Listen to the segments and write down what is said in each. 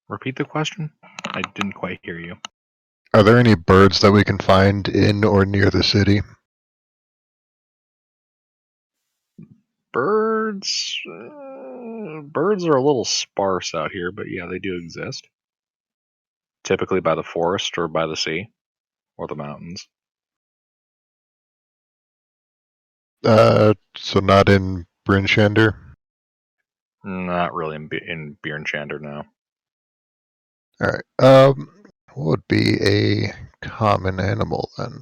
Repeat the question? I didn't quite hear you. Are there any birds that we can find in or near the city? Birds? Birds are a little sparse out here, but yeah, they do exist. Typically by the forest or by the sea or the mountains. So not in Bryn Shander? Not really in Bjornshander, no. Alright. What would be a common animal then?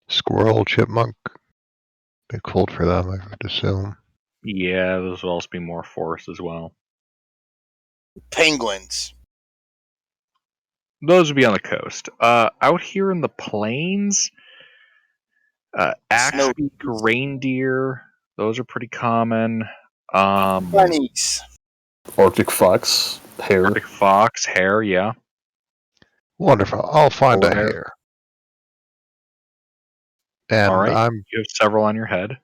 Squirrel, chipmunk? Be cold for them, I would assume. Yeah, those will also be more forest as well. Penguins. Those would be on the coast. Out here in the plains, axe-beak reindeer, those are pretty common. Bunnies. Arctic fox, hare. Arctic fox, hare, yeah. Wonderful. I'll find Polar a bear. hare. And All right, I'm you have several on your head.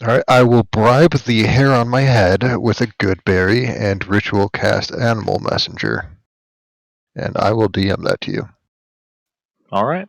alright. I will bribe the hair on my head with a good berry and ritual cast animal messenger. And I will DM that to you. All right.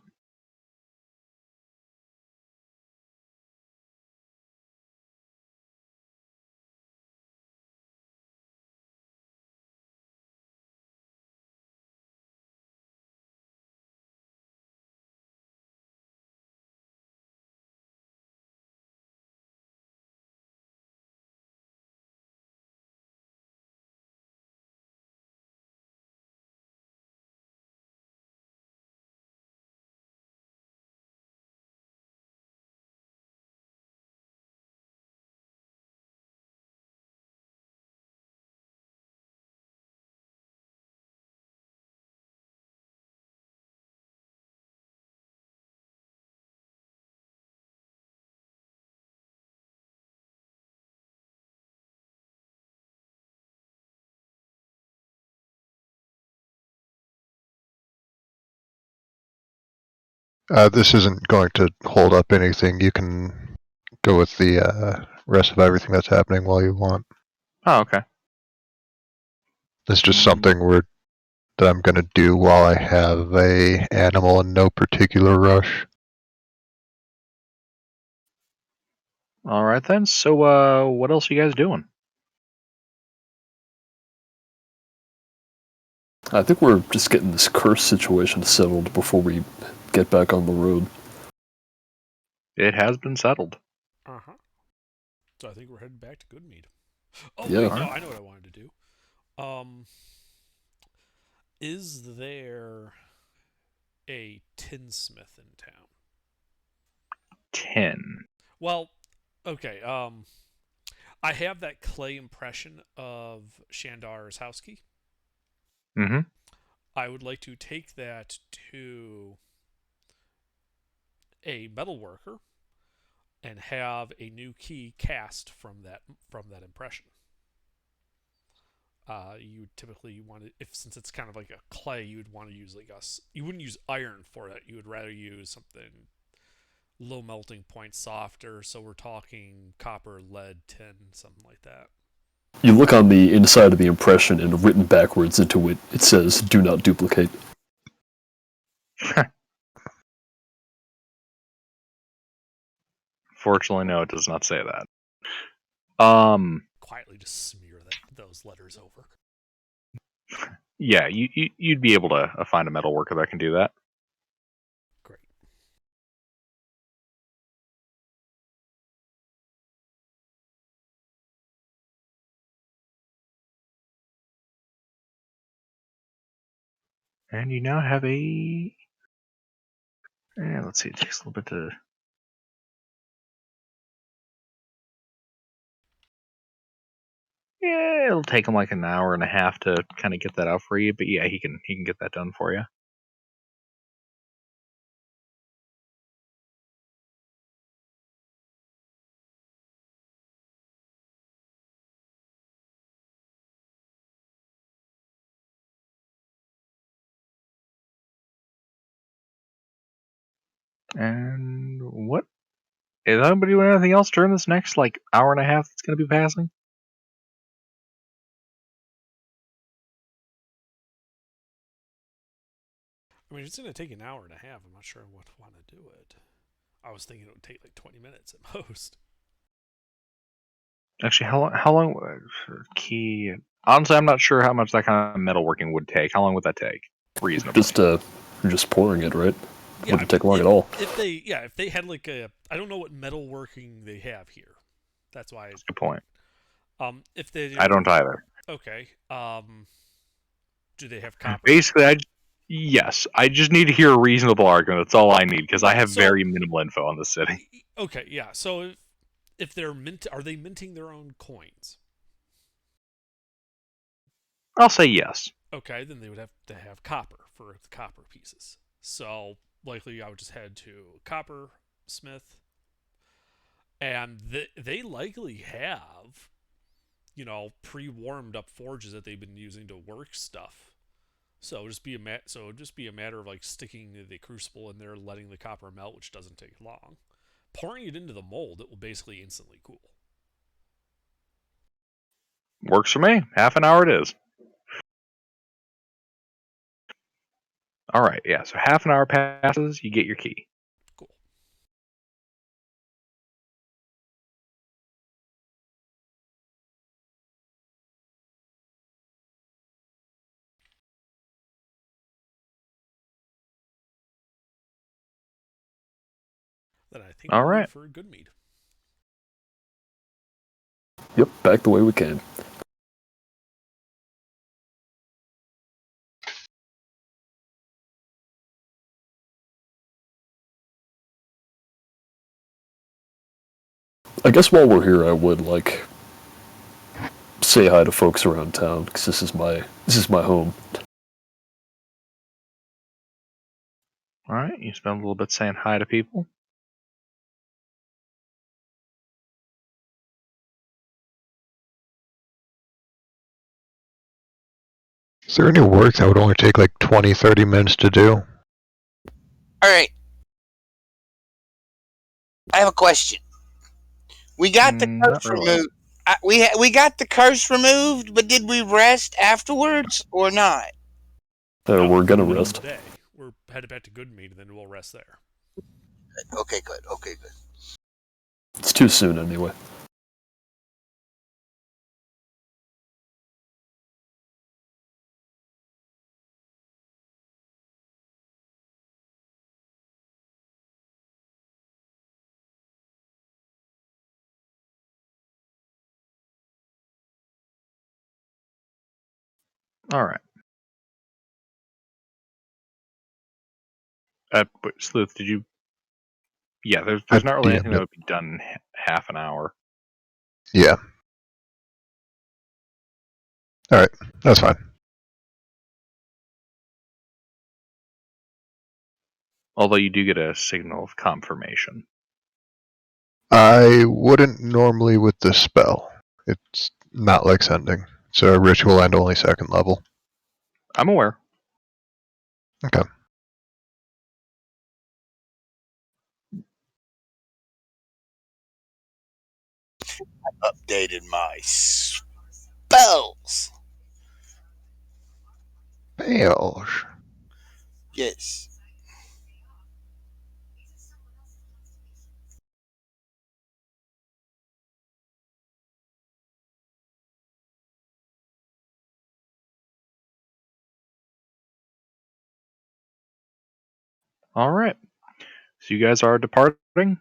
This isn't going to hold up anything. You can go with the rest of everything that's happening while you want. Oh, okay. It's just something that I'm going to do while I have a animal in no particular rush. All right then. So, what else are you guys doing? I think we're just getting this curse situation settled before we get back on the road. It has been settled. Uh-huh. So I think we're heading back to Goodmead. Oh, Yeah. wait, no, I know what I wanted to do. Is there a tinsmith in town? 10. Well, okay, I have that clay impression of Shandar's house key. Mm-hmm. I would like to take that to a metalworker and have a new key cast from that impression. You would typically want to, if since it's kind of like a clay, you would want to use like you wouldn't use iron for it. You would rather use something low melting point, softer. So we're talking copper, lead, tin, something like that. You look on the inside of the impression, and written backwards into it, it says, "Do not duplicate." Fortunately, no, it does not say that. Quietly just smear those letters over. Yeah, you'd be able to find a metal worker that can do that. Great. And you now have a... let's see, it takes a little bit to... Yeah, it'll take him like an hour and a half to kind of get that out for you, but yeah, he can get that done for you. And what Is anybody doing anything else during this next hour and a half that's going to be passing? I mean, it's going to take an hour and a half. I'm not sure I would want to do it. I was thinking it would take 20 minutes at most. Actually, how long for key? Honestly, I'm not sure how much that kind of metalworking would take. How long would that take? Reasonably. Just pouring it, right? Yeah, Wouldn't take long at all. If they had I don't know what metalworking they have here. That's why. That's a good point. If they I don't either. Okay. Do they have copper? Basically, yes. I just need to hear a reasonable argument. That's all I need because I have very minimal info on the city. Okay, yeah. So if they're are they minting their own coins? I'll say yes. Okay, then they would have to have copper for the copper pieces. So likely I would just head to copper smith, and they likely have, pre-warmed up forges that they've been using to work stuff. So it'd just be a matter of sticking the crucible in there, letting the copper melt, which doesn't take long. Pouring it into the mold, it will basically instantly cool. Works for me. Half an hour it is. All right, yeah. So half an hour passes, you get your key. Cool. Then I think All we're ready right. for a good mead. Yep, back the way we came. I guess while we're here, I would say hi to folks around town because this is my home. All right, you spend a little bit saying hi to people. Is there any work that would only take 20, 30 minutes to do? All right. I have a question. We got the curse removed. We got the curse removed, but did we rest afterwards or not? No, We're gonna rest today. We're headed back to Goodmead, and then we'll rest there. Okay, good. Okay, good. It's too soon anyway. All right. Sleuth, did you? Yeah, there's not really anything that would be done in half an hour. Yeah. All right, that's fine. Although you do get a signal of confirmation. I wouldn't normally with the spell. It's not like sending. It's a ritual and only second level. I'm aware. Okay. I updated my spells. Spells. Yes. All right. So you guys are departing?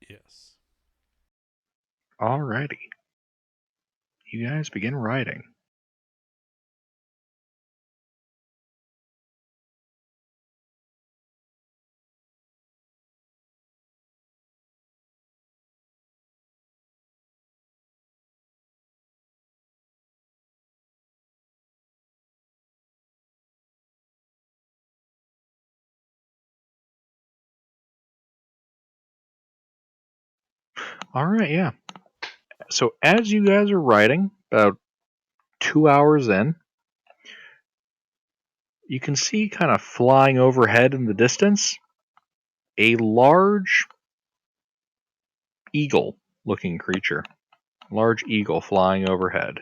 Yes. Alrighty. You guys begin riding. All right, yeah. So as you guys are riding, about 2 hours in, you can see kind of flying overhead in the distance a large eagle-looking creature. Large eagle flying overhead.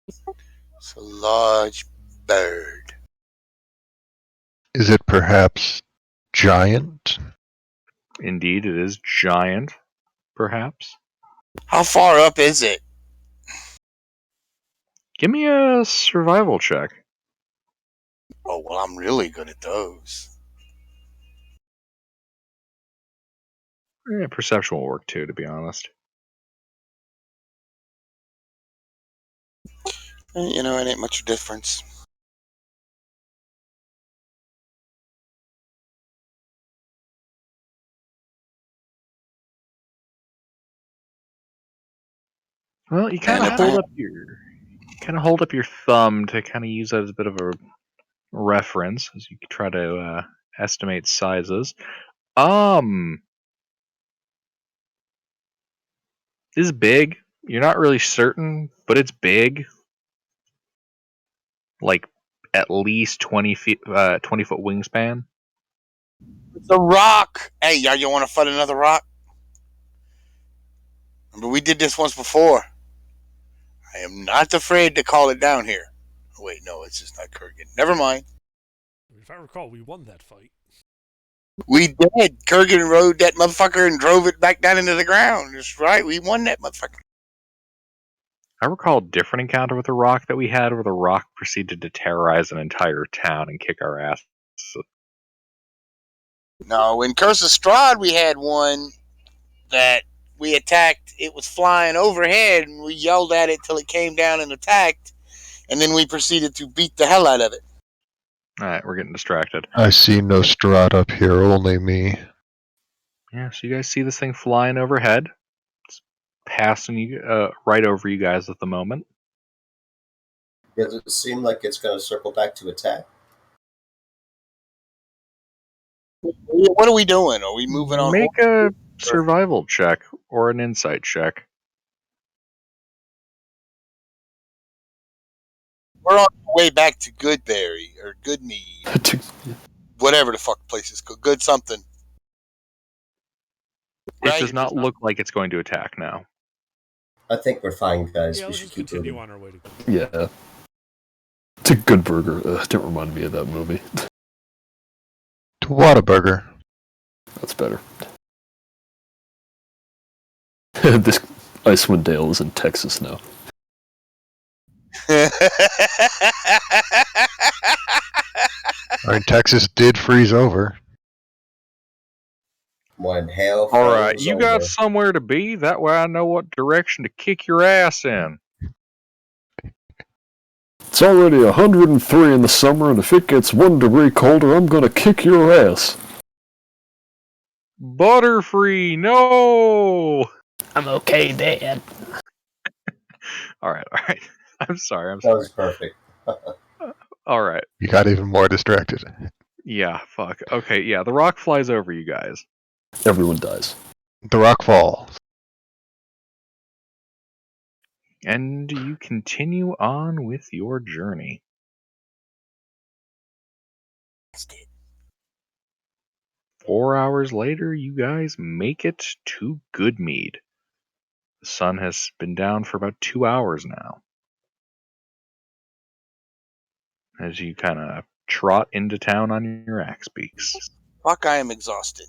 It's a large bird. Is it perhaps giant? Indeed, it is giant, perhaps. How far up is it? Give me a survival check. Oh, well, I'm really good at those. Yeah, perception will work too, to be honest. You know, it ain't much difference. Well, you kind of hold up your thumb to kind of use that as a bit of a reference as you try to estimate sizes. This is big. You're not really certain, but it's big. Like at least 20 feet, 20-foot wingspan. It's a rock. Hey, y'all, you want to fight another rock? Remember, we did this once before. I am not afraid to call it down here. Oh, wait, no, it's just not Kurgan. Never mind. If I recall, we won that fight. We did. Kurgan rode that motherfucker and drove it back down into the ground. That's right. We won that motherfucker. I recall a different encounter with a rock that we had where the rock proceeded to terrorize an entire town and kick our ass. No, in Curse of Strahd, we had one that we attacked. It was flying overhead, and we yelled at it till it came down and attacked, and then we proceeded to beat the hell out of it. Alright, we're getting distracted. I see no Strahd up here, only me. Yeah, so you guys see this thing flying overhead. It's passing you right over you guys at the moment. Does it seem like it's going to circle back to attack? What are we doing? Are we moving on? Make a survival check or an insight check. We're on our way back to Goodberry or Goodmead, whatever the fuck the place is called. Good something. It Right? does not look like it's going to attack now. I think we're fine, guys. Yeah, we let's should just keep continue moving. on our way to. Yeah. It's a good burger. Don't remind me of that movie. To Whataburger. That's better. This Icewind Dale is in Texas now. I mean, Texas did freeze over. When hell Alright, froze you got over. somewhere to be? That way I know what direction to kick your ass in. It's already 103 in the summer, and if it gets 1 degree colder, I'm gonna kick your ass. Butterfree, no! I'm okay, Dad. Alright. I'm sorry. That was perfect. Alright. You got even more distracted. Yeah, fuck. Okay, yeah, the rock flies over you guys. Everyone dies. The rock falls. And you continue on with your journey. 4 hours later, you guys make it to Goodmead. The sun has been down for about 2 hours now. As you kind of trot into town on your axe beaks. Fuck, I am exhausted.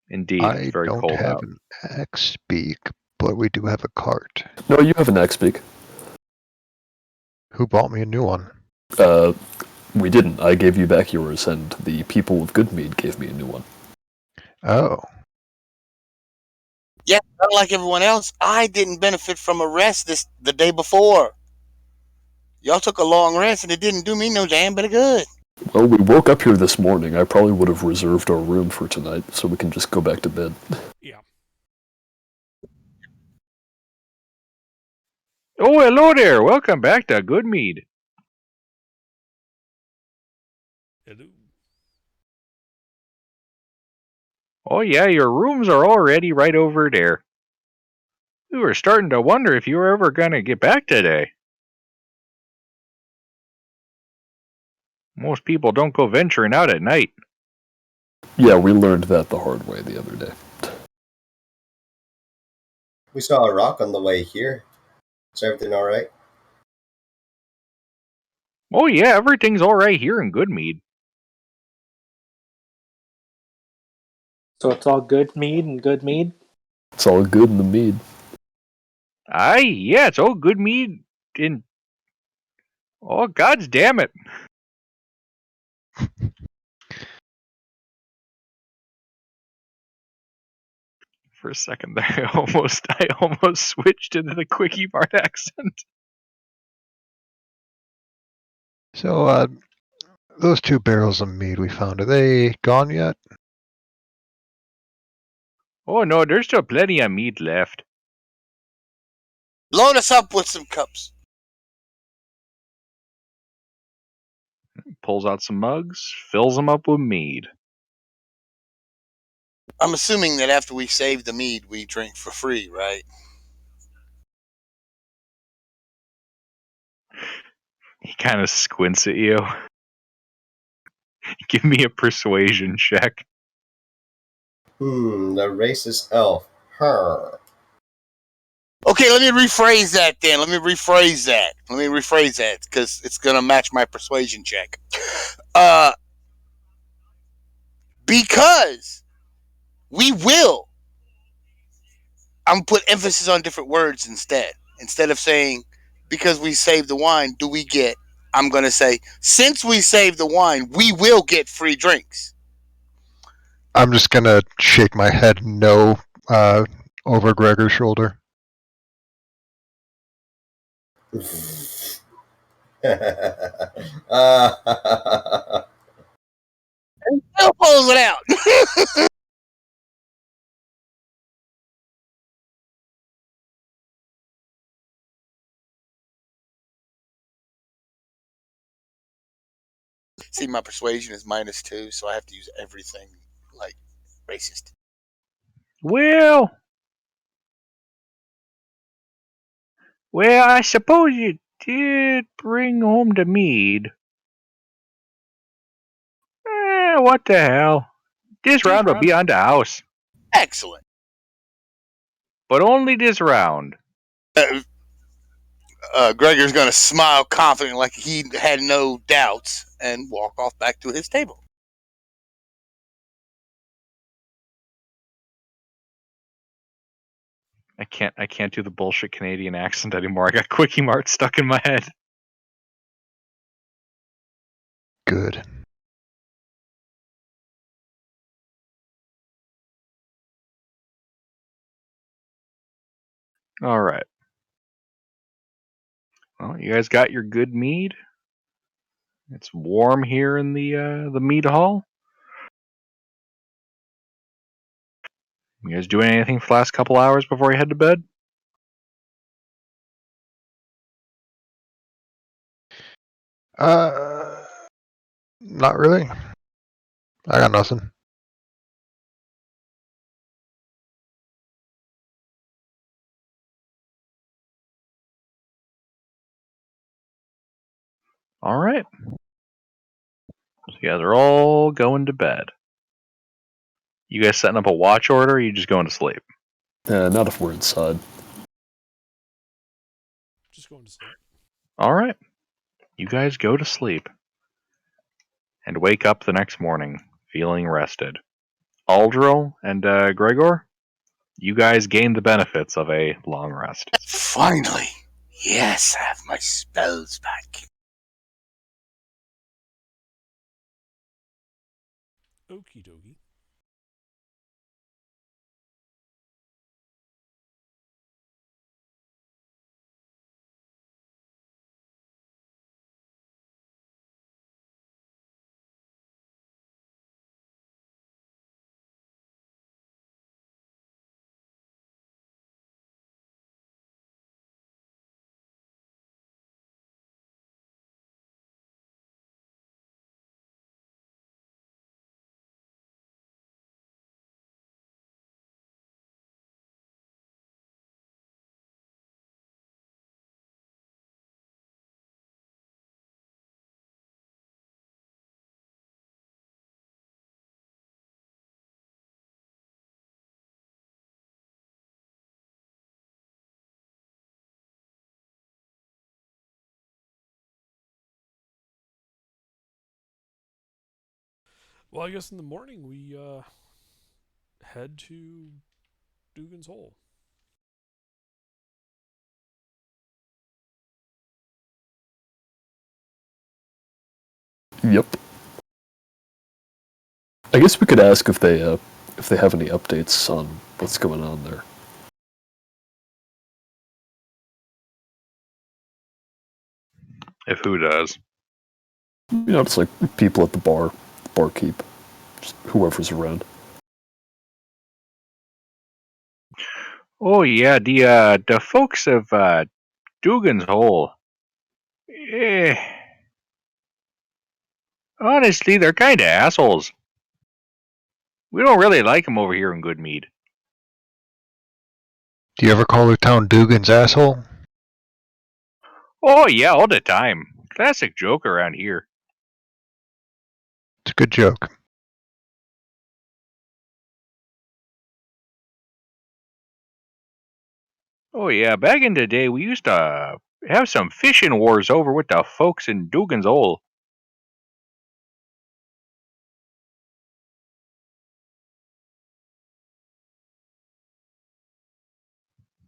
Indeed, it's I very don't cold have out. an axe beak, but we do have a cart. No, you have an X-Beak. Who bought me a new one? We didn't. I gave you back yours, and the people of Goodmead gave me a new one. Oh. Yeah, unlike everyone else, I didn't benefit from a rest the day before. Y'all took a long rest, and it didn't do me no damn bit of good. Well, we woke up here this morning. I probably would have reserved our room for tonight, so we can just go back to bed. Yeah. Oh, hello there! Welcome back to Goodmead. Hello. Oh yeah, your rooms are already right over there. We were starting to wonder if you were ever gonna get back today. Most people don't go venturing out at night. Yeah, we learned that the hard way the other day. We saw a rock on the way here. Is everything all right? Oh yeah, everything's all right here in Goodmead. So it's all good mead and good mead? It's all good in the mead. Aye, yeah, it's all Goodmead in. Oh, gods damn it! For a second there, I almost switched into the Quickie Mart accent. So, those 2 barrels of mead we found, are they gone yet? Oh no, there's still plenty of meat left. Load us up with some cups. Pulls out some mugs, fills them up with mead. I'm assuming that after we save the mead, we drink for free, right? He kind of squints at you. Give me a persuasion check. The racist elf. Her. Okay, let me rephrase that then. Let me rephrase that because it's gonna match my persuasion check. Because we will. I'm gonna put emphasis on different words instead. Instead of saying because we saved the wine, do we get? I'm gonna say since we saved the wine, we will get free drinks. I'm just gonna shake my head no over Gregor's shoulder. Still pulls it out. See, my persuasion is -2, so I have to use everything like racist. Well, I suppose you did bring home the mead. What the hell? This round will be on the house. Excellent. But only this round. Gregor's going to smile confident like he had no doubts and walk off back to his table. I can't do the bullshit Canadian accent anymore. I got Quickie Mart stuck in my head. Good. All right. Well, you guys got your good mead. It's warm here in the mead hall. You guys doing anything for the last couple hours before you head to bed? Not really. I got nothing. All right. So you guys are all going to bed. You guys setting up a watch order, or are you just going to sleep? Not if we're inside. Just going to sleep. All right. You guys go to sleep and wake up the next morning feeling rested. Aldril and Gregor, you guys gain the benefits of a long rest. Finally. Yes, I have my spells back. Okie dokie. Well, I guess in the morning we head to Dugan's Hole. Yep. I guess we could ask if they have any updates on what's going on there. If who does? You know, it's like people at the bar, barkeep, just whoever's around. Oh yeah, the folks of Dugan's Hole. Eh, honestly, they're kind of assholes. We don't really like them over here in Goodmead. Do you ever call the town Dugan's asshole? Oh yeah, all the time. Classic joke around here. It's a good joke. Oh yeah, back in the day, we used to have some fishing wars over with the folks in Dugan's Hole.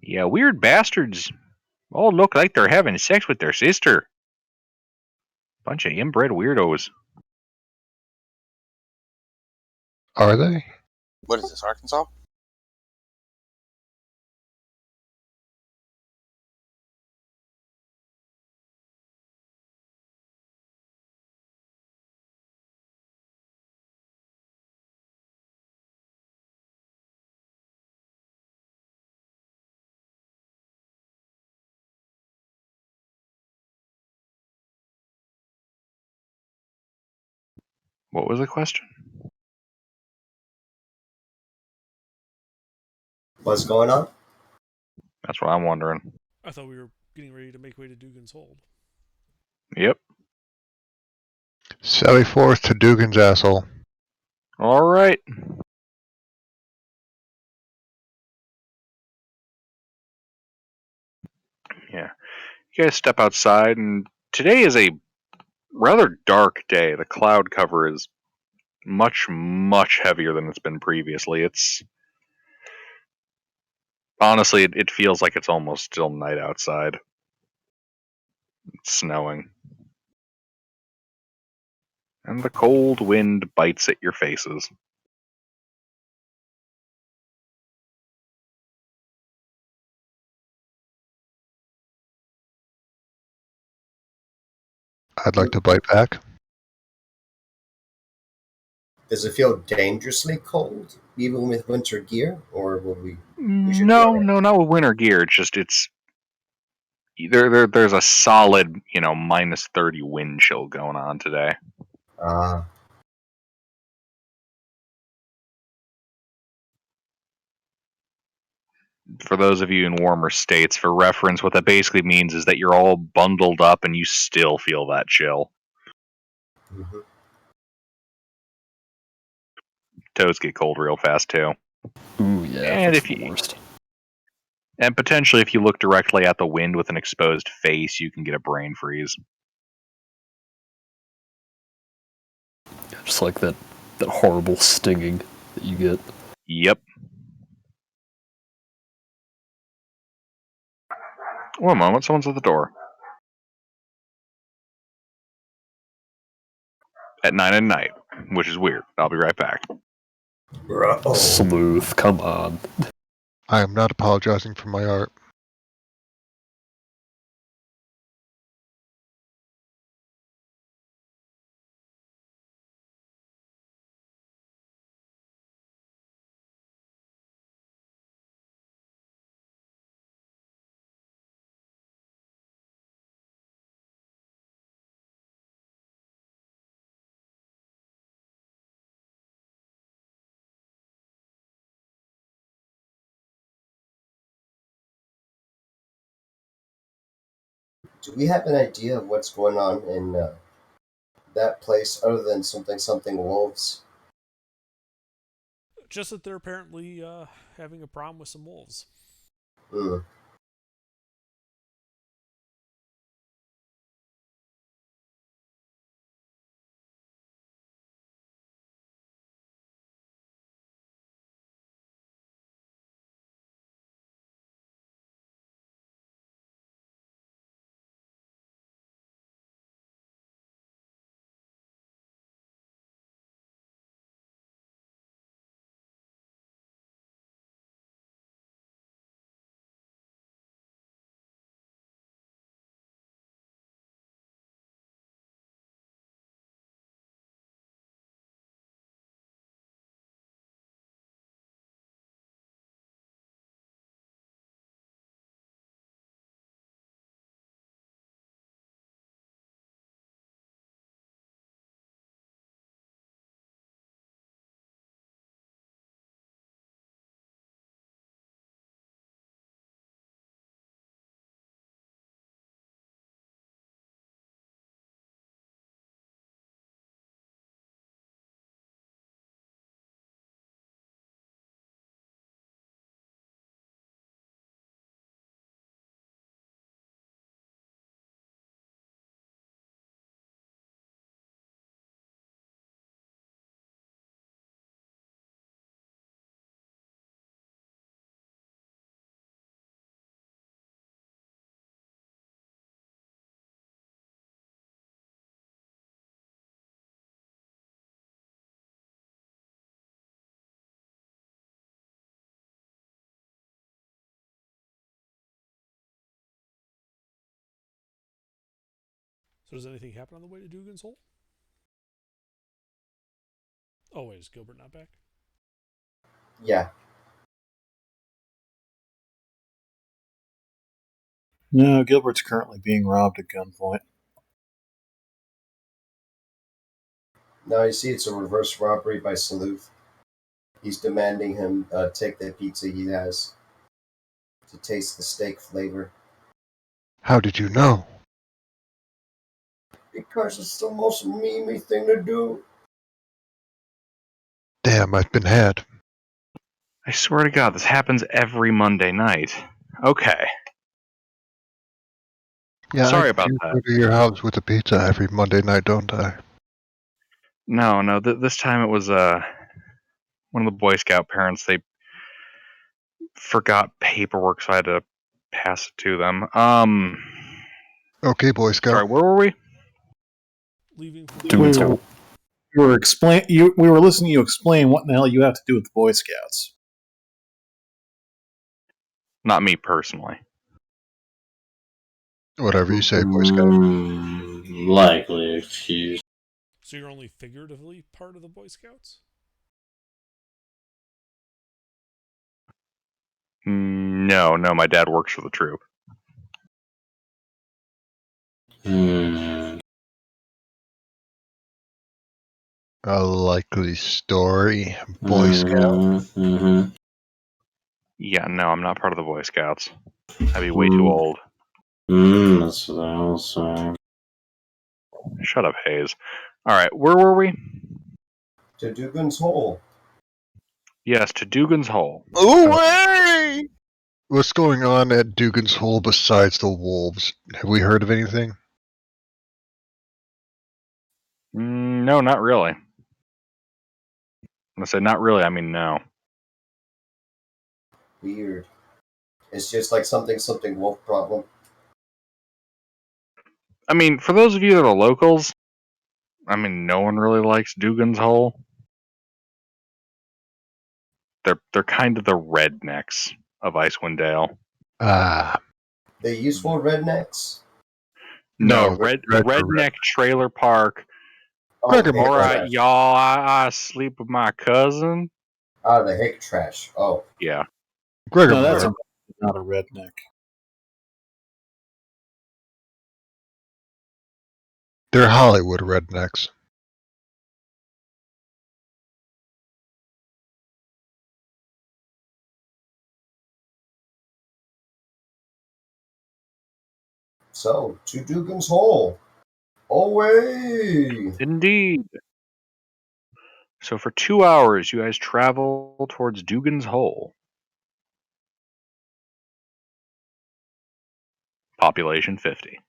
Yeah, weird bastards. All look like they're having sex with their sister. Bunch of inbred weirdos. Are they? What is this, Arkansas? What was the question? What's going on? That's what I'm wondering. I thought we were getting ready to make way to Dugan's Hole. Yep. Sally forth to Dugan's asshole. All right. Yeah. You guys step outside, and today is a rather dark day. The cloud cover is much, much heavier than it's been previously. It's honestly, it feels like it's almost still night outside. It's snowing. And the cold wind bites at your faces. I'd like to bite back. Does it feel dangerously cold, even with winter gear, or will we should be No, alright? no, not with winter gear. It's just there's a solid, minus 30 wind chill going on today. Ah, For those of you in warmer states, for reference, what that basically means is that you're all bundled up and you still feel that chill. mhm. Toes get cold real fast too. Ooh, yeah, And that's if the you worst. and potentially if you look directly at the wind with an exposed face, you can get a brain freeze. Just like that horrible stinging that you get. Yep. One moment, someone's at the door. At 9 at night, which is weird. I'll be right back. Bro. Sleuth, come on. I am not apologizing for my art. Do we have an idea of what's going on in that place, other than something wolves? Just that they're apparently having a problem with some wolves. Hmm. So does anything happen on the way to Dugan's Hole? Oh wait, is Gilbert not back? Yeah. No, Gilbert's currently being robbed at gunpoint. Now you see it's a reverse robbery by Salute. He's demanding him take the pizza he has to taste the steak flavor. How did you know? Because it's the most Mimi thing to do. Damn, I've been had. I swear to God, this happens every Monday night. Okay. Yeah, Sorry I about do that. go to your house with a pizza every Monday night, don't I? No, this time it was one of the Boy Scout parents. They forgot paperwork, so I had to pass it to them. Okay, Boy Scout. Sorry, where were we? Leaving for Dugan's We Hole. we were listening to you explain what in the hell you have to do with the Boy Scouts. Not me personally. Whatever you say, Boy Scout. Likely excuse. So you're only figuratively part of the Boy Scouts? No, my dad works for the troop. A likely story, Boy Scout. Yeah, no, I'm not part of the Boy Scouts. I'd be way too old. That's what I was saying. Shut up, Hayes. Alright, where were we? To Dugan's Hole. Yes, to Dugan's Hole. Away! What's going on at Dugan's Hole besides the wolves? Have we heard of anything? No, not really. When I say not really, I mean no. Weird. It's just like something wolf problem. I mean, for those of you that are locals, I mean, no one really likes Dugan's Hole. They're kind of the rednecks of Icewind Dale. Ah. The useful rednecks? No, the red redneck trailer park. Oh, Gregor, the hate Alright, trash. y'all, I sleep with my cousin. Ah, the hate trash. Oh. Yeah. Gregor, No, that's not a redneck. they're Hollywood rednecks. So, to Dugan's Hole. Away! Indeed. So for 2 hours, you guys travel towards Dugan's Hole. Population 50.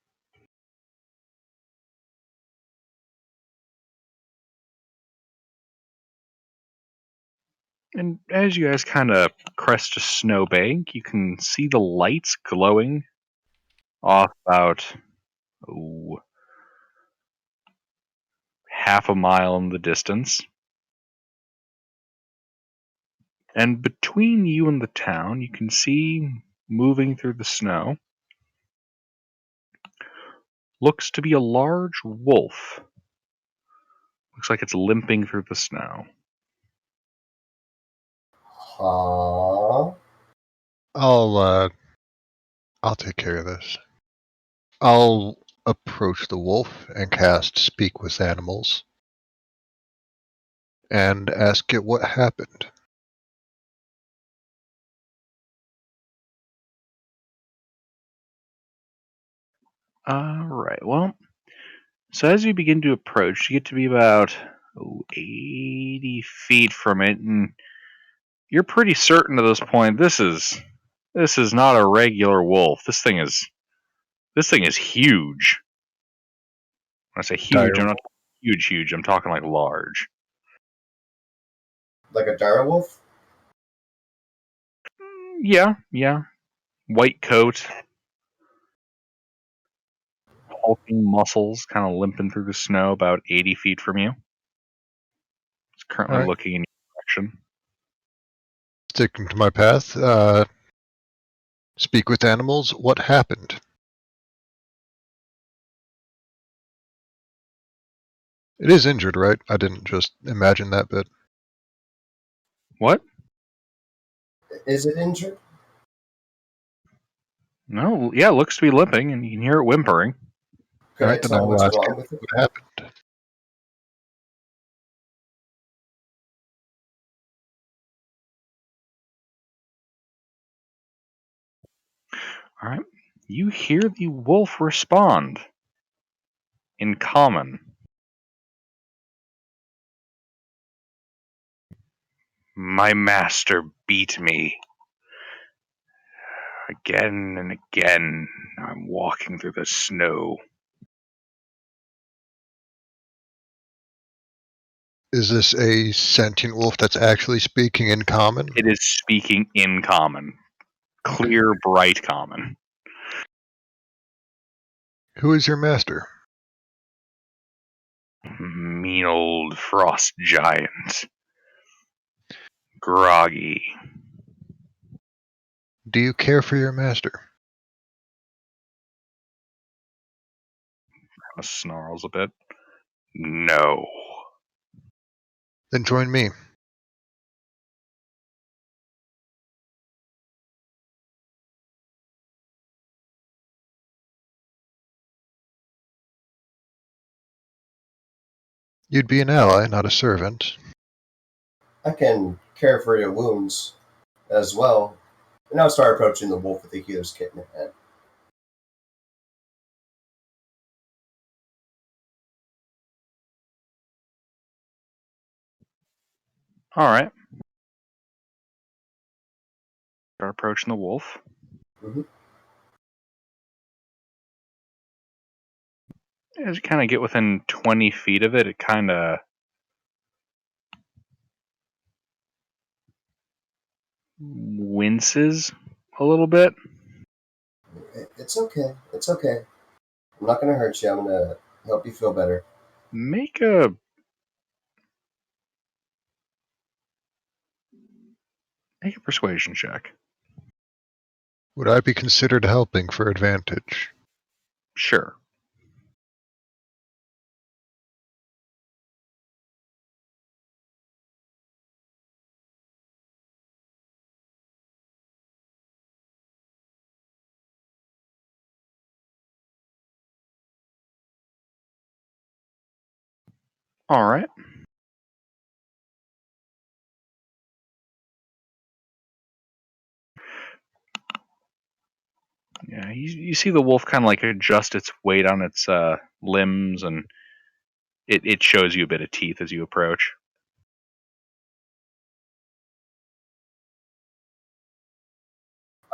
And as you guys kind of crest a snowbank, you can see the lights glowing off about half a mile in the distance. And between you and the town, you can see moving through the snow looks to be a large wolf. Looks like it's limping through the snow. Huh? I'll take care of this. I'll approach the wolf and cast Speak with Animals and ask it what happened. Alright, well, so as you begin to approach, you get to be about 80 feet from it, and you're pretty certain at this point this is not a regular wolf. This thing is huge. When I say huge, I'm not talking huge. I'm talking like large. Like a dire wolf? Yeah. White coat, hulking muscles, kind of limping through the snow about 80 feet from you. It's currently Alright. looking in your direction. Sticking to my path, Speak with Animals, what happened? It is injured, right? I didn't just imagine that bit. What? Is it injured? No, yeah, it looks to be limping, and you can hear it whimpering. Could I Alright, then I tell will what's ask wrong it with it? what happened. All right. You hear the wolf respond in common. My master beat me. Again and again, I'm walking through the snow. Is this a sentient wolf that's actually speaking in common? It is speaking in common. Clear, bright common. Who is your master? Mean old frost giant. Groggy. Do you care for your master? Kind of snarls a bit. No. Then join me. You'd be an ally, not a servant. I can care for your wounds as well. And I'll start approaching the wolf with the healer's kit in hand. Alright. Start approaching the wolf. Mm-hmm. As you kind of get within 20 feet of it, it kind of winces a little bit. It's okay. It's okay. I'm not going to hurt you. I'm going to help you feel better. Make a persuasion check. Would I be considered helping for advantage? Sure. Alright. Yeah, you see the wolf kind of like adjust its weight on its limbs, and it shows you a bit of teeth as you approach.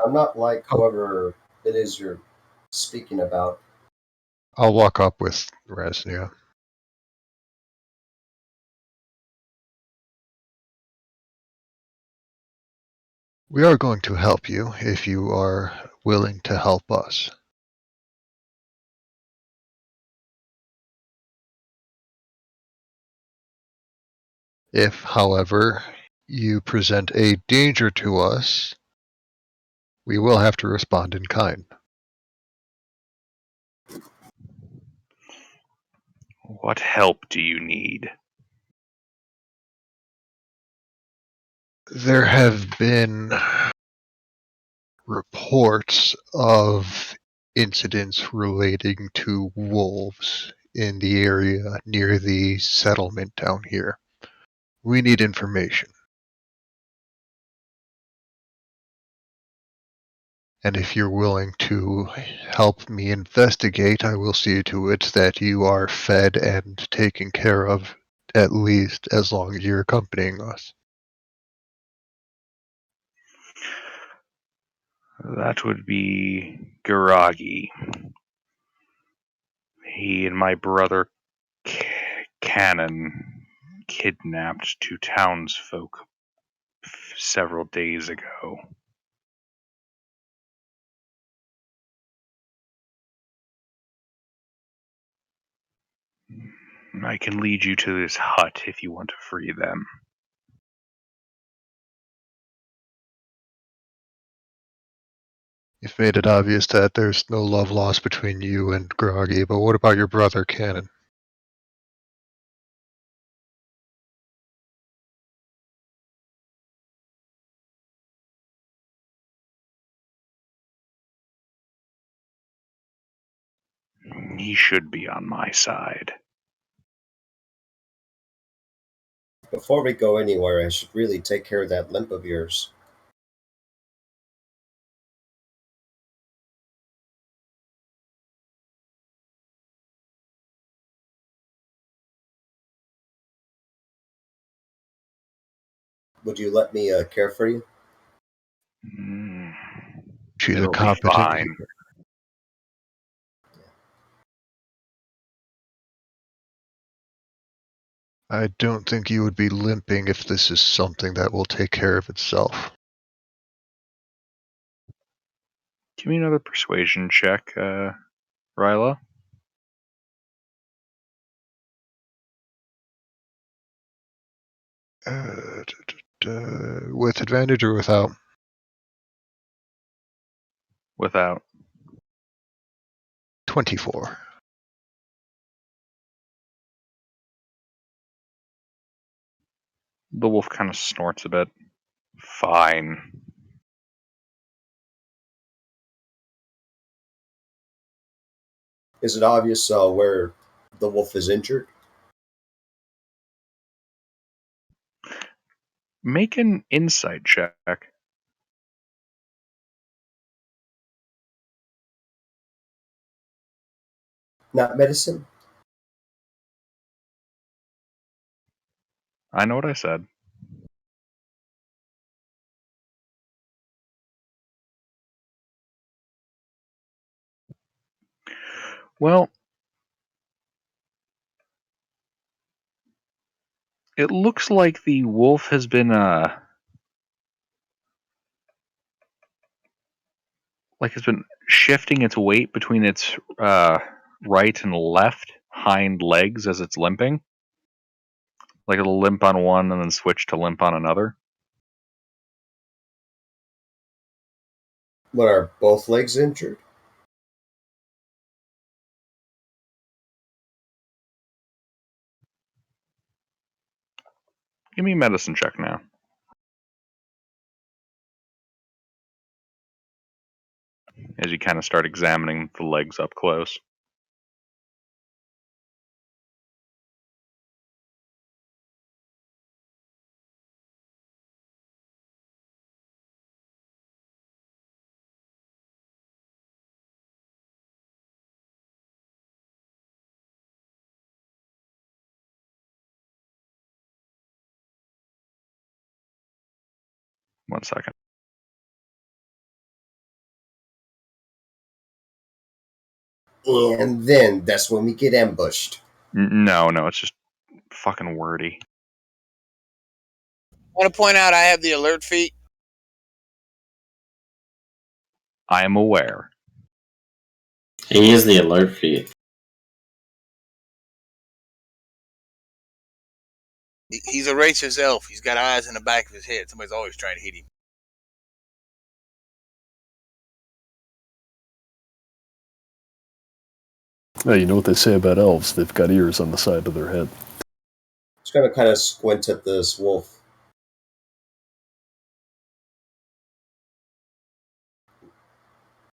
I'm not like whoever it is you're speaking about. I'll walk up with Resnia. We are going to help you if you are willing to help us. If, however, you present a danger to us, we will have to respond in kind. What help do you need? There have been reports of incidents relating to wolves in the area near the settlement down here. We need information. And if you're willing to help me investigate, I will see to it that you are fed and taken care of at least as long as you're accompanying us. That would be Garagi. He and my brother Cannon kidnapped two townsfolk several days ago. I can lead you to this hut if you want to free them. You've made it obvious that there's no love lost between you and Groggy, but what about your brother, Cannon? He should be on my side. Before we go anywhere, I should really take care of that limp of yours. Would you let me care for you? She's a It'll be competent fine. healer. I don't think you would be limping if this is something that will take care of itself. Give me another persuasion check, Ryla. With advantage or without? Without. 24. The wolf kind of snorts a bit. Fine. Is it obvious where the wolf is injured? Make an insight check. Not medicine? I know what I said. Well, it looks like the wolf has been shifting its weight between its right and left hind legs as it's limping. Like it'll limp on one and then switch to limp on another. What, are both legs injured? Give me a medicine check now. As you kind of start examining the legs up close. One second. And then that's when we get ambushed. No, it's just fucking wordy. I want to point out I have the alert feat. I am aware. He is the alert feat. He's a racist elf. He's got eyes in the back of his head. Somebody's always trying to hit him. Oh, you know what they say about elves? They've got ears on the side of their head. Just gonna kind of squint at this wolf.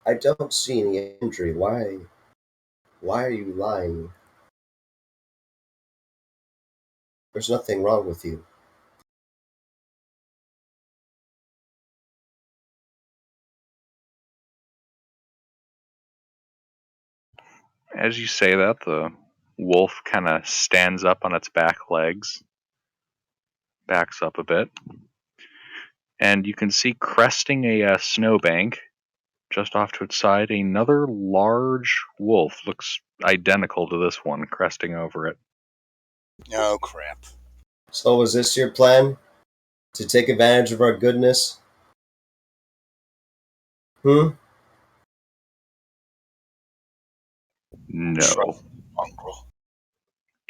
I don't see any injury. Why are you lying? There's nothing wrong with you. As you say that, the wolf kind of stands up on its back legs, backs up a bit, and you can see cresting a snowbank just off to its side another large wolf. Looks identical to this one, cresting over it. Oh, crap. So is this your plan? To take advantage of our goodness? No. Mongrel.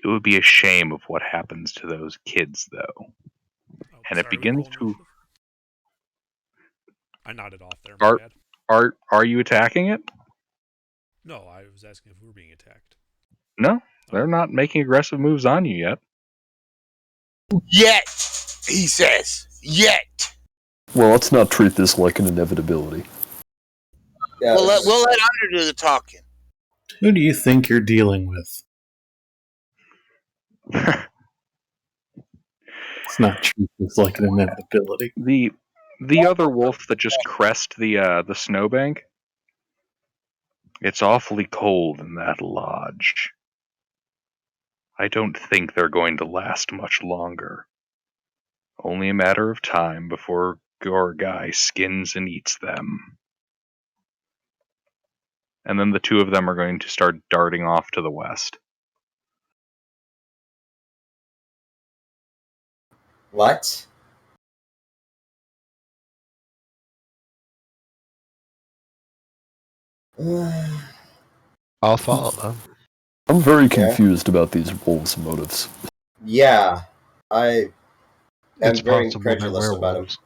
It would be a shame of what happens to those kids, though. Oh, And it sorry, begins roll to. initiative? I nodded off there. My bad. Are you attacking it? No, I was asking if we were being attacked. No, they're not making aggressive moves on you yet. Yet, he says. Yet. Well, let's not treat this like an inevitability. Yeah, We'll let Under do the talking. Who do you think you're dealing with? It's not truth. It's like an inevitability. the other wolf that just crest the snowbank. It's awfully cold in that lodge. I don't think they're going to last much longer. Only a matter of time before Gorgai skins and eats them. And then the two of them are going to start darting off to the west. What? I'll follow them. I'm very Yeah. confused about these wolves' motives. Yeah, I am It's very possible they're incredulous about him. werewolves.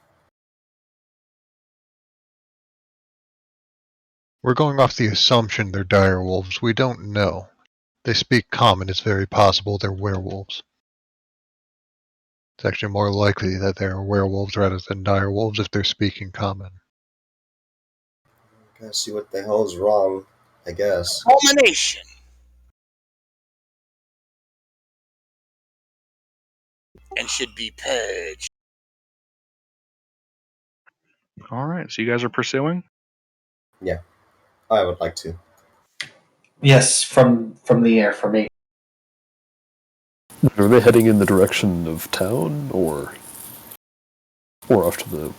We're going off the assumption they're dire wolves. We don't know. They speak common. It's very possible they're werewolves. It's actually more likely that they're werewolves rather than dire wolves if they're speaking common. Gotta see what the hell is wrong, I guess. Culmination. And should be purged. Alright, so you guys are pursuing? Yeah, I would like to. Yes, from the air for me. Are they heading in the direction of town, or off to the...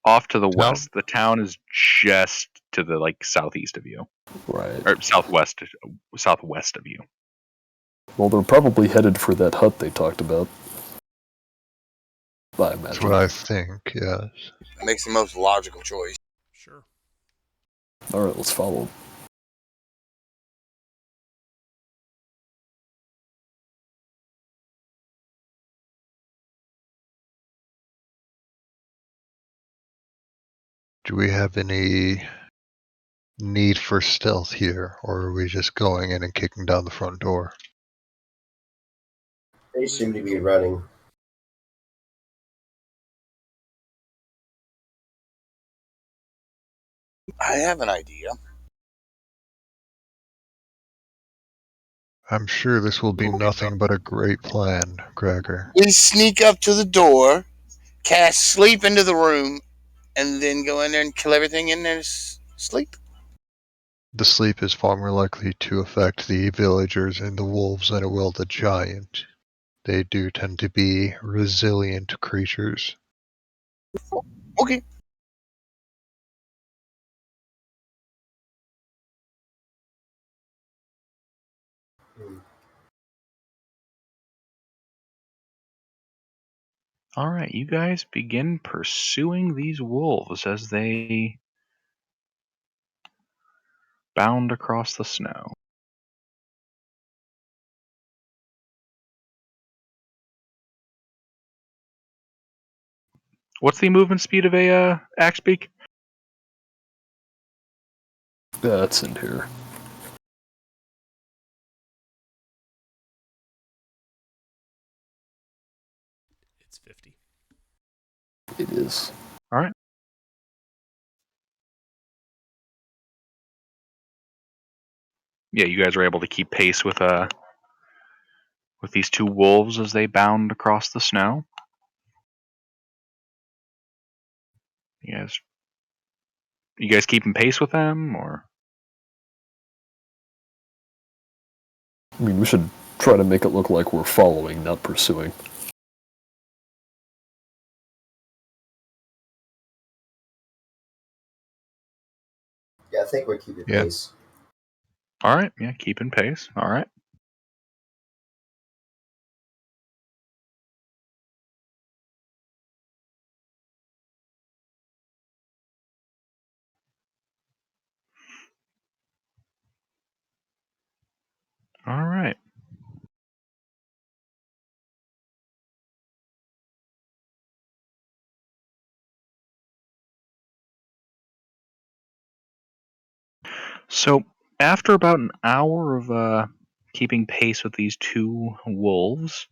Off to the Town? west. The town is just to the southeast of you. Right. Or southwest of you. Well, they're probably headed for that hut they talked about. I That's imagine. what I think, yes. That makes the most logical choice. Sure. Alright, let's follow them. Do we have any need for stealth here, or are we just going in and kicking down the front door? They seem to be running. I have an idea. I'm sure this will be nothing but a great plan, Gregor. We sneak up to the door, cast sleep into the room, and then go in there and kill everything in there. Sleep. The sleep is far more likely to affect the villagers and the wolves than it will the giant. They do tend to be resilient creatures. Okay. Alright, you guys begin pursuing these wolves as they bound across the snow. What's the movement speed of a Axbeak? That's in here. It's 50. It is. Alright. Yeah, you guys are able to keep pace with these two wolves as they bound across the snow. You guys keeping pace with them, or? I mean, we should try to make it look like we're following, not pursuing. Yeah, I think we're keeping Yeah. pace. Alright, yeah, keeping pace. Alright. Alright. So, after about an hour of keeping pace with these two wolves,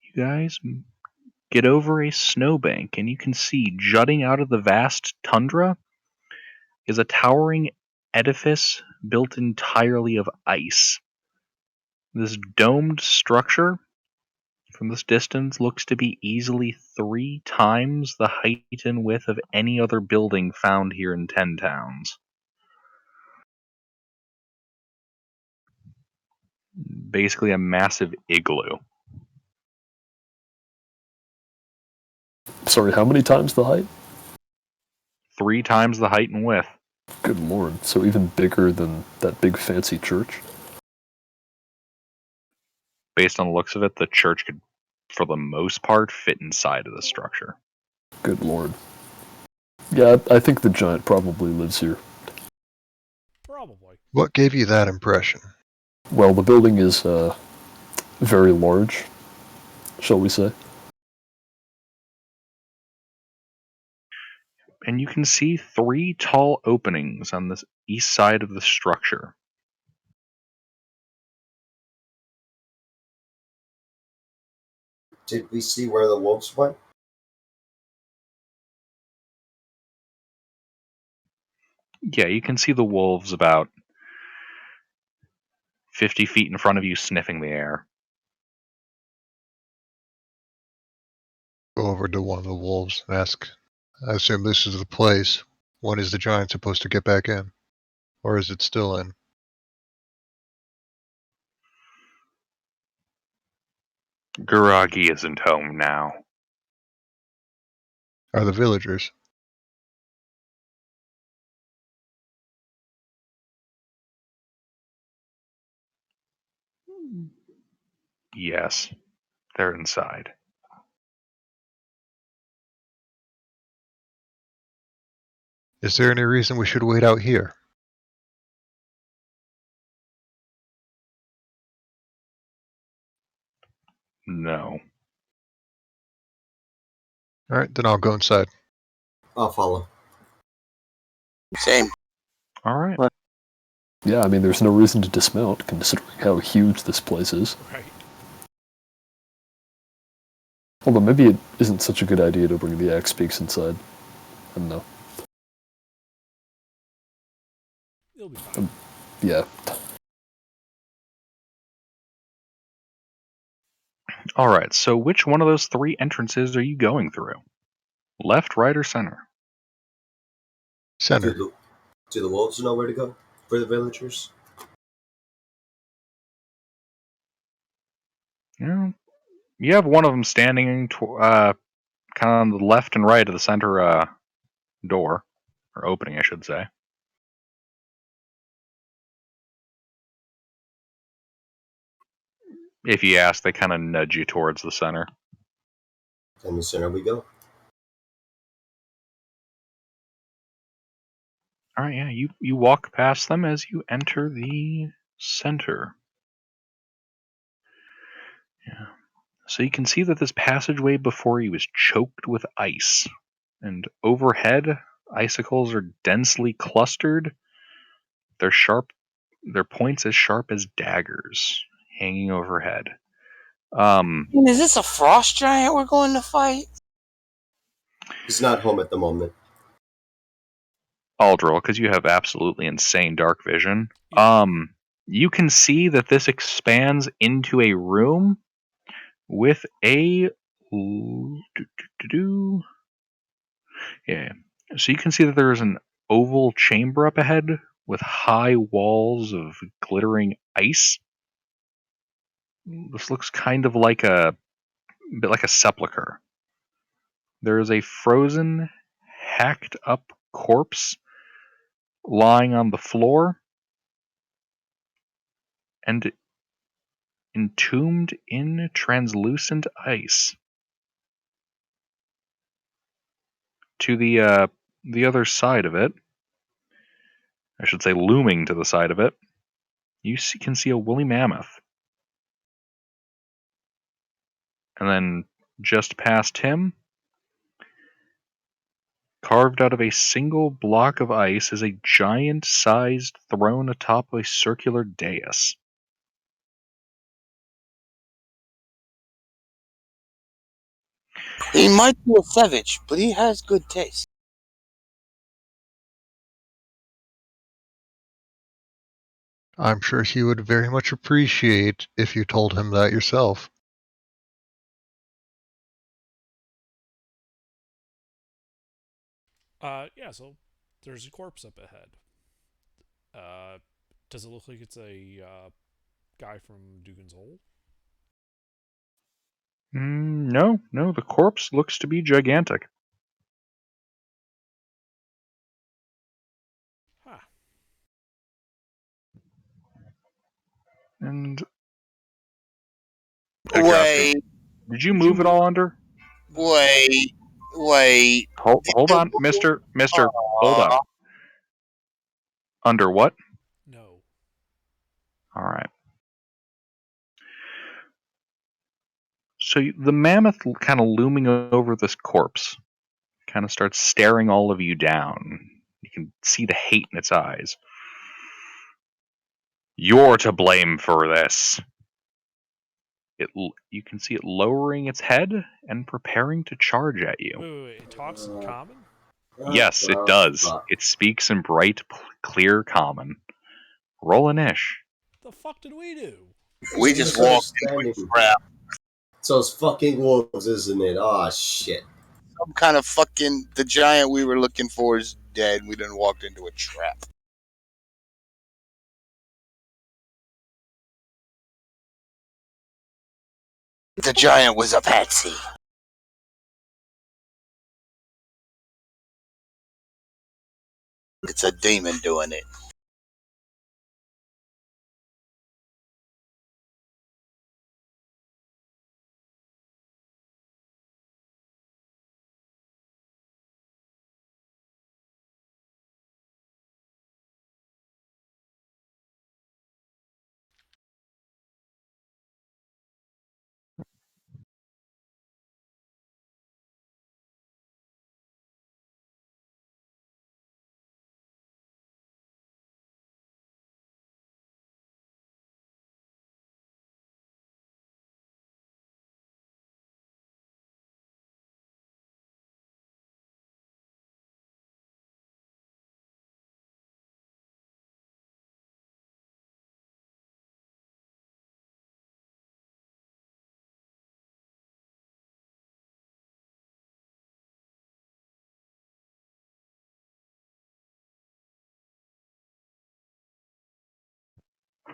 you guys get over a snowbank, and you can see jutting out of the vast tundra is a towering edifice built entirely of ice. This domed structure, from this distance, looks to be easily 3 times the height and width of any other building found here in 10 Towns. Basically a massive igloo. Sorry, how many times the height? 3 times the height and width. Good lord. So even bigger than that big fancy church? Based on the looks of it, the church could, for the most part, fit inside of the structure. Good lord. Yeah, I think the giant probably lives here. Probably. What gave you that impression? Well, the building is very large, shall we say. And you can see 3 tall openings on the east side of the structure. Did we see where the wolves went? Yeah, you can see the wolves about 50 feet in front of you sniffing the air. Go over to one of the wolves and ask, I assume this is the place. When is the giant supposed to get back in? Or is it still in? Guragi isn't home now. Are the villagers? Yes, they're inside. Is there any reason we should wait out here? No. Alright, then I'll go inside. I'll follow. Same. Alright. Yeah, I mean, there's no reason to dismount, considering how huge this place is. Right. Although maybe it isn't such a good idea to bring the axe beaks inside. I don't know. It'll be fine. Yeah. Alright, so which one of those 3 entrances are you going through? Left, right, or center? Center. Do the wolves know where to go for the villagers? Yeah. You have one of them standing kind of on the left and right of the center door. Or opening, I should say. If you ask, they kind of nudge you towards the center. And the center we go. Alright, yeah, you walk past them as you enter the center. Yeah. So you can see that this passageway before you is choked with ice. And overhead, icicles are densely clustered. Their points as sharp as daggers hanging overhead. Is this a frost giant we're going to fight? He's not home at the moment. Aldril, because you have absolutely insane dark vision. Yeah. You can see that this expands into a room with a yeah. So you can see that there is an oval chamber up ahead with high walls of glittering ice. This looks kind of like a bit like a sepulcher. There is a frozen, hacked up corpse lying on the floor and entombed in translucent ice. To the other side of it, I should say looming to the side of it, can see a woolly mammoth. And then just past him, carved out of a single block of ice, is a giant-sized throne atop a circular dais. He might be a savage, but he has good taste. I'm sure he would very much appreciate if you told him that yourself. Yeah, so there's a corpse up ahead. Does it look like it's a guy from Dugan's Hole? No, the corpse looks to be gigantic. Huh. And Wait, did you move it all under? No. wait. Hold on, Mister. Hold up. Under what? No. All right. So the mammoth, kind of looming over this corpse, kind of starts staring all of you down. You can see the hate in its eyes. You're to blame for this. You can see it lowering its head and preparing to charge at you. Wait. It talks in common? Yes, it does. Fuck. It speaks in bright, clear common. Roll an ish. The fuck did we do? We just walked into a trap. It's those fucking wolves, isn't it? Oh shit. Some kind of fucking the giant we were looking for is dead. We done walked into a trap. The giant was a patsy. It's a demon doing it.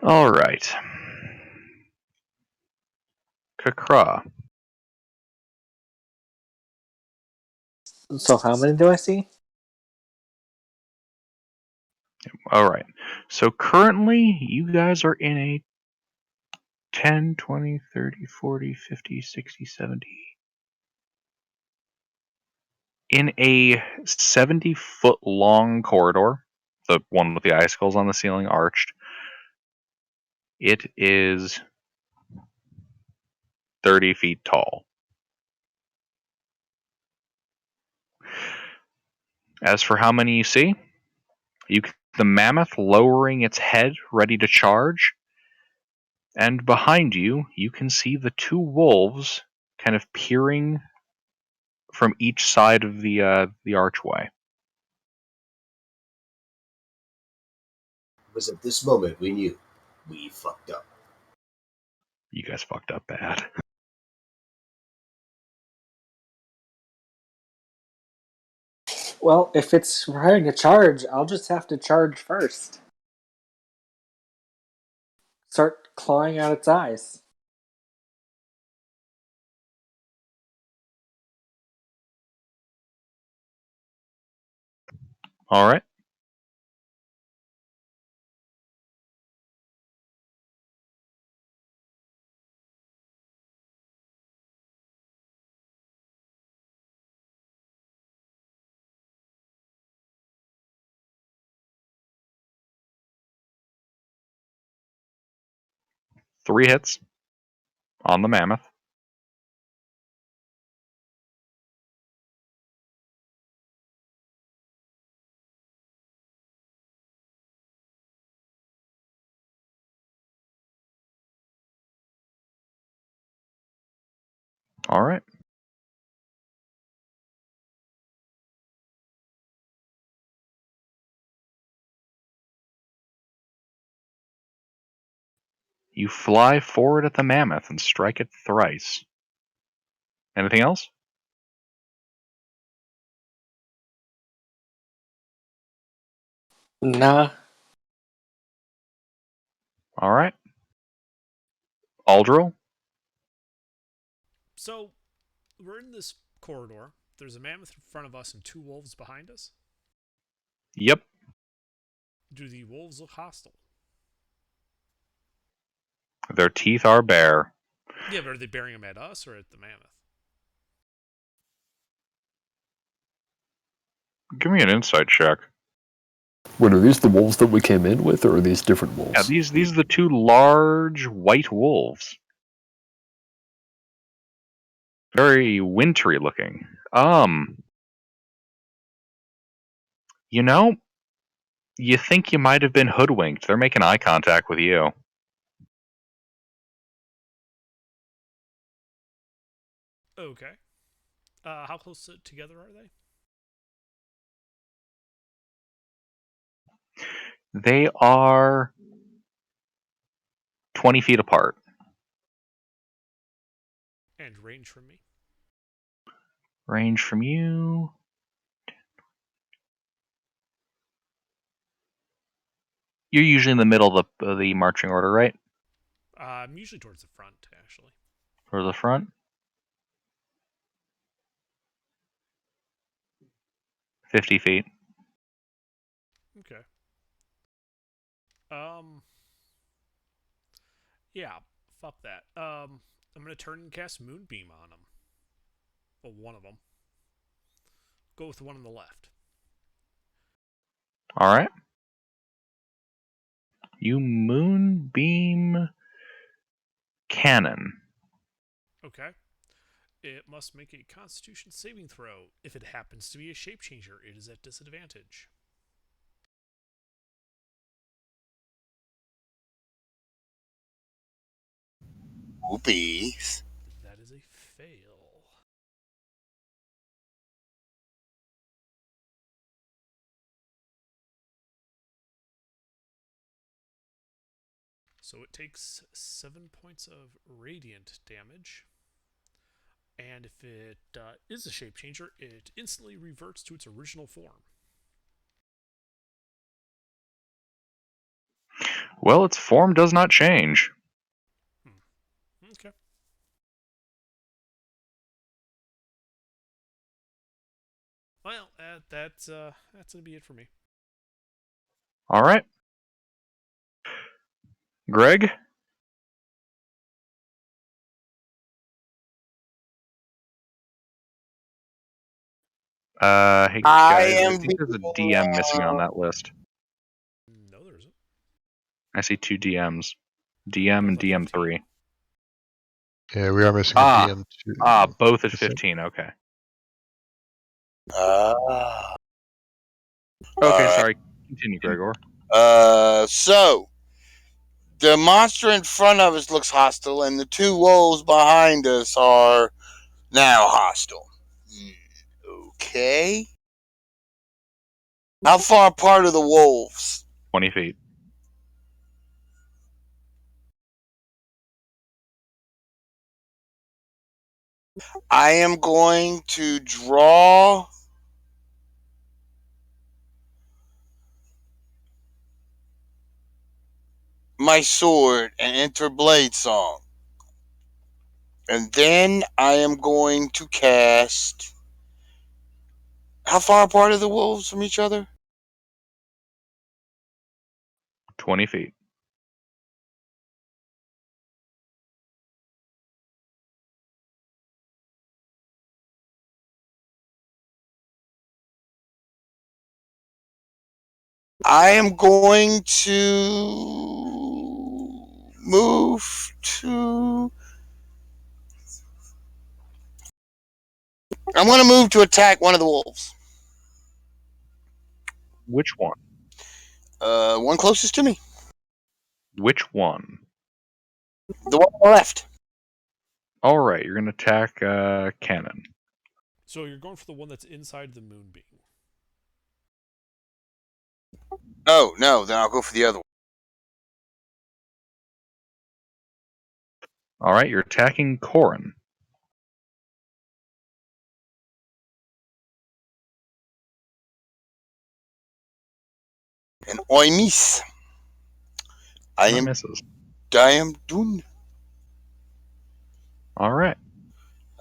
All right. Kakra. So how many do I see? All right. So currently, you guys are in a 10, 20, 30, 40, 50, 60, 70. In a 70-foot long corridor, the one with the icicles on the ceiling arched, it is 30 feet tall. As for how many you see, the mammoth lowering its head, ready to charge, and behind you, you can see the two wolves kind of peering from each side of the archway. It was at this moment we knew we fucked up. You guys fucked up bad. Well, if it's preparing to charge, I'll just have to charge first. Start clawing out its eyes. All right. Three hits on the mammoth. All right. You fly forward at the mammoth and strike it thrice. Anything else? Nah. All right. Aldril? So, we're in this corridor. There's a mammoth in front of us and 2 wolves behind us. Yep. Do the wolves look hostile? Their teeth are bare. Yeah, but are they bearing them at us or at the mammoth? Give me an insight check. Wait, are these the wolves that we came in with, or are these different wolves? Yeah, these are the 2 large white wolves. Very wintry looking. You know, you think you might have been hoodwinked. They're making eye contact with you. Okay. How close together are they? They are 20 feet apart. And range from me? Range from you. You're usually in the middle of the marching order, right? I'm usually towards the front, actually. Or the front? 50 feet. Okay. Yeah, fuck that. I'm gonna turn and cast Moonbeam on them. Well, one of them. Go with the one on the left. Alright. You moonbeam cannon. Okay. It must make a Constitution saving throw. If it happens to be a shape changer, it is at disadvantage. Whoopies. That is a fail. So it takes 7 points of radiant damage. And if it is a shape changer, it instantly reverts to its original form. Well, its form does not change. Okay. Well, that's gonna be it for me. Alright. Greg? Hey I guys, I am think there's a DM missing on that list. No, there isn't. I see 2 DMs. DM and Both at 15. DM3. Yeah, we are missing a DM2. Both at 15, okay. Ah. Okay, Alright. sorry. Continue, Gregor. So the monster in front of us looks hostile, and the 2 wolves behind us are now hostile. Okay. How far apart are the wolves? 20 feet. I am going to draw my sword and enter Blade Song. And then I am going to cast. How far apart are the wolves from each other? 20 feet. I am going to move to. I'm going to move to attack one of the wolves. Which one? One closest to me. Which one? The one on the left. Alright, you're gonna attack cannon. So you're going for the one that's inside the moonbeam. Oh, no, then I'll go for the other one. All right, you're attacking Corin. And oi miss. I That am misses. done. All right.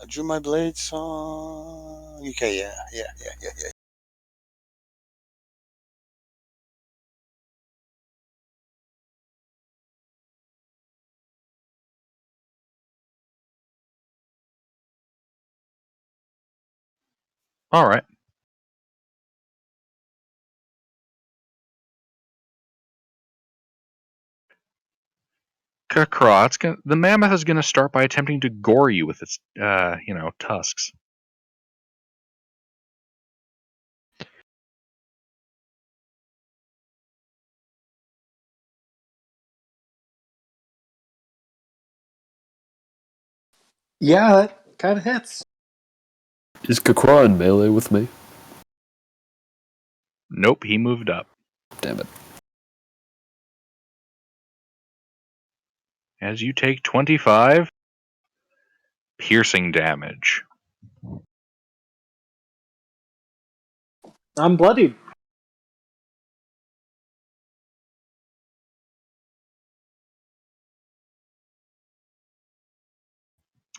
I drew my blade song. Okay, yeah. All right. Kakra, the mammoth is going to start by attempting to gore you with its, tusks. Yeah, that kind of hits. Is Kakra in melee with me? Nope, he moved up. Damn it. As you take 25 piercing damage. I'm bloodied.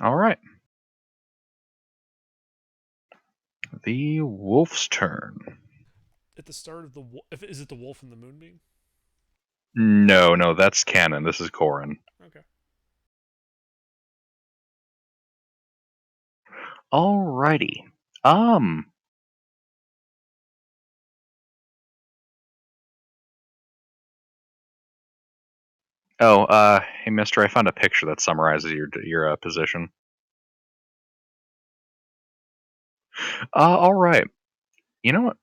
All right. The wolf's turn. At the start of the is it the wolf in the moonbeam? No, that's canon. This is Corin. Okay. Alrighty. Hey, mister, I found a picture that summarizes your position. Alright. You know what?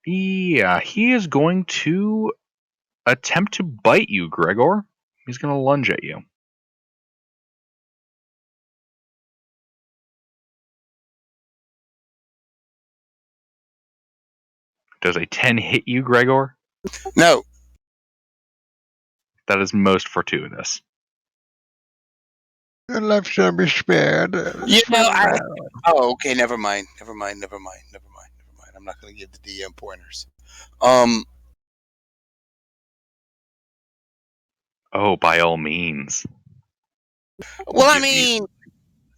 Yeah, he is going to attempt to bite you, Gregor. He's going to lunge at you. Does a 10 hit you, Gregor? No. That is most fortuitous. Your life shall be spared. Oh, okay. Never mind. I'm not going to give the DM pointers. Oh, by all means. Well, Give me.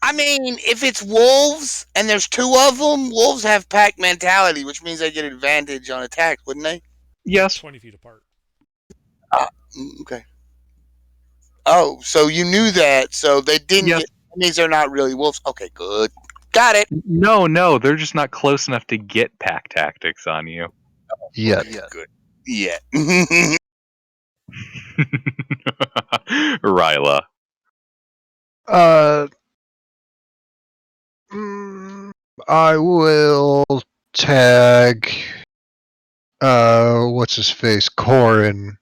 I mean, if it's wolves and there's two of them, wolves have pack mentality, which means they get advantage on attacks, wouldn't they? Yes. 20 feet apart. Okay. Oh, so you knew that, so they didn't Yes. get. That means they're not really wolves. Okay, good. Got it. No, they're just not close enough to get pack tactics on you. Yet. Okay, good. Yeah. Ryla. I will tag. What's his face? Corin.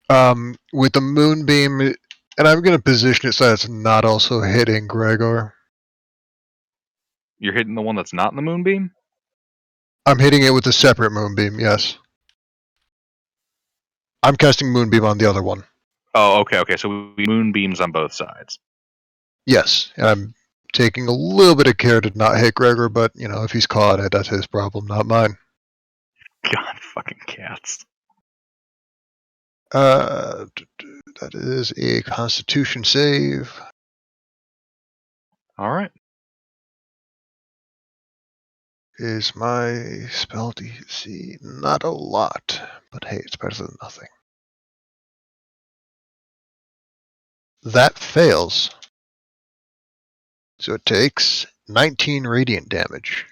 With the moonbeam, and I'm gonna position it so it's not also hitting Gregor. You're hitting the one that's not in the moonbeam? I'm hitting it with a separate moonbeam. Yes. I'm casting moonbeam on the other one. Oh, okay. So we moonbeams on both sides. Yes, and I'm taking a little bit of care to not hit Gregor, but if he's caught it, that's his problem, not mine. God, fucking cats. That is a Constitution save. All right. Is my spell DC not a lot, but hey, it's better than nothing. That fails. So it takes 19 radiant damage.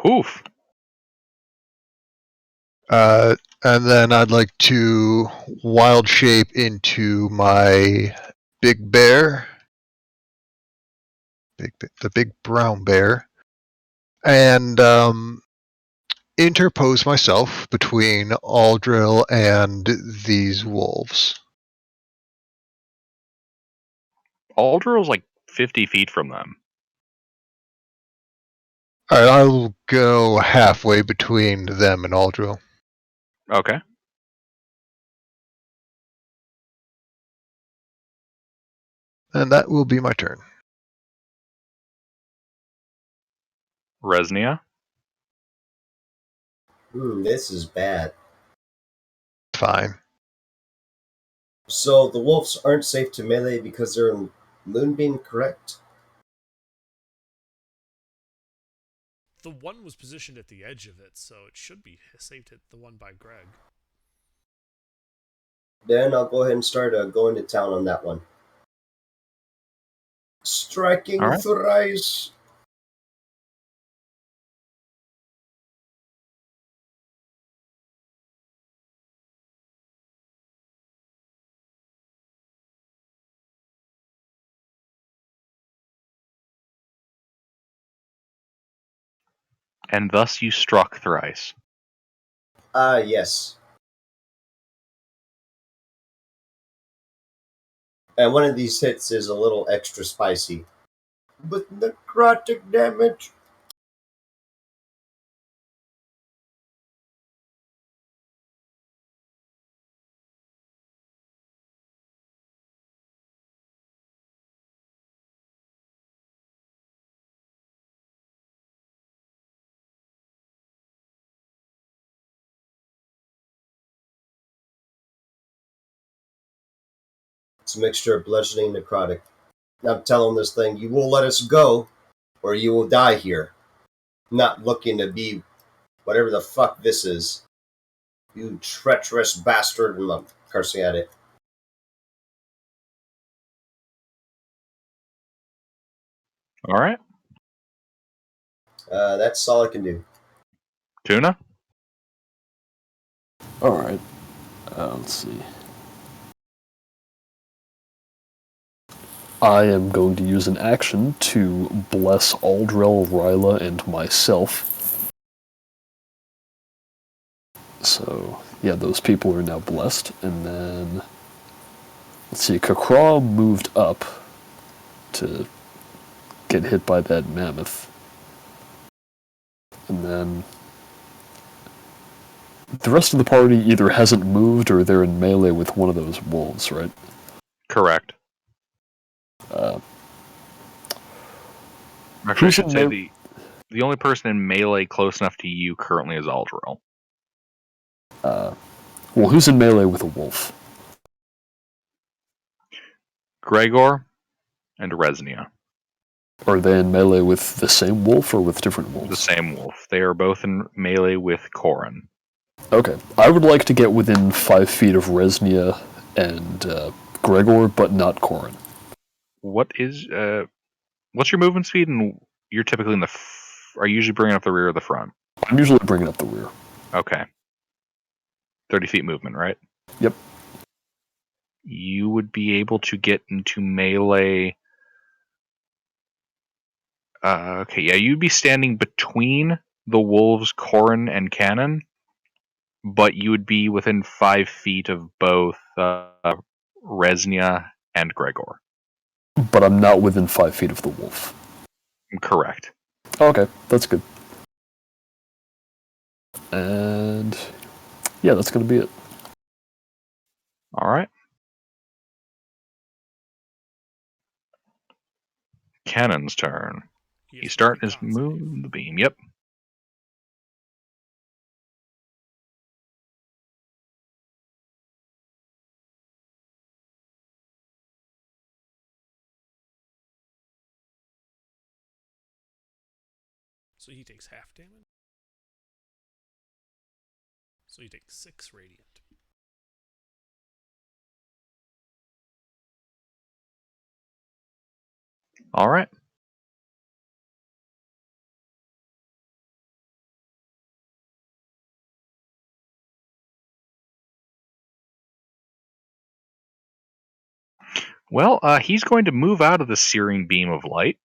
Oof. And then I'd like to wild shape into my big bear. The big brown bear. And interpose myself between Aldril and these wolves. Aldril's like 50 feet from them. Alright, I'll go halfway between them and Aldril. Okay. And that will be my turn. Resnia. This is bad. Fine. So the wolves aren't safe to melee because they're in Moonbeam, correct? The one was positioned at the edge of it, so it should be safe to hit the one by Greg. Then I'll go ahead and start going to town on that one. Striking All right. thrice. And thus you struck thrice. Ah, yes. And one of these hits is a little extra spicy. But necrotic damage. It's a mixture of bludgeoning and necrotic. I'm telling this thing, you will let us go, or you will die here. Not looking to be whatever the fuck this is. You treacherous bastard. And I'm cursing at it. All right. That's all I can do. Tuna. Alright. Let's see. I am going to use an action to bless Aldrel, Ryla, and myself. So, yeah, those people are now blessed. And then, let's see, Kakra moved up to get hit by that mammoth. And then the rest of the party either hasn't moved or they're in melee with one of those wolves, right? Correct. Actually, I should say the only person in melee close enough to you currently is Aldril. Well, who's in melee with a wolf? Gregor and Resnia. Are they in melee with the same wolf or with different wolves? The same wolf. They are both in melee with Corin. Okay. I would like to get within 5 feet of Resnia and Gregor, but not Corin. What's your movement speed? And you're typically in are you usually bringing up the rear or the front? I'm usually bringing up the rear. Okay. 30 feet movement, right? Yep. You would be able to get into melee. Okay, yeah, you'd be standing between the wolves, Corin, and Cannon, but you would be within 5 feet of both Resnia and Gregor. But I'm not within 5 feet of the wolf. Correct. Okay, that's good. And yeah, that's going to be it. All right. Cannon's turn. He's starting his move. The beam. Yep. So he takes half damage. So he takes 6 radiant. All right. Well, he's going to move out of the searing beam of light.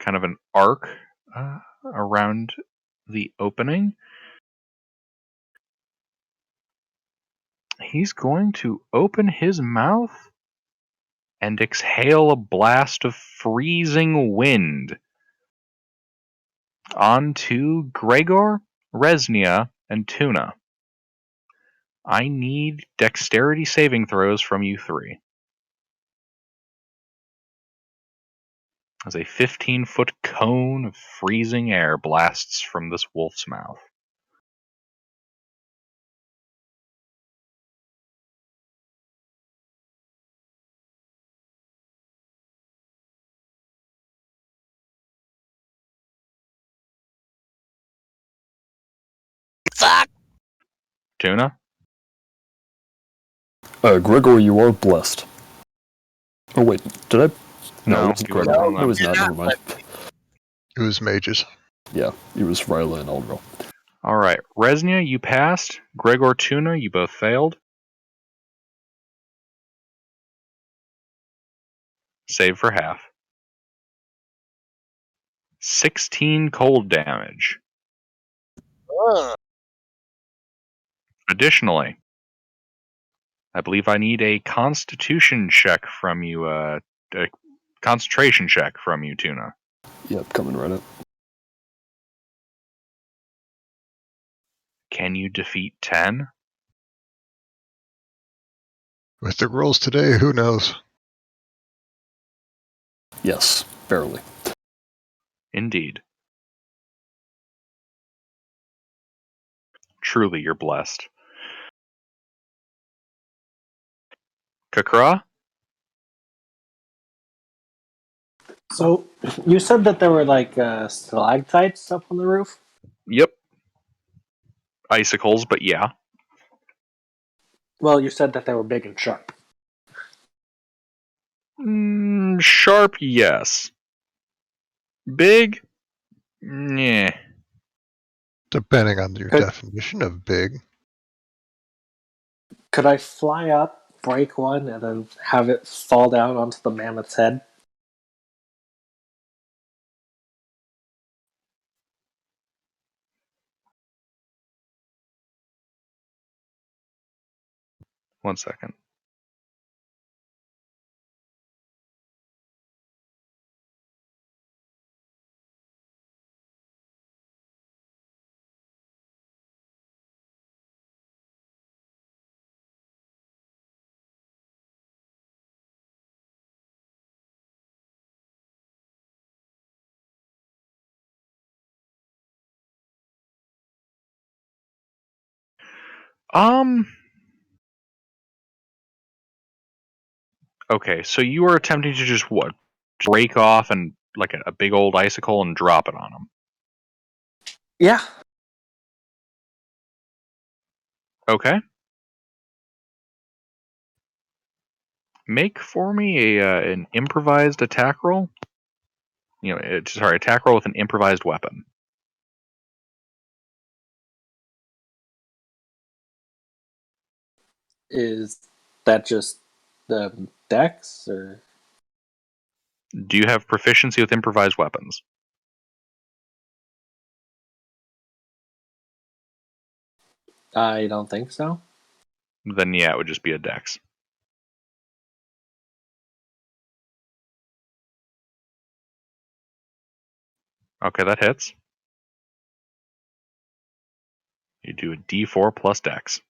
Kind of an arc around the opening. He's going to open his mouth and exhale a blast of freezing wind onto Gregor, Resnia, and Tuna. I need dexterity saving throws from you 3. as a 15-foot cone of freezing air blasts from this wolf's mouth. Fuck! Tuna? Gregor, you are blessed. Oh wait, did I? No, No, it wasn't you weren't Gregor. one of It them. was not. Never mind. It was mages. Yeah, it was Ryla and Aldril. Alright, Resnia, you passed. Gregor, Tuna, you both failed. Save for half. 16 cold damage. Additionally, I believe I need a constitution check from you, a concentration check from you, Tuna. Yep, coming right up. Can you defeat 10? With the rolls today, who knows? Yes, barely. Indeed. Truly, you're blessed. Kakra? So you said that there were like stalactites up on the roof. Yep. Icicles, but yeah. Well, you said that they were big and sharp. Sharp, yes. Big? Nah. Depending on your Could definition of big. could I fly up, break one, and then have it fall down onto the mammoth's head? One second. Okay, so you are attempting to just what? Break off and like a big old icicle and drop it on them. Yeah. Okay. Make for me an improvised attack roll. Attack roll with an improvised weapon. Is that just the dex, or Do you have proficiency with improvised weapons? I don't think so. Then yeah, it would just be a dex. Okay, that hits. You do a d4 plus dex.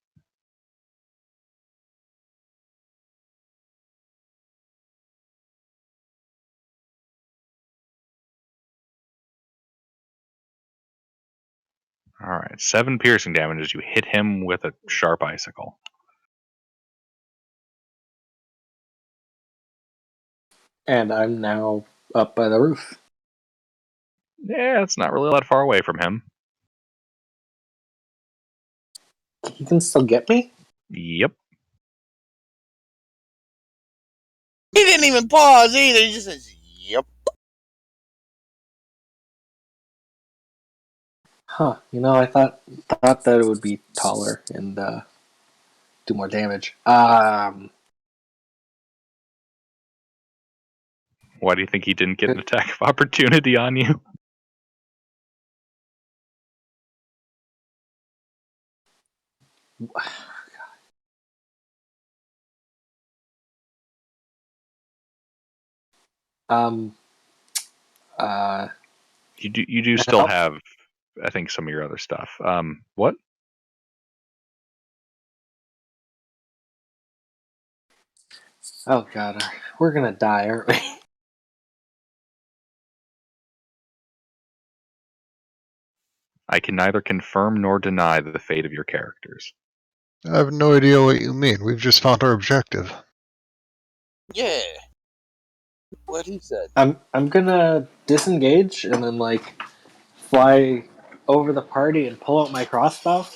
Alright, 7 piercing damage as you hit him with a sharp icicle. And I'm now up by the roof. Yeah, it's not really that far away from him. He can still get me? Yep. He didn't even pause either. He just says, "Yep." Huh. I thought that it would be taller and do more damage. Why do you think he didn't get an attack of opportunity on you? um uh You do still have, I think, some of your other stuff. What? oh god, we're gonna die, aren't we? I can neither confirm nor deny the fate of your characters. I have no idea what you mean. We've just found our objective. Yeah. What he said. I'm gonna disengage and then fly over the party and pull out my crossbow.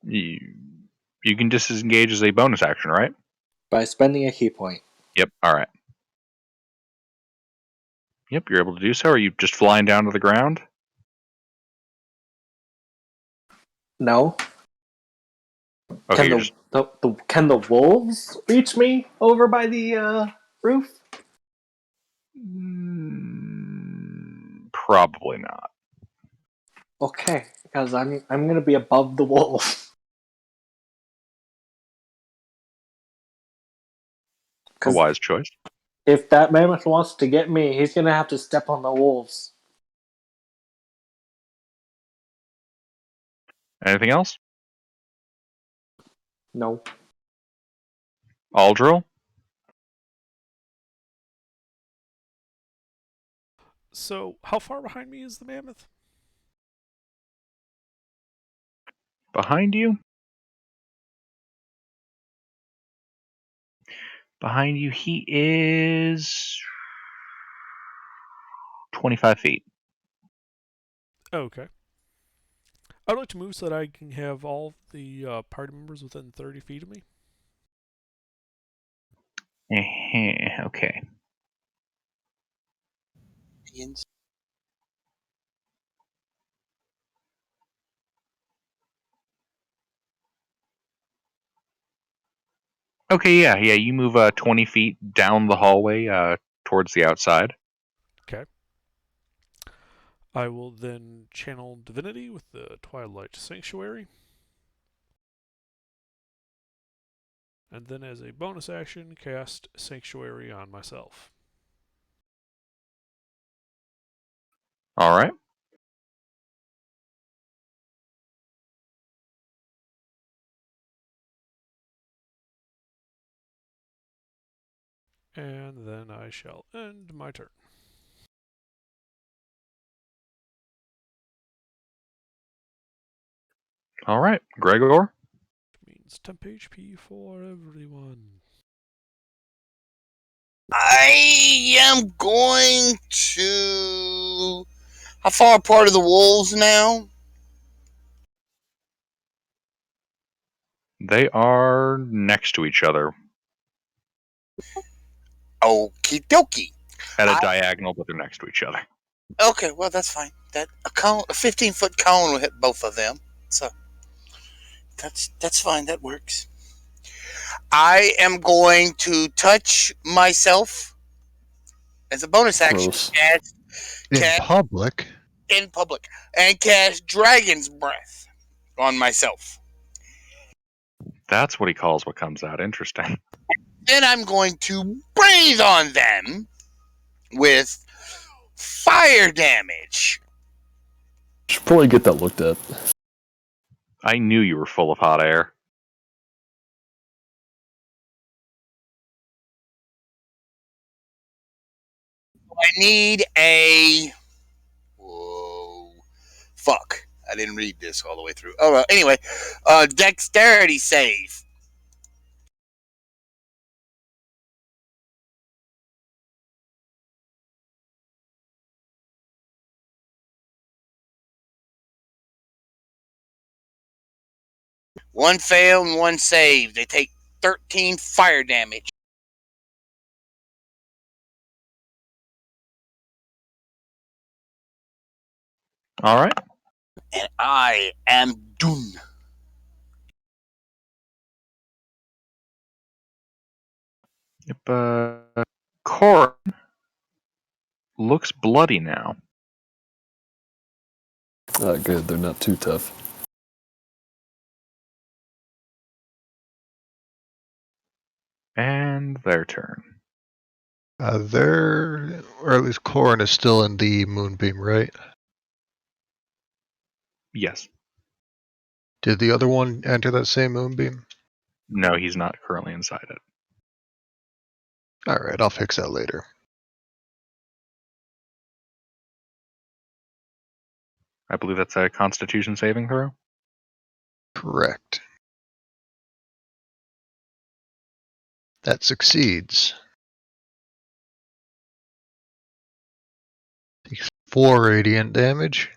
You can disengage as a bonus action, right? By spending a key point. Yep. All right. Yep, you're able to do so. Are you just flying down to the ground? No. Okay, Can can the wolves reach me over by the roof? Probably not. Okay, because I'm gonna be above the wolves. A wise choice. If that mammoth wants to get me, he's gonna have to step on the wolves. Anything else? No. Aldril? So, how far behind me is the mammoth? Behind you? Behind you, he is 25 feet. Okay. I'd like to move so that I can have all the party members within 30 feet of me. Okay. Okay, yeah. You move 20 feet down the hallway towards the outside. Okay. I will then channel Divinity with the Twilight Sanctuary. And then as a bonus action, cast Sanctuary on myself. All right. And then I shall end my turn. All right. Gregor? Means temp HP for everyone. I am going to. How far apart are the wolves now? They are next to each other. Okie dokie. At a diagonal, but they're next to each other. Okay, well that's fine. That a 15-foot cone will hit both of them. So that's fine. That works. I am going to touch myself as a bonus action. Gross. In public? In public, and cast Dragon's Breath on myself. That's what he calls what comes out. Interesting. Then I'm going to breathe on them with fire damage. Should probably get that looked at. I knew you were full of hot air. I need a. Whoa. Fuck. I didn't read this all the way through. Oh, well, anyway. Dexterity save. One fail and one save. They take 13 fire damage. All right. And I am done. Yep. Corin looks bloody now. Good, they're not too tough. And their turn. Or at least Corin is still in the moonbeam, right? Yes. Did the other one enter that same moonbeam? No, he's not currently inside it. Alright, I'll fix that later. I believe that's a Constitution saving throw. Correct. That succeeds. Takes 4 radiant damage.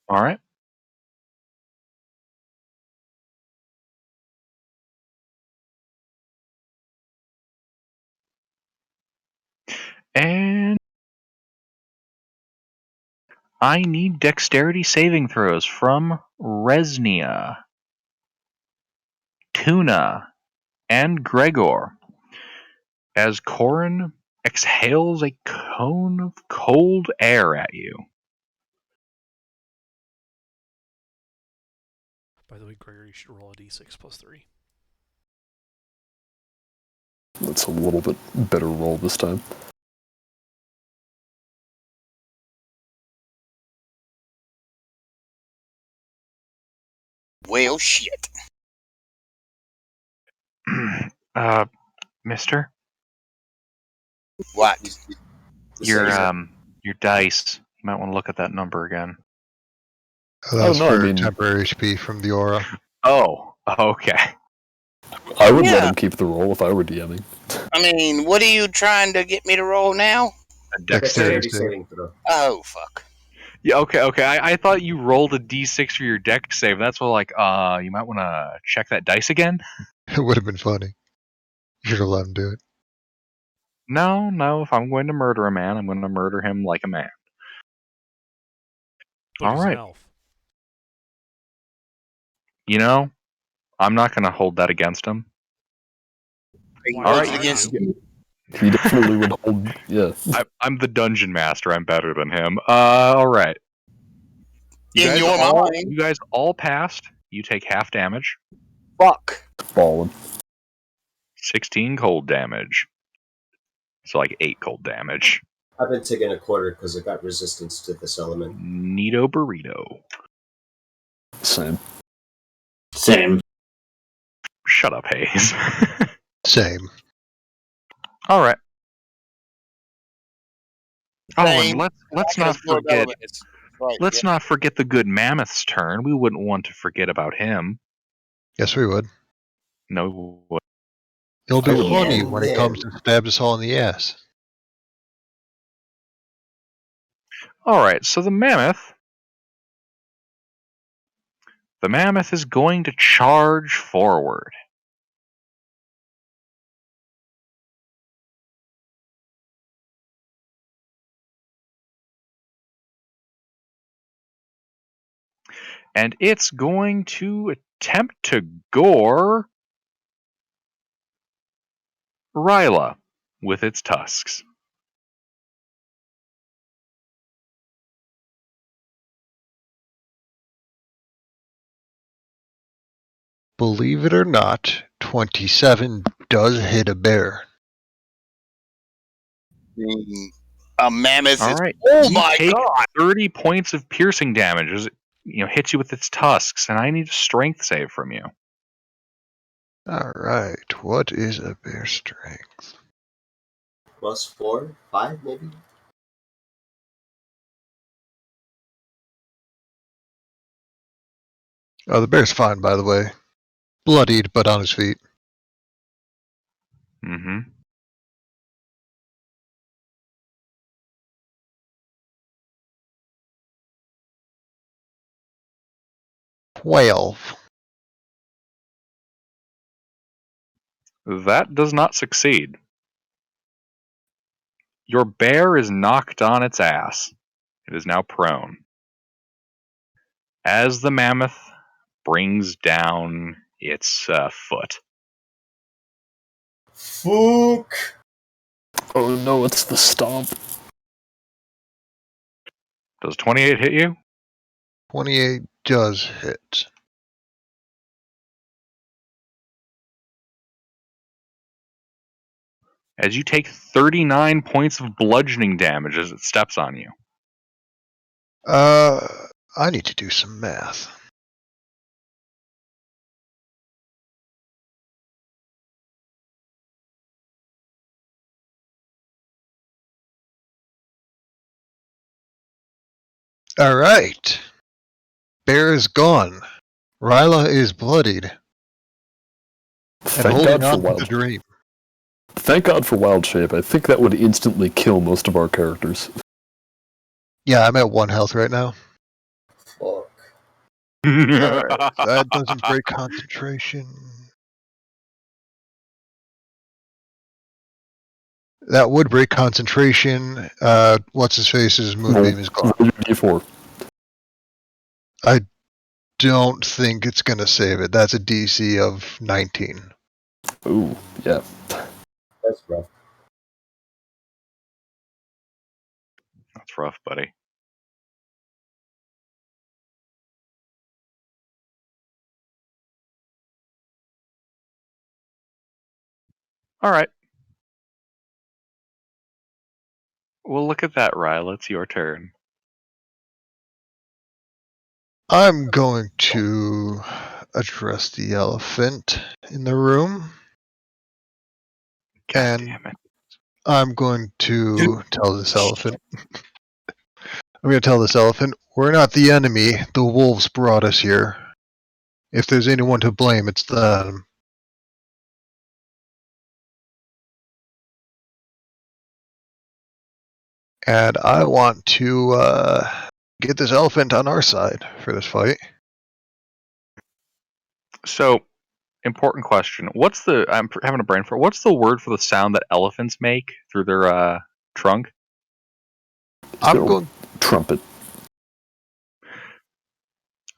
All right. And I need dexterity saving throws from Resnia, Tuna, and Gregor as Corin exhales a cone of cold air at you. By the way, Gregory, you should roll a d6 plus 3. That's a little bit better roll this time. Well, shit. Mister, What? your dice. You might want to look at that number again. That's no, I for mean- temporary HP from the aura. Oh, okay. I would let Yeah. him keep the roll if I were DMing. I mean, what are you trying to get me to roll now? A dex Dexterity save. saving throw. Oh, fuck. Yeah, okay. I thought you rolled a d6 for your dex save. That's what, like, you might want to check that dice again. It would have been funny. You should have let him do it. No. If I'm going to murder a man, I'm going to murder him like a man. But All he's right. an elf. You know, I'm not going to hold that against him. He All holds right. it against you. He definitely would hold. Yeah. I'm the dungeon master. I'm better than him. All right. In your mind. You guys all passed. You take half damage. Fuck. Ballin'. 16 cold damage. So like 8 cold damage. I've been taking a quarter because I got resistance to this element. Neato burrito. Same. Same. Shut up, Hayes. Same. All right. Oh, Same. and let's I can not absorb forget. elements. Right. Let's Yep. not forget the good Mammoth's turn. We wouldn't want to forget about him. Yes, we would. No, we wouldn't. It'll be Oh, funny and when it comes then- and stabs us all in the ass. All right. So the Mammoth is going to charge forward. And it's going to attempt to gore Ryla with its tusks. Believe it or not, 27 does hit a bear. A mammoth All is. right. Oh You my take god. 30 points of piercing damage as it hits you with its tusks, and I need a strength save from you. Alright, what is a bear strength? Plus 4, 5 maybe? Oh, the bear's fine, by the way. Bloodied, but on his feet. Mm-hmm. 12. That does not succeed. Your bear is knocked on its ass. It is now prone. As the mammoth brings down its foot. Fuck! Oh no, it's the stomp. Does 28 hit you? 28 does hit. As you take 39 points of bludgeoning damage as it steps on you. I need to do some math. All right. Bear is gone. Ryla is bloodied and Thank holding God for on to the wild. dream. Thank God for wild shape. I think that would instantly kill most of our characters. Yeah, I'm at 1 health right now. Fuck. All right. That doesn't break concentration. That would break concentration. What's his face's moonbeam is gone. Roll your d4. I don't think it's gonna save it. That's a DC of 19. Ooh, yeah. That's rough. That's rough, buddy. All right. Well, look at that, Ryle. It's your turn. I'm going to address the elephant in the room, God and damn it. I'm going to tell this elephant. I'm going to tell this elephant, we're not the enemy. The wolves brought us here. If there's anyone to blame, it's them. And I want to get this elephant on our side for this fight. So, important question. What's the? I'm having a brain fart. What's the word for the sound that elephants make through their trunk? I'm going. Trumpet.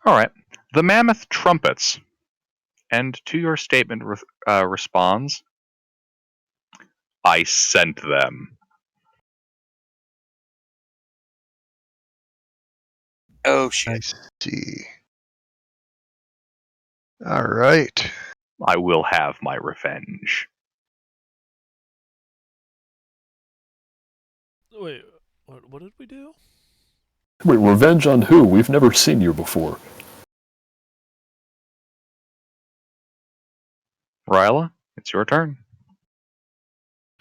All right. The mammoth trumpets, and to your statement responds, "I sent them." Oh I shit! see. All right. I will have my revenge. Wait, what did we do? Wait, revenge on who? We've never seen you before. Ryla, it's your turn.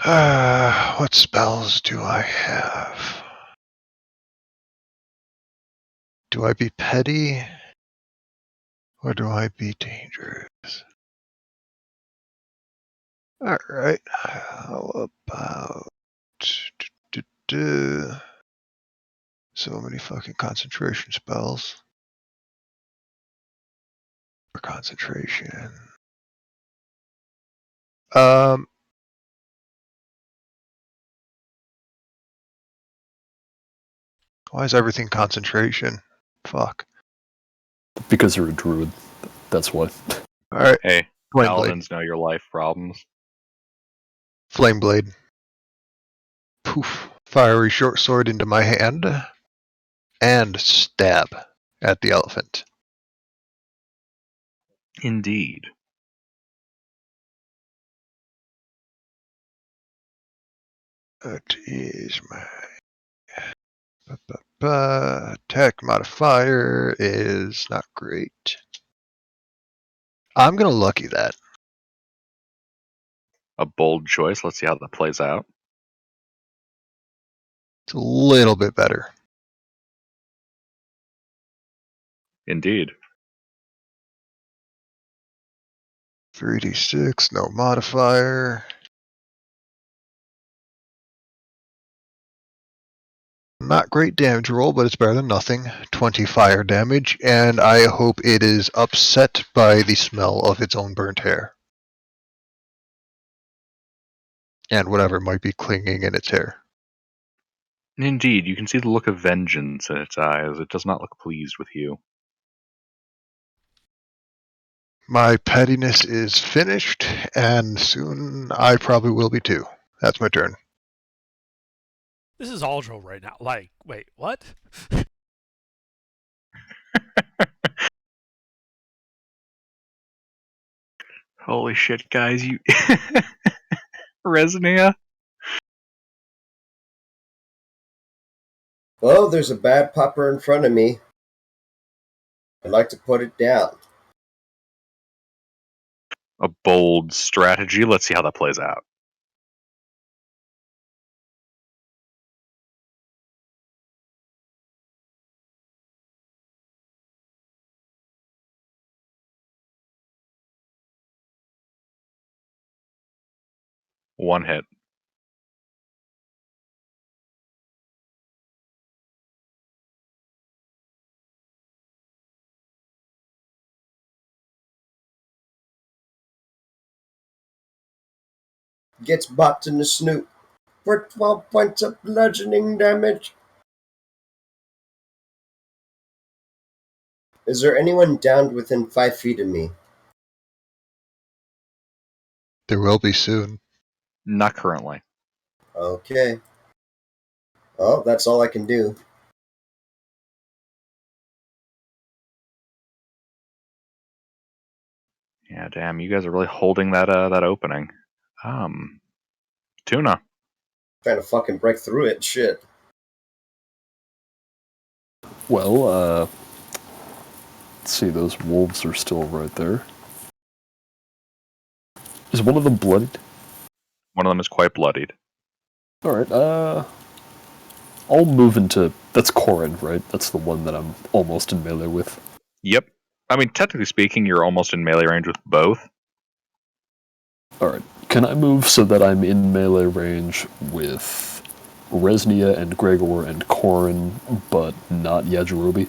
What spells do I have? Do I be petty? Or do I be dangerous? Alright. How about. So many fucking concentration spells. For concentration. Why is everything concentration? Fuck. Because you're a druid. That's why. Alright. Hey, Flame blade. paladins know your life problems. Flame blade. Poof. Fiery short sword into my hand. And stab at the elephant. Indeed. That is my attack modifier is not great. I'm gonna lucky that. A bold choice. Let's see how that plays out. It's a little bit better. Indeed. 3d6, no modifier. Not great damage roll, but it's better than nothing. 20 fire damage, and I hope it is upset by the smell of its own burnt hair. And whatever might be clinging in its hair. Indeed, you can see the look of vengeance in its eyes. It does not look pleased with you. My pettiness is finished, and soon I probably will be too. That's my turn. This is Aldro right now. Like, wait, what? Holy shit, guys, you Resnia? Well, there's a bad pupper in front of me. I'd like to put it down. A bold strategy. Let's see how that plays out. 1 hit. Gets bopped in the snoot for 12 points of bludgeoning damage. Is there anyone downed within 5 feet of me? There will be soon. Not currently. Okay. Oh, that's all I can do. Yeah, damn, you guys are really holding that opening. Tuna. Trying to fucking break through it. Shit. Well, let's see, those wolves are still right there. Is one of them bloodied? One of them is quite bloodied. Alright, I'll move into... That's Corin, right? That's the one that I'm almost in melee with. Yep. I mean, technically speaking, you're almost in melee range with both. Alright, can I move so that I'm in melee range with Resnia and Gregor and Corin, but not Yajirobe?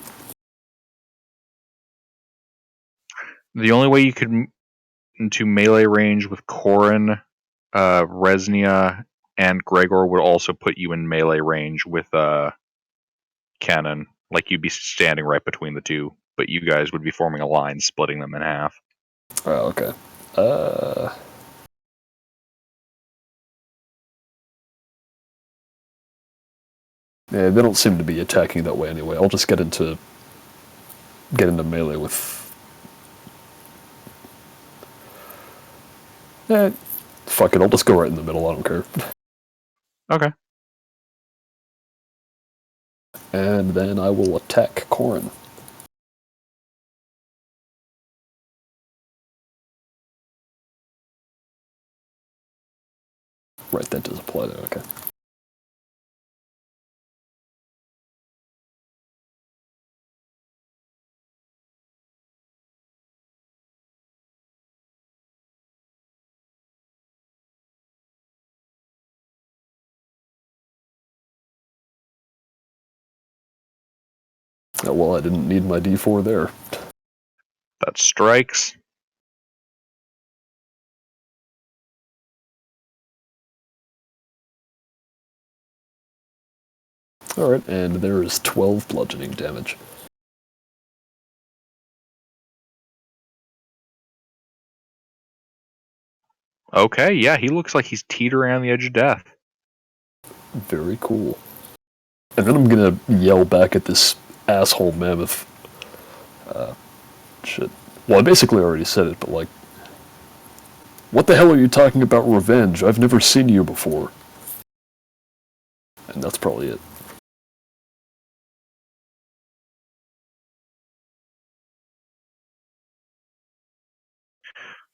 The only way you could into melee range with Corin, Resnia, and Gregor would also put you in melee range with Cannon. Like, you'd be standing right between the two, but you guys would be forming a line, splitting them in half. Oh, okay. Yeah, they don't seem to be attacking that way anyway. I'll just get into melee with... Fuck it, I'll just go right in the middle, I don't care. Okay. And then I will attack Corin. Right, that does apply there, okay. Oh, well, I didn't need my d4 there. That strikes. Alright, and there is 12 bludgeoning damage. Okay, yeah, he looks like he's teetering on the edge of death. Very cool. And then I'm gonna yell back at this asshole mammoth. Shit. Well, I basically already said it, but like... What the hell are you talking about revenge? I've never seen you before. And that's probably it.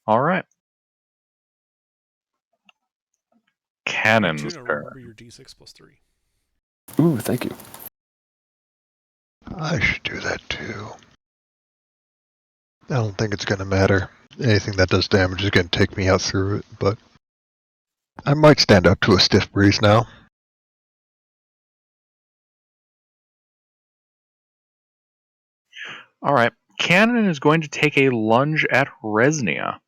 Alright. Cannon's Tuna, turn. remember your d6 plus 3. Ooh, thank you. I should do that too. I don't think it's going to matter. Anything that does damage is going to take me out through it, but I might stand up to a stiff breeze now. Alright. Cannon is going to take a lunge at Resnia.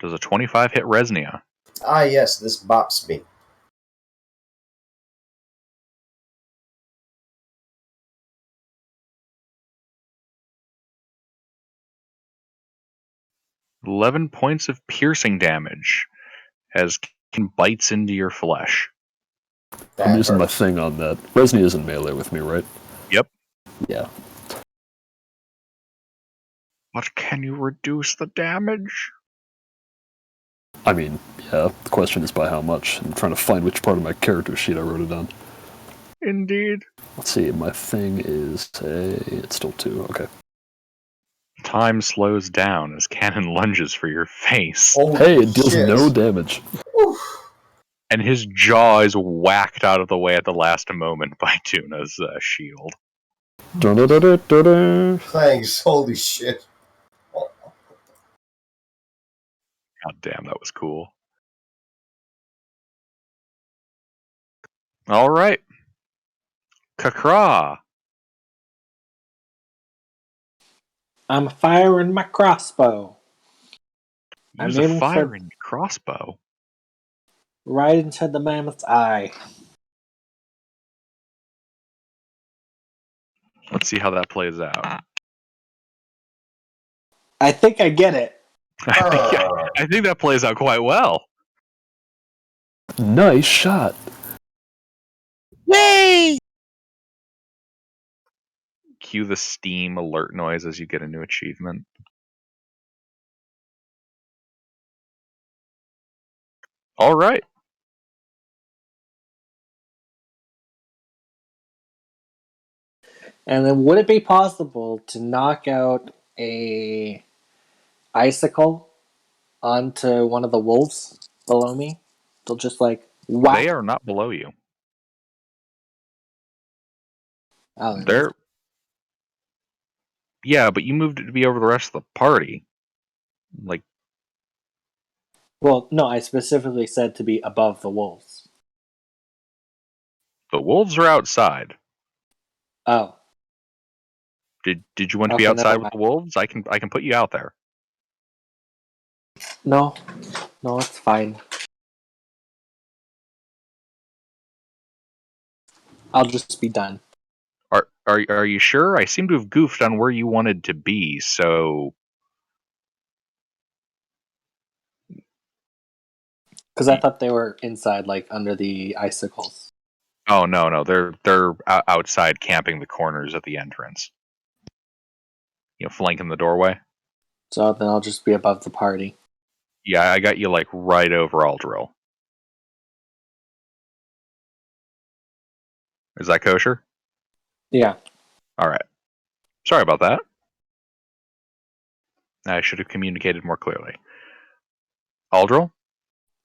Does a 25 hit Resnia? Ah, yes, this bops me. .11 points of piercing damage as Ken bites into your flesh. I'm using my hurts. thing on that. Resnia is in melee with me, right? Yep. Yeah. But can you reduce the damage? I mean, yeah, the question is by how much. I'm trying to find which part of my character sheet I wrote it on. Indeed. Let's see, my thing is it's still 2, okay. Time slows down as Cannon lunges for your face, Holy Hey, it deals shit. no damage. Oof. and his jaw is whacked out of the way at the last moment by Tuna's shield. Dun-dun-dun-dun-dun. Thanks. Holy shit. God damn, that was cool. All right. Kakra. I'm firing my crossbow. I'm Use a aiming for firing crossbow. right into the mammoth's eye. Let's see how that plays out. I think I get it. I think that plays out quite well. Nice shot. Yay! Cue the Steam alert noise as you get a new achievement. All right. And then would it be possible to knock out a icicle onto one of the wolves below me? They'll just like whack. They are not below you. Oh, then They're yeah, but you moved it to be over the rest of the party. Like, well, no, I specifically said to be above the wolves. the wolves are outside. Oh, Did you want to be Okay, outside never with mind. the wolves? I can put you out there. no, it's fine. I'll just be done. Are you sure? I seem to have goofed on where you wanted to be, so Because I thought they were inside, like under the icicles. oh no, they're outside camping the corners at the entrance. You know, flanking the doorway. So then I'll just be above the party. Yeah, I got you like right over Aldril. Is that kosher? Yeah. All right. Sorry about that. I should have communicated more clearly. Aldril?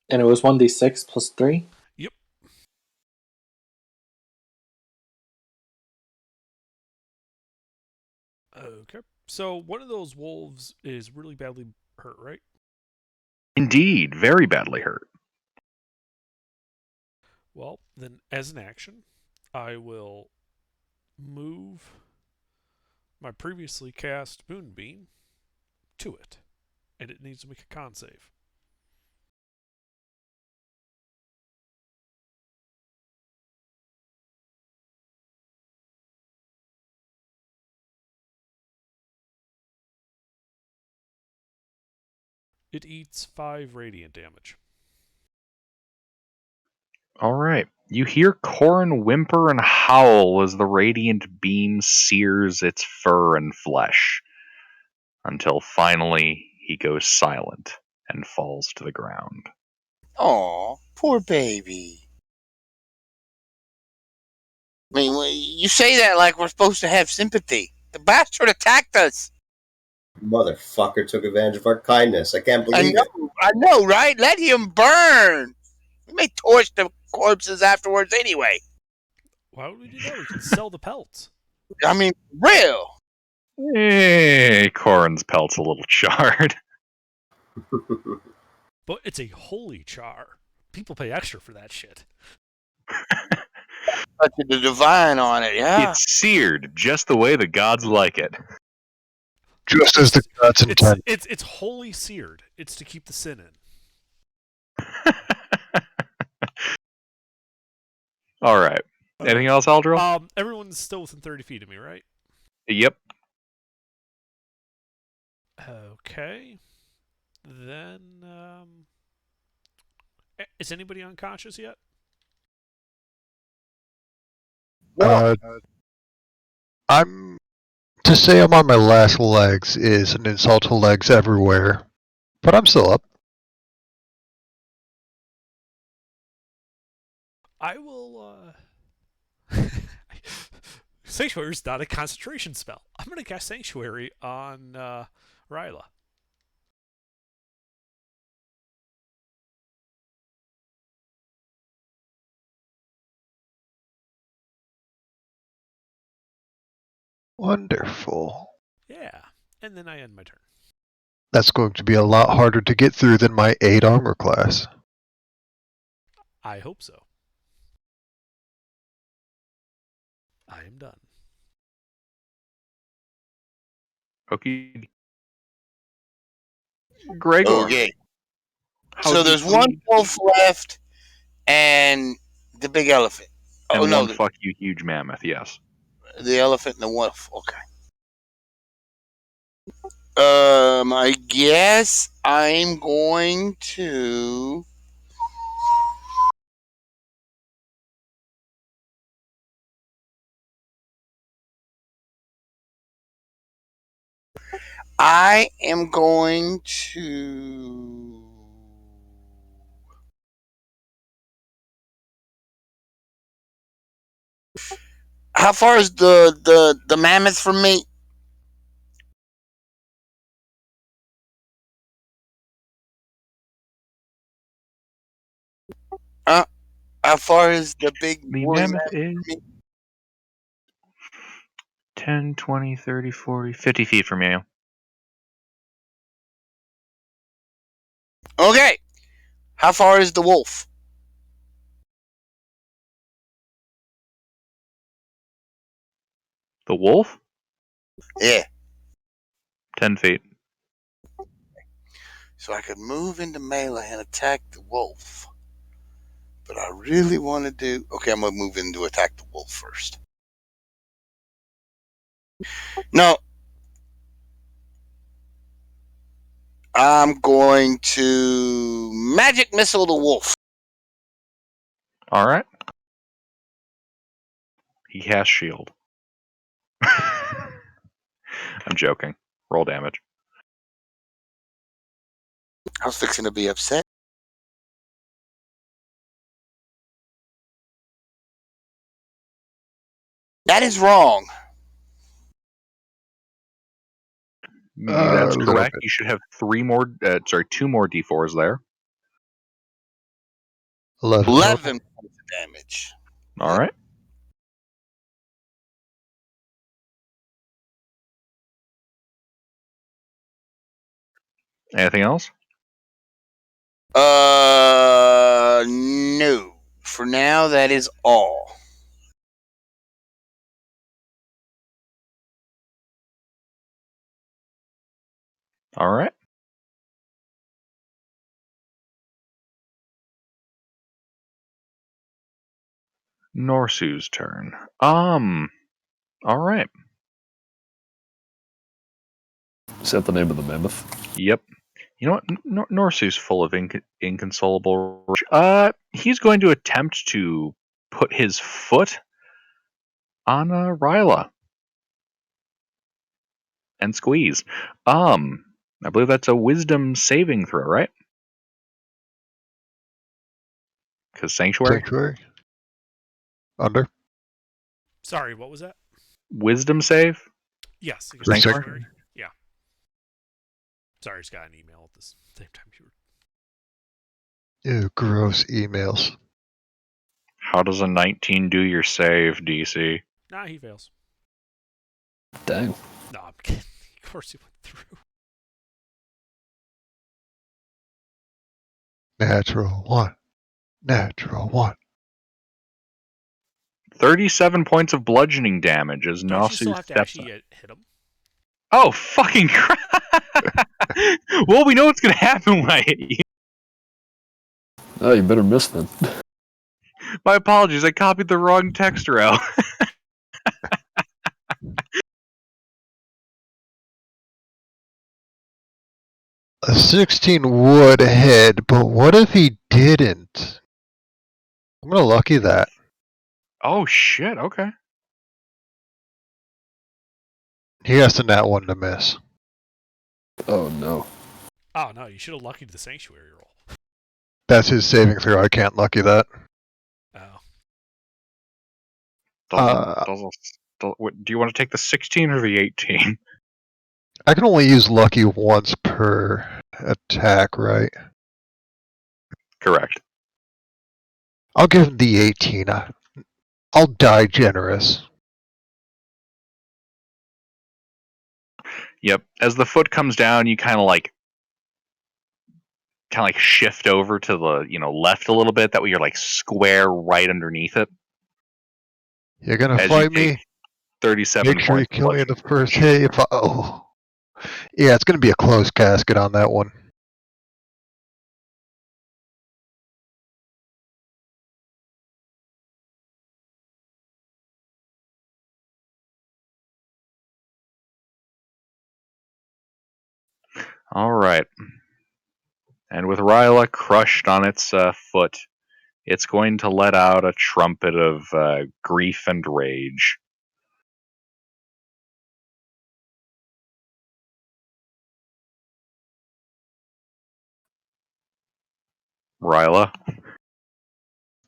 And it was 1d6 plus 3? Yep. Okay. So one of those wolves is really badly hurt, right? Indeed, very badly hurt. Well, then as an action, I will move my previously cast Moonbeam to it. And it needs to make a con save. It eats 5 radiant damage. All right. You hear Corin whimper and howl as the radiant beam sears its fur and flesh, until finally he goes silent and falls to the ground. Aw, poor baby. I mean, you say that like we're supposed to have sympathy. The bastard attacked us. Motherfucker took advantage of our kindness. I can't believe it. I know, right? Let him burn. We may torch the corpses afterwards anyway. Why would we do that? We can sell the pelts. I mean, real. Hey, Corin's pelt's a little charred. But it's a holy char. People pay extra for that shit. Touching the divine on it, yeah. It's seared just the way the gods like it. Just as the gods intend. It's wholly seared. It's to keep the sin in. All right. Anything else, Aldril? Everyone's still within 30 feet of me, right? Yep. Okay. Then, is anybody unconscious yet? I'm to say I'm on my last legs is an insult to legs everywhere, but I'm still up. I will, Sanctuary's not a concentration spell. I'm going to cast Sanctuary on Ryla. Wonderful. Yeah. And then I end my turn. That's going to be a lot harder to get through than my 8 armor class. I hope so. I am done. Okay. Gregor. Okay. How So do there's you one plead? wolf left, and the big elephant. And Oh no, one fuck you, huge mammoth. Yes. the elephant and the wolf. Okay. I guess I'm going to. I am going to. How far is the mammoth from me? How far is the big The woolly mammoth mammoth is from me? 10, 20, 30, 40, 50 feet from you. Okay. How far is the wolf? The wolf? Yeah. 10 feet. So I could move into melee and attack the wolf. But I really want to do. Okay, I'm going to move in to attack the wolf first. No. I'm going to magic missile the wolf. Alright. He has shield. I'm joking. Roll damage. I was fixing to be upset. That is wrong. That's A little correct. bit. You should have 2 more D4s there. 11 11 total. points of damage. Alright. Anything else? No. For now, that is all. Alright. Norsu's turn. Alright. Is that the name of the mammoth? Yep. You know what? Norsu's full of inconsolable. He's going to attempt to put his foot on Ryla and squeeze. I believe that's a wisdom saving throw, right? Because sanctuary. Sanctuary. Under. Sorry, what was that? Wisdom save. Yes, For against Sanctuary? Sanctuary. Yeah. Sorry, I just got an email at the same time you were. Ew, gross emails. How does a 19 do your save, DC? Nah, he fails. Dang. No, I'm kidding. Of course he went through. Natural 1. Natural 1. 37 points of bludgeoning damage as Don't you still Norsu have to steps actually up. hit him? Oh, fucking crap! Well, we know what's going to happen when I hit you. Oh, you better miss then. My apologies, I copied the wrong text row. A 16 would hit, but what if he didn't? I'm gonna lucky that. Oh, shit, okay. He has to nat 1 to miss. Oh no. Oh no, you should have luckied the sanctuary roll. That's his saving throw. I can't lucky that. Oh. Doesn't Do you want to take the 16 or the 18? I can only use lucky once per attack, right? Correct. I'll give him the 18. I'll die generous. Yep. As the foot comes down, you kind of like shift over to the left a little bit. That way you're like square right underneath it. You're gonna As fight you take me? 37 Make sure you points of kill me in the bludgeoning first damage. hit. Yeah, it's gonna be a close casket on that one. All right. And with Ryla crushed on its foot, it's going to let out a trumpet of grief and rage. Ryla,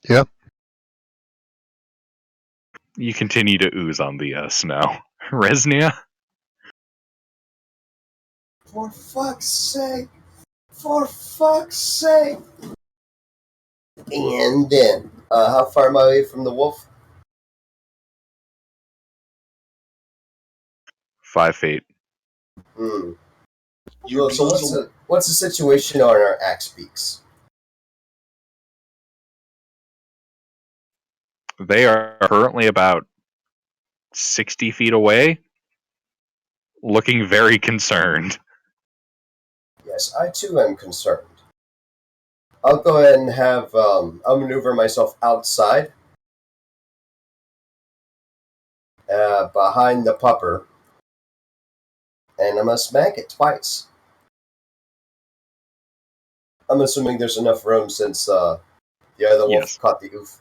Yep. you continue to ooze on the snow. Resnia? For fuck's sake! For fuck's sake! And then, how far am I away from the wolf? 5 feet. Hmm. So what's the situation on our axe beaks? They are currently about 60 feet away, looking very concerned. Yes, I too am concerned. I'll go ahead and have I'll maneuver myself outside, behind the pupper, and I'm gonna smack it twice. I'm assuming there's enough room since the other wolf Yes. caught the oof.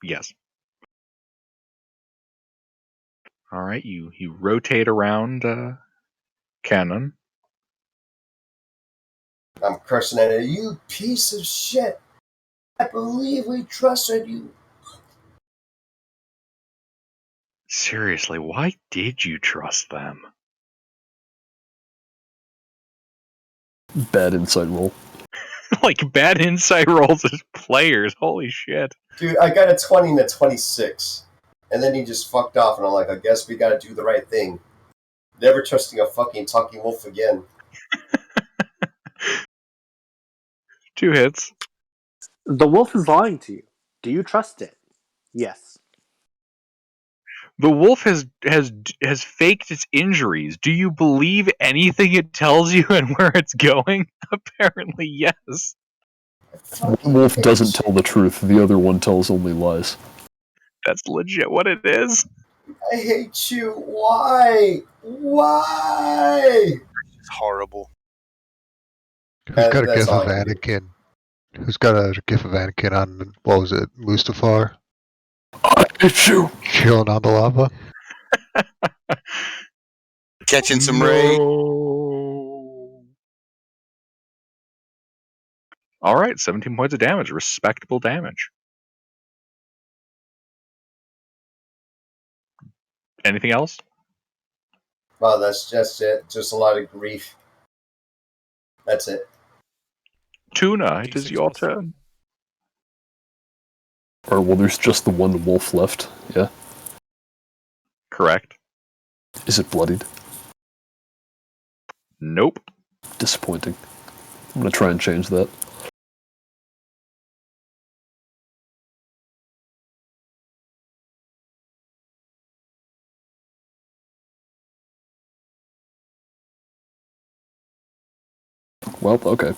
Yes. All right, you rotate around Cannon. I'm cursing at it. You piece of shit! I believe we trusted you. Seriously, why did you trust them? Bad insight roll. Like bad insight rolls as players. Holy shit. Dude, I got a 20 and a 26. And then he just fucked off, and I'm like, I guess we gotta do the right thing. Never trusting a fucking talking wolf again. 2 hits. The wolf is lying to you. Do you trust it? Yes. The wolf has faked its injuries. Do you believe anything it tells you and where it's going? Apparently, yes. One wolf doesn't tell the truth, the other one tells only lies. That's legit what it is. I hate you. Why? Why? It's horrible. Who's got a That's gif all of I can do. Anakin? Who's got a gif of Anakin on, what was it, Mustafar? I hate you! Chilling on the lava? Catching some rain. All right, 17 points of damage. Respectable damage. Anything else? Well, that's just it. Just a lot of grief. That's it. Tuna, it is D6 your plus 4. turn. Or, well, there's just the one wolf left, yeah? Correct. Is it bloodied? Nope. Disappointing. I'm gonna try and change that. Well, okay.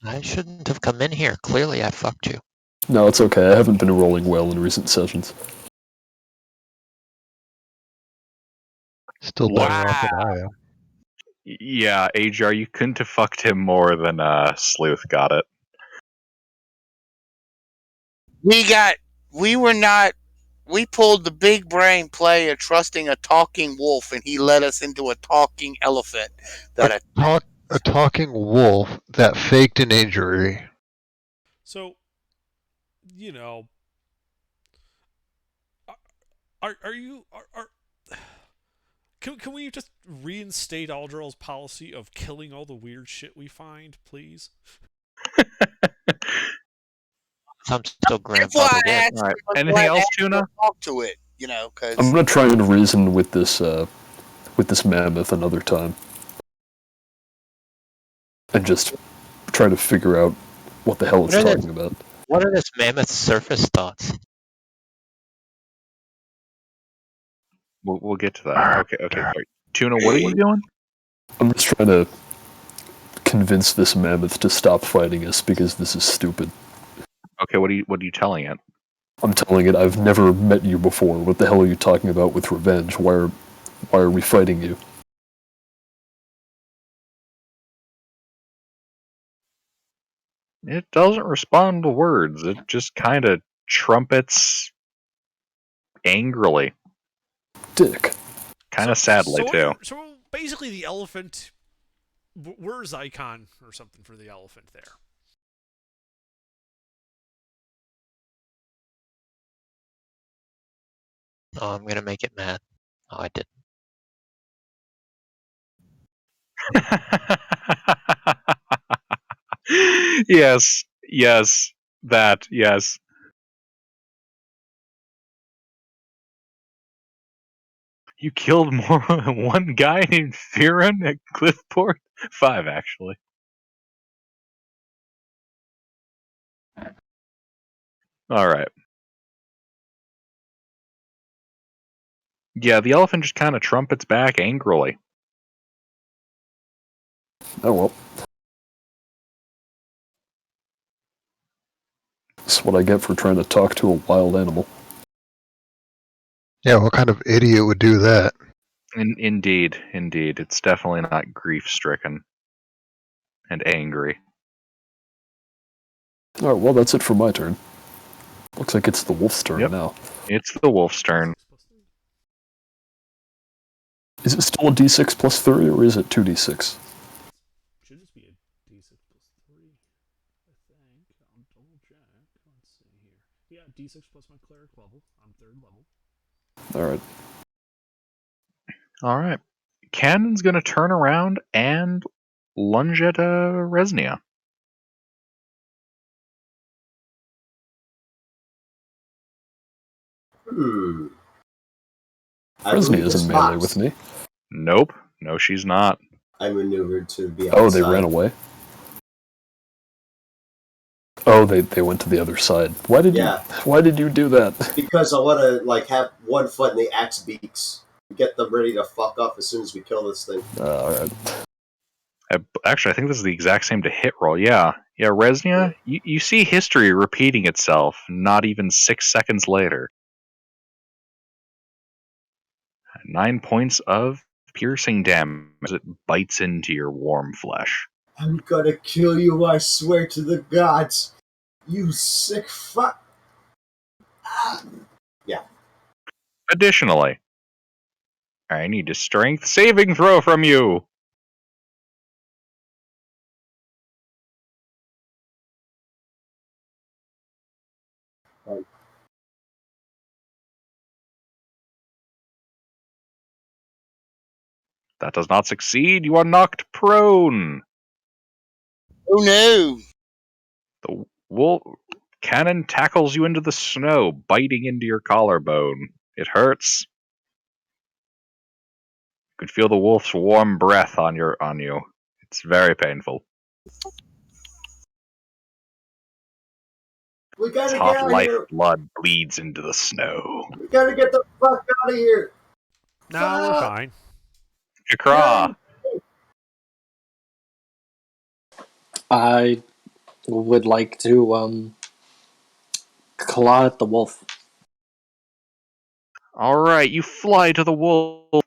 I shouldn't have come in here. Clearly, I fucked you. No, it's okay. I haven't been rolling well in recent sessions. Still better off than I am. Yeah, AJR, you couldn't have fucked him more than Sleuth got it. We pulled the big brain play of trusting a talking wolf, and he led us into a talking elephant. A talking wolf that faked an injury. So you know, are you are can we just reinstate Aldrill's policy of killing all the weird shit we find, please? I'm still That's why grandfathered I in. asked All right. him. I'm Anything glad I else, asked him to Tuna? talk to it, I'm because gonna try and reason with this mammoth another time, and just try to figure out what the hell it's What are talking about. What are this mammoth's surface thoughts? We'll get to that. Okay. Sorry. Tuna, what are you doing? I'm just trying to convince this mammoth to stop fighting us because this is stupid. Okay. What are you telling it? I'm telling it I've never met you before. What the hell are you talking about with revenge? Why are we fighting you? It doesn't respond to words. It just kind of trumpets angrily, Dick. kind of sadly too. So basically, the elephant. Where's icon or something for the elephant there? Oh, I'm gonna make it mad. Oh, I did. Yes, that, yes. You killed more than one guy named Fearon at Cliffport? 5, actually. Alright. Yeah, the elephant just kind of trumpets back angrily. Oh well. That's what I get for trying to talk to a wild animal. Yeah, what kind of idiot would do that? Indeed. It's definitely not grief-stricken and angry. Alright, well, that's it for my turn. Looks like it's the wolf's turn Yep. now. It's the wolf's turn. Is it still a d6 plus 3, or is it 2d6? Should just be a d6 plus 3, I think. I'll double check. Let's see here. Yeah, d6 plus my cleric level. I'm 3rd level. Alright. Alright. Cannon's gonna turn around and lunge at Resnia. I Fresney believe is this in melee box. with me. Nope. No, she's not. I maneuvered to be Oh, outside. they ran away? Oh, they went to the other side. Why did you do that? Because I want to have one foot in the axe beaks. Get them ready to fuck off as soon as we kill this thing. Alright. Actually, I think this is the exact same to hit roll. Yeah, Resnia, you see history repeating itself not even 6 seconds later. 9 points of piercing damage as it bites into your warm flesh. I'm gonna kill you, I swear to the gods. You sick fuck. Ah. Yeah. Additionally, I need a strength saving throw from you. That does not succeed. You are knocked prone. oh no! The wolf cannon tackles you into the snow, biting into your collarbone. It hurts. You could feel the wolf's warm breath on you. It's very painful. We Its gotta get hot out of life here. blood bleeds into the snow. We gotta get the fuck out of here. No, we're Fuck. fine. Kakra! I would like to claw at the wolf. Alright, you fly to the wolf.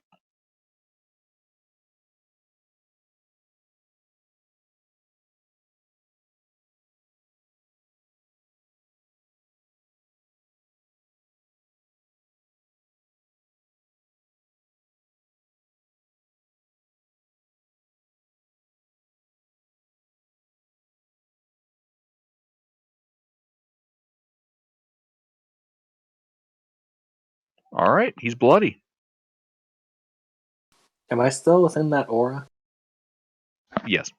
All right, he's bloody. Am I still within that aura? Yes.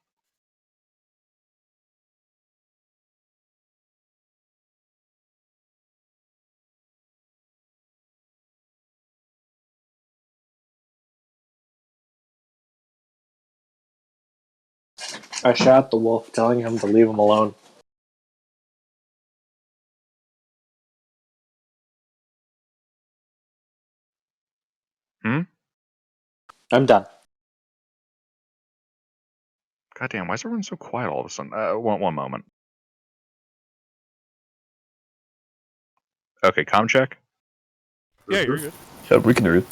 I shot the wolf, telling him to leave him alone. Hmm? I'm done. Goddamn, why is everyone so quiet all of a sudden? One moment. Okay, comm check. Yeah, you're good. Yeah, we can hear you.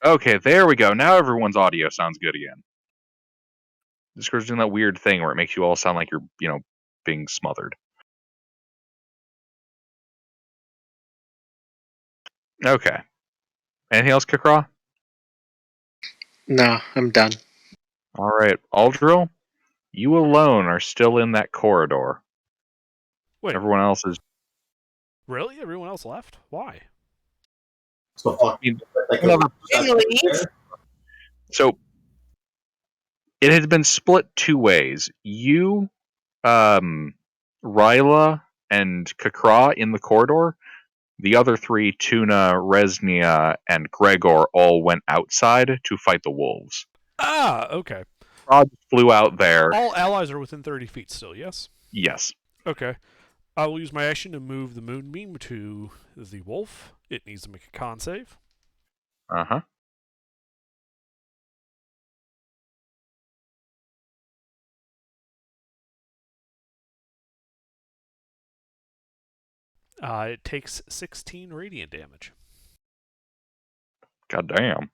Okay, there we go. Now everyone's audio sounds good again. Discord's doing that weird thing where it makes you all sound like you're, being smothered. Okay. Anything else, Kikra? No, I'm done. All right, Aldril, you alone are still in that corridor. Wait, Everyone else is. really? Everyone else left? Why? So fuck. I mean, Like another- Didn't leave? So it had been split two ways. You, Ryla, and Kakra in the corridor. The other three, Tuna, Resnia, and Gregor, all went outside to fight the wolves. Ah, okay. Rod flew out there. All allies are within 30 feet still, yes? Yes. Okay. I will use my action to move the moonbeam to the wolf. It needs to make a con save. Uh-huh. It takes 16 radiant damage. God damn.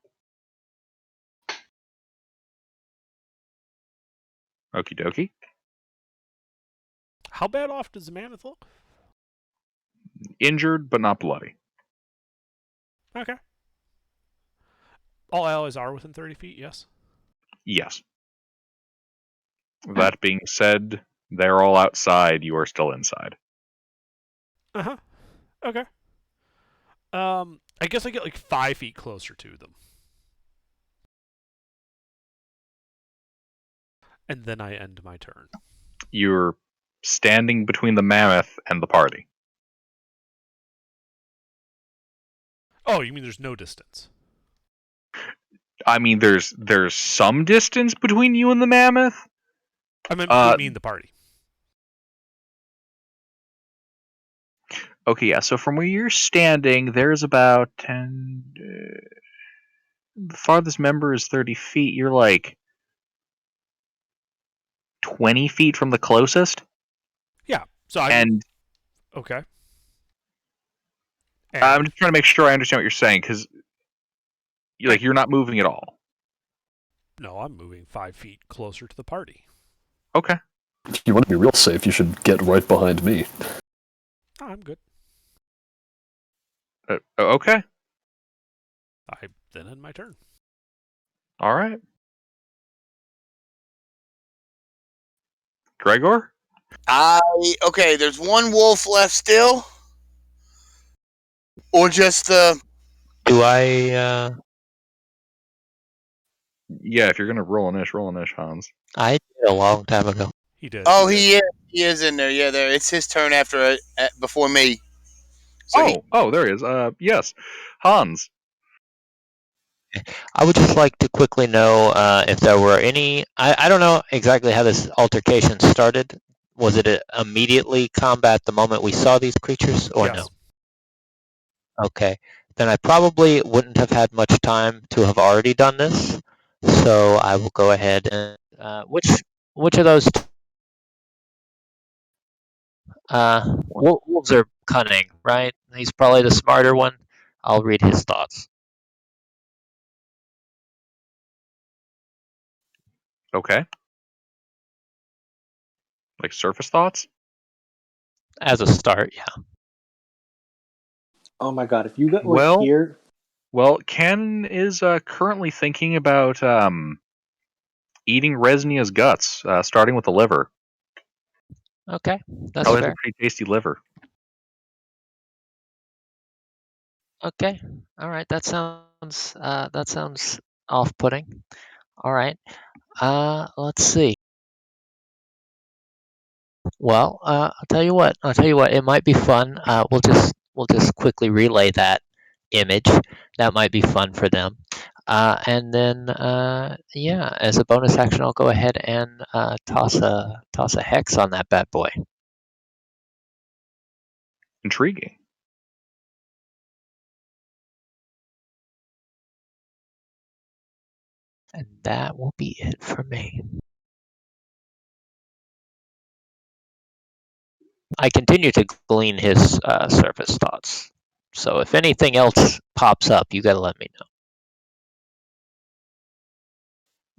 Okie dokie. How bad off does the mammoth look? Injured, but not bloody. Okay. All allies are within 30 feet, yes? Yes. That being said, they're all outside. You are still inside. Uh-huh. Okay. I guess I get like 5 feet closer to them. And then I end my turn. You're standing between the mammoth and the party. Oh, you mean there's no distance? I mean, there's some distance between you and the mammoth. I meant between me and the party. Okay, yeah. So from where you're standing, there's about 10. The farthest member is 30 feet. You're like 20 feet from the closest. Yeah. So I And okay. I'm And just trying to make sure I understand what you're saying, because you're not moving at all. no, I'm moving 5 feet closer to the party. Okay. If you want to be real safe, you should get right behind me. Oh, I'm good. Okay. I then end my turn. All right. Gregor? Okay, there's one wolf left still? Or just the. Do I? Yeah, if you're going to roll an ish, Hans. I did a long time ago. He did. Oh, he is. He is in there. Yeah, there. It's his turn before me. So There he is. Yes. Hans. I would just like to quickly know if there were any. I don't know exactly how this altercation started. Was it immediately combat the moment we saw these creatures, or Yes. no? Okay, then I probably wouldn't have had much time to have already done this. So I will go ahead and which of those? Wolves are cunning, right? He's probably the smarter one. I'll read his thoughts. Okay. Like surface thoughts? As a start, yeah. Oh my god, if you were Well, here. Well, Ken is currently thinking about eating Resnia's guts, starting with the liver. Okay, that's Probably has a fair. pretty tasty liver. Okay. All right. That sounds off-putting. All right. Let's see. Well, I'll tell you what. I'll tell you what. It might be fun. We'll just quickly relay that image. That might be fun for them. And then yeah, as a bonus action, I'll go ahead and toss a hex on that bad boy. Intriguing. And that will be it for me. I continue to glean his surface thoughts. So if anything else pops up, you gotta let me know.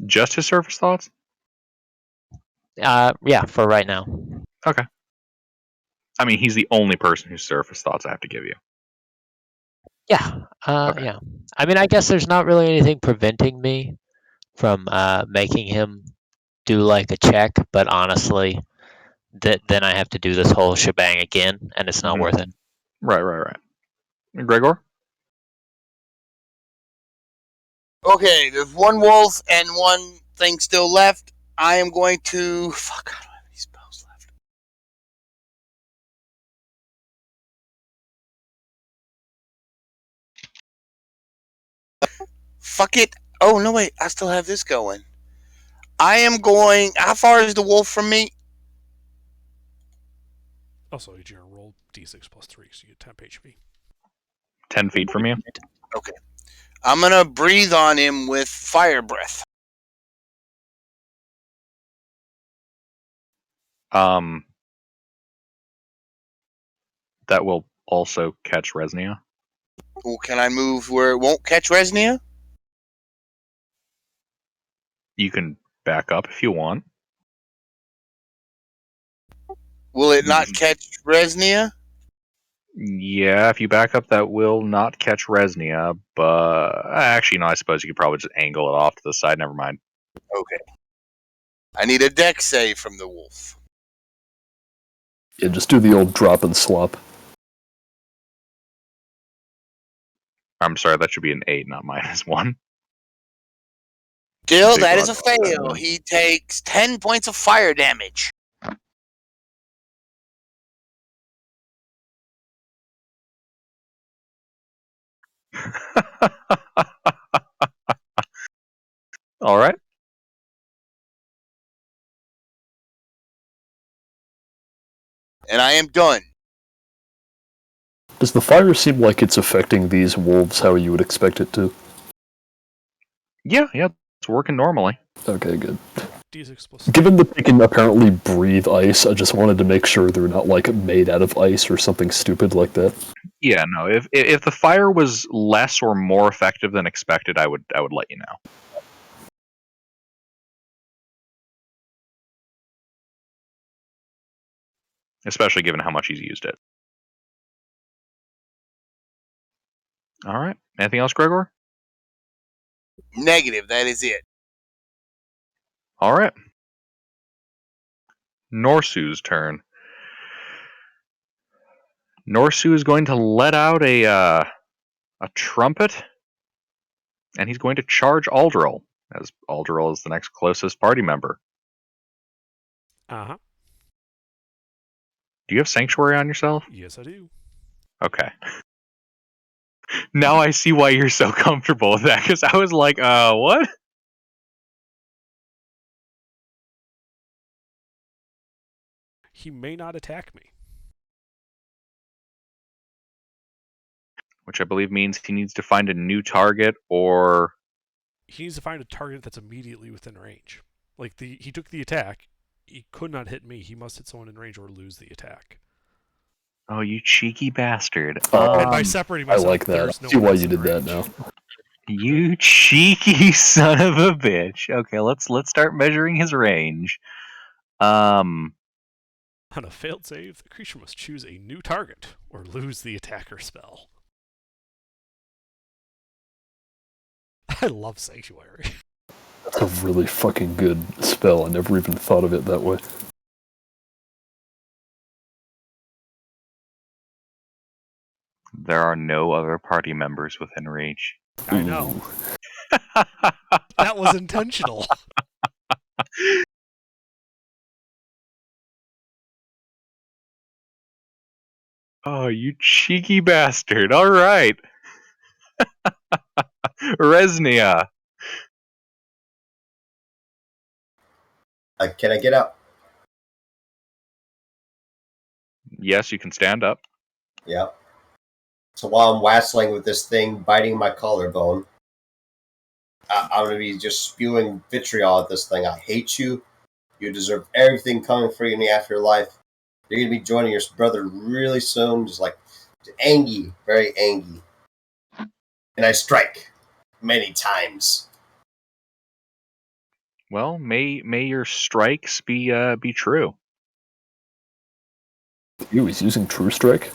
Just his surface thoughts? Yeah, for right now. Okay. I mean, he's the only person whose surface thoughts I have to give you. Yeah, Okay. yeah. I mean, I guess there's not really anything preventing me from making him do like a check, but honestly, then I have to do this whole shebang again, and it's not Mhm. worth it. Right. Gregor? Okay, there's one wolf and one thing still left. I am going to. Fuck, I don't have any spells left. Fuck it. Oh, no, wait. I still have this going. I am going. How far is the wolf from me? Also, you're gonna roll d6 plus 3, so you get temp HP. 10 feet from you? Okay. I'm going to breathe on him with fire breath. That will also catch Resnia. Well, can I move where it won't catch Resnia? You can back up if you want. Will it not catch Resnia? Yeah, if you back up, that will not catch Resnia, but actually, no, I suppose you could probably just angle it off to the side. Never mind. Okay. I need a dex save from the wolf. Yeah, just do the old drop and slop. I'm sorry, that should be an 8, not -1. Still, Big that is a rock. fail. He takes 10 points of fire damage. All right. And I am done. Does the fire seem like it's affecting these wolves how you would expect it to? Yeah, it's working normally. Okay, good. d6 plus Given that they can apparently breathe ice, I just wanted to make sure they're not like made out of ice or something stupid like that. Yeah, no. If the fire was less or more effective than expected, I would let you know. Especially given how much he's used it. All right. Anything else, Gregor? Negative. That is it. All right. Norsu's turn. Norsu is going to let out a trumpet, and he's going to charge Aldril, as Aldril is the next closest party member. Uh-huh. Do you have Sanctuary on yourself? Yes, I do. Okay. Now I see why you're so comfortable with that, because I was like, what? He may not attack me. Which I believe means he needs to find a new target, or He needs to find a target that's immediately within range. Like, he took the attack. He could not hit me. He must hit someone in range or lose the attack. oh, you cheeky bastard. And by separating I myself, like that. there's I no see one why else you in did that range. now. You cheeky son of a bitch. Okay, let's start measuring his range. On a failed save, the creature must choose a new target or lose the attacker spell. I love Sanctuary. That's a really fucking good spell. I never even thought of it that way. There are no other party members within reach. I know. Ooh. That was intentional. Oh, you cheeky bastard. All right. Resnia. Can I get up? Yes, you can stand up. Yeah. So while I'm wassailing with this thing, biting my collarbone, I'm going to be just spewing vitriol at this thing. I hate you. You deserve everything coming for you in the afterlife. You're going to be joining your brother really soon. Just like angry, very angry. And I strike many times. Well, may your strikes be true. Ew, he's using True Strike?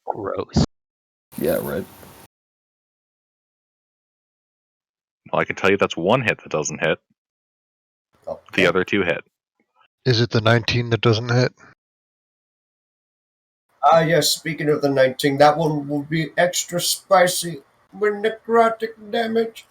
Gross. Yeah, right. Well, I can tell you that's one hit that doesn't hit. Okay. The other two hit. Is it the 19 that doesn't hit? Ah, yes, speaking of the 19, that one will be extra spicy with necrotic damage.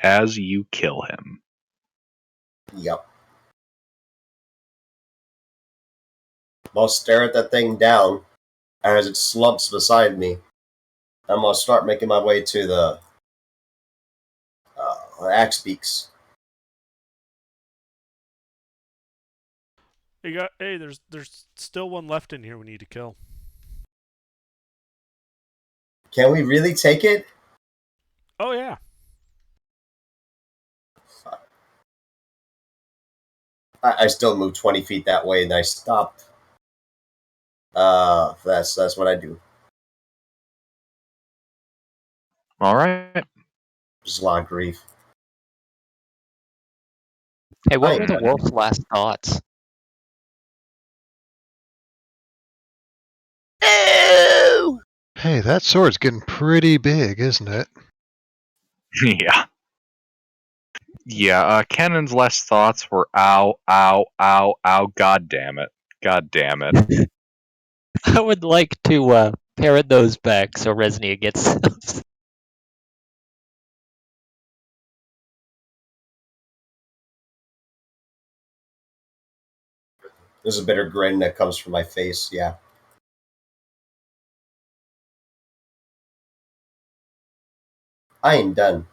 As you kill him. Yep. I'll stare at that thing down as it slumps beside me. I'm going to start making my way to the axe beaks. Hey, there's still one left in here we need to kill. Can we really take it? Oh yeah. I still move 20 feet that way and I stopped. That's what I do. All right. Just a lot of grief. Hey, what were the And wolf's last thoughts? No! Hey, that sword's getting pretty big, isn't it? yeah. Yeah, Cannon's last thoughts were ow, ow, ow, ow, god damn it. God damn it. I would like to parrot those back so Resnia gets There's a bitter grin that comes from my face, yeah. I ain't done.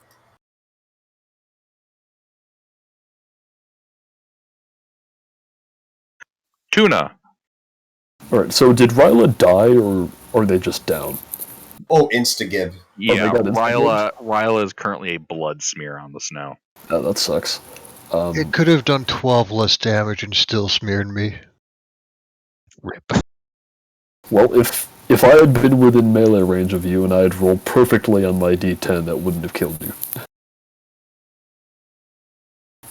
Tuna. Alright, so did Ryla die, or are they just down? Oh, insta-give. Yeah, got insta-gives? Ryla is currently a blood smear on the snow. Oh, that sucks. It could have done 12 less damage and still smeared me. rip. Well, if I had been within melee range of you and I had rolled perfectly on my d10, that wouldn't have killed you.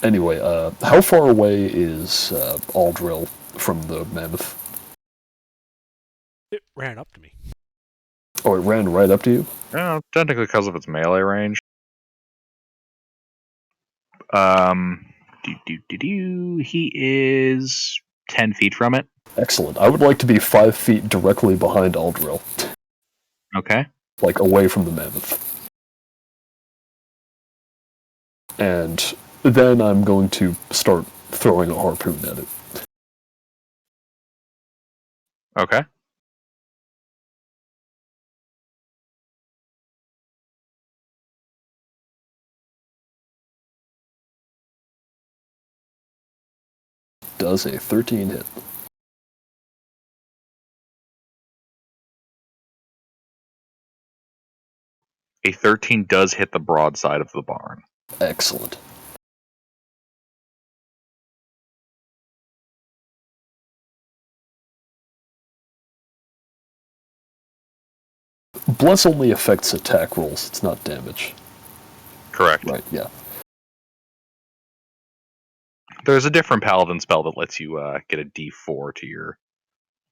Anyway, how far away is Aldril from the mammoth? It ran up to me. Oh, it ran right up to you? Technically because of its melee range. He is 10 feet from it. Excellent. I would like to be 5 feet directly behind Aldril. Okay. Like, away from the mammoth. And then I'm going to start throwing a harpoon at it. Okay. Does a 13 hit. A 13 does hit the broadside of the barn. Excellent. Bless only affects attack rolls, it's not damage. Correct. Right, yeah. There's a different paladin spell that lets you get a d4 to your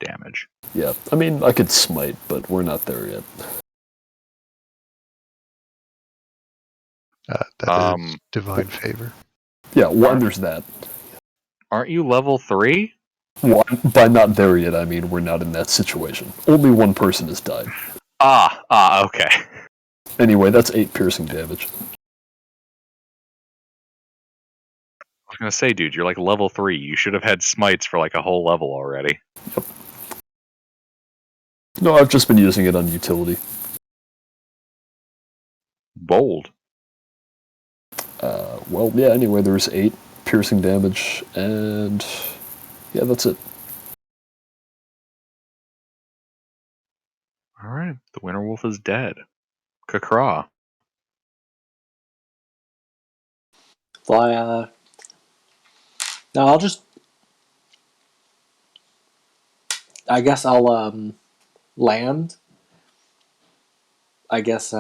damage. Yeah, I mean, I could smite, but we're not there yet. That is divine favor. Yeah, one, there's that. Aren't you level 3? Well, by not there yet, I mean we're not in that situation. Only one person has died. Okay. Anyway, that's 8 piercing damage. I was gonna say, dude, you're like level 3. You should have had smites for like a whole level already. Yep. No, I've just been using it on utility. Bold. Well, yeah, anyway, there's 8 piercing damage, and yeah, that's it. Alright, the Winter Wolf is dead. Kakra. So no, I'll just. I guess I'll land. I guess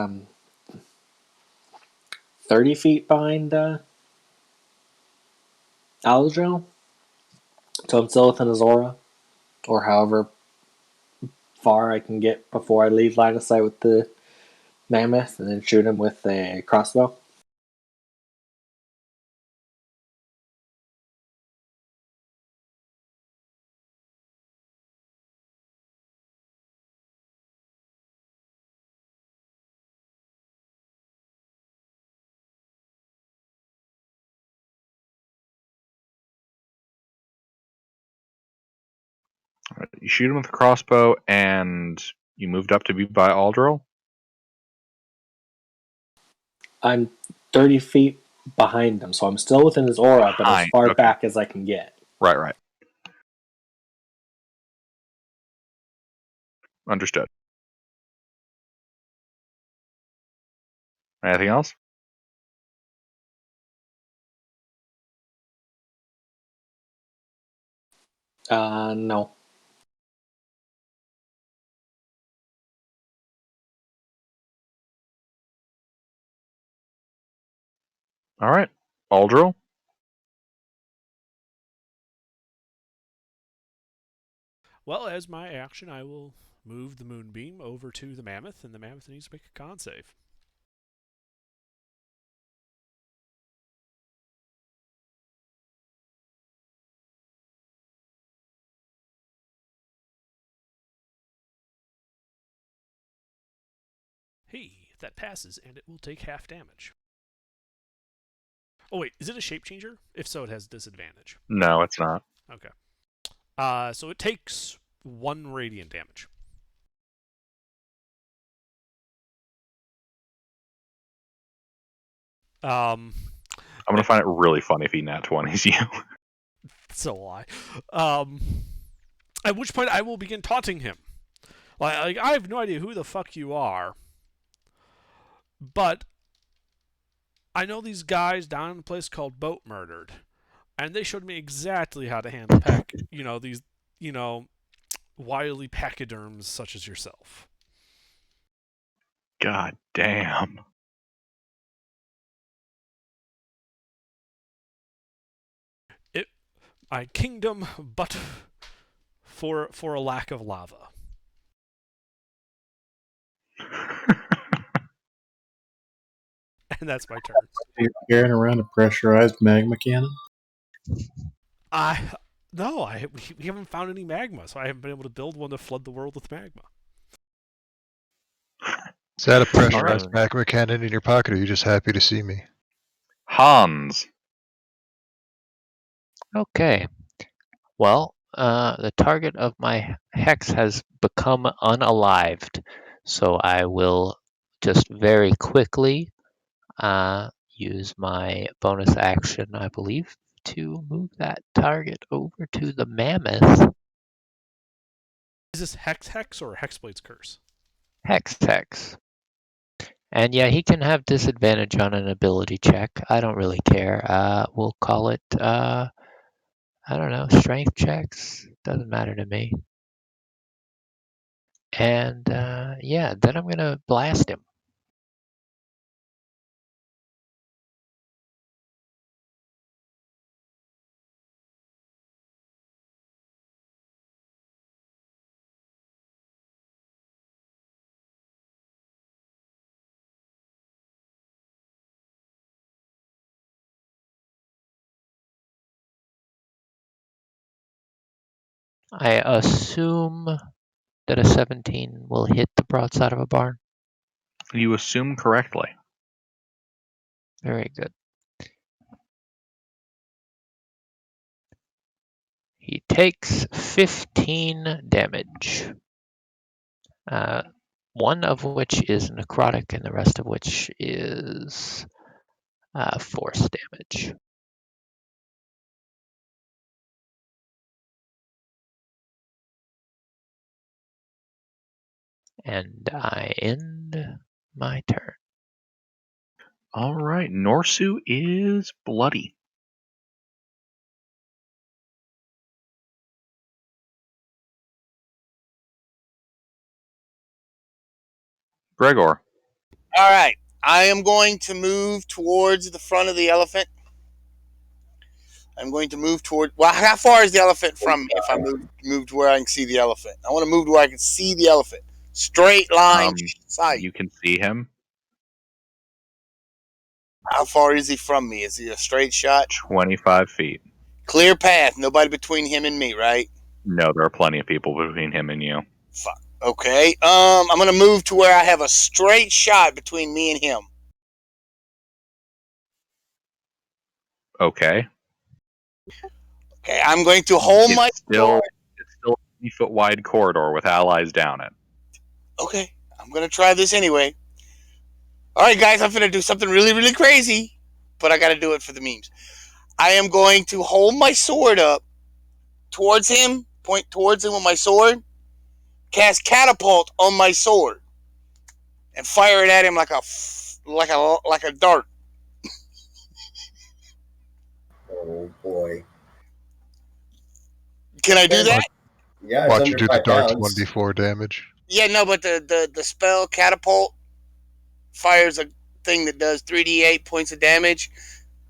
30 feet behind Aljo. So I'm still within his aura, or however far I can get before I leave line of sight with the mammoth, and then shoot him with a crossbow. You shoot him with a crossbow, and you moved up to be by Aldril? I'm 30 feet behind him, so I'm still within his aura, but as Behind, far okay. back as I can get. Right. Understood. Anything else? No. Alright. Aldril? Well, as my action, I will move the moonbeam over to the mammoth, and the mammoth needs to make a con save. Hey, that passes, and it will take half damage. Oh wait, is it a shape changer? If so, it has disadvantage. No, it's not. Okay. So it takes 1 radiant damage. I'm gonna find it really funny if he nat 20s you. So will I. At which point I will begin taunting him. Like I have no idea who the fuck you are, but I know these guys down in a place called Boat Murdered, and they showed me exactly how to handle these, wily pachyderms such as yourself. God damn. My kingdom, but for a lack of lava. And that's my turn. You're carrying around a pressurized magma cannon? No, we haven't found any magma, so I haven't been able to build one to flood the world with magma. Is that a pressurized Alright. magma cannon in your pocket, or are you just happy to see me? Hans. Okay. Well, the target of my hex has become unalived, so I will just very quickly use my bonus action, I believe, to move that target over to the mammoth. Is this Hex or Hexblade's Curse? Hex. And yeah, he can have disadvantage on an ability check. I don't really care. We'll call it, I don't know, strength checks. Doesn't matter to me. And yeah, then I'm going to blast him. I assume that a 17 will hit the broadside of a barn. You assume correctly. Very good. He takes 15 damage. One of which is necrotic, and the rest of which is force damage. And I end my turn. All right, Norsu is bloody. Gregor. All right. I am going to move towards the front of the elephant. I'm going to move toward. Well, how far is the elephant from me? If I move to where I can see the elephant, I want to move to where I can see the elephant. Straight line sight. You can see him. How far is he from me? Is he a straight shot? 25 feet. Clear path. Nobody between him and me, right? No, there are plenty of people between him and you. Fuck. Okay. I'm gonna move to where I have a straight shot between me and him. Okay. Okay. I'm going to hold my sword. It's still a 20-foot wide corridor with allies down it. Okay. I'm gonna try this anyway. All right, guys. I'm gonna do something really, really crazy, but I gotta do it for the memes. I am going to hold my sword up towards him, point towards him with my sword, cast catapult on my sword, and fire it at him like a dart. Oh boy. Can I do that? Yeah, it's Watch under you do the 5 darts pounds. 1d4 damage. Yeah, no, but the spell catapult fires a thing that does 3d8 points of damage,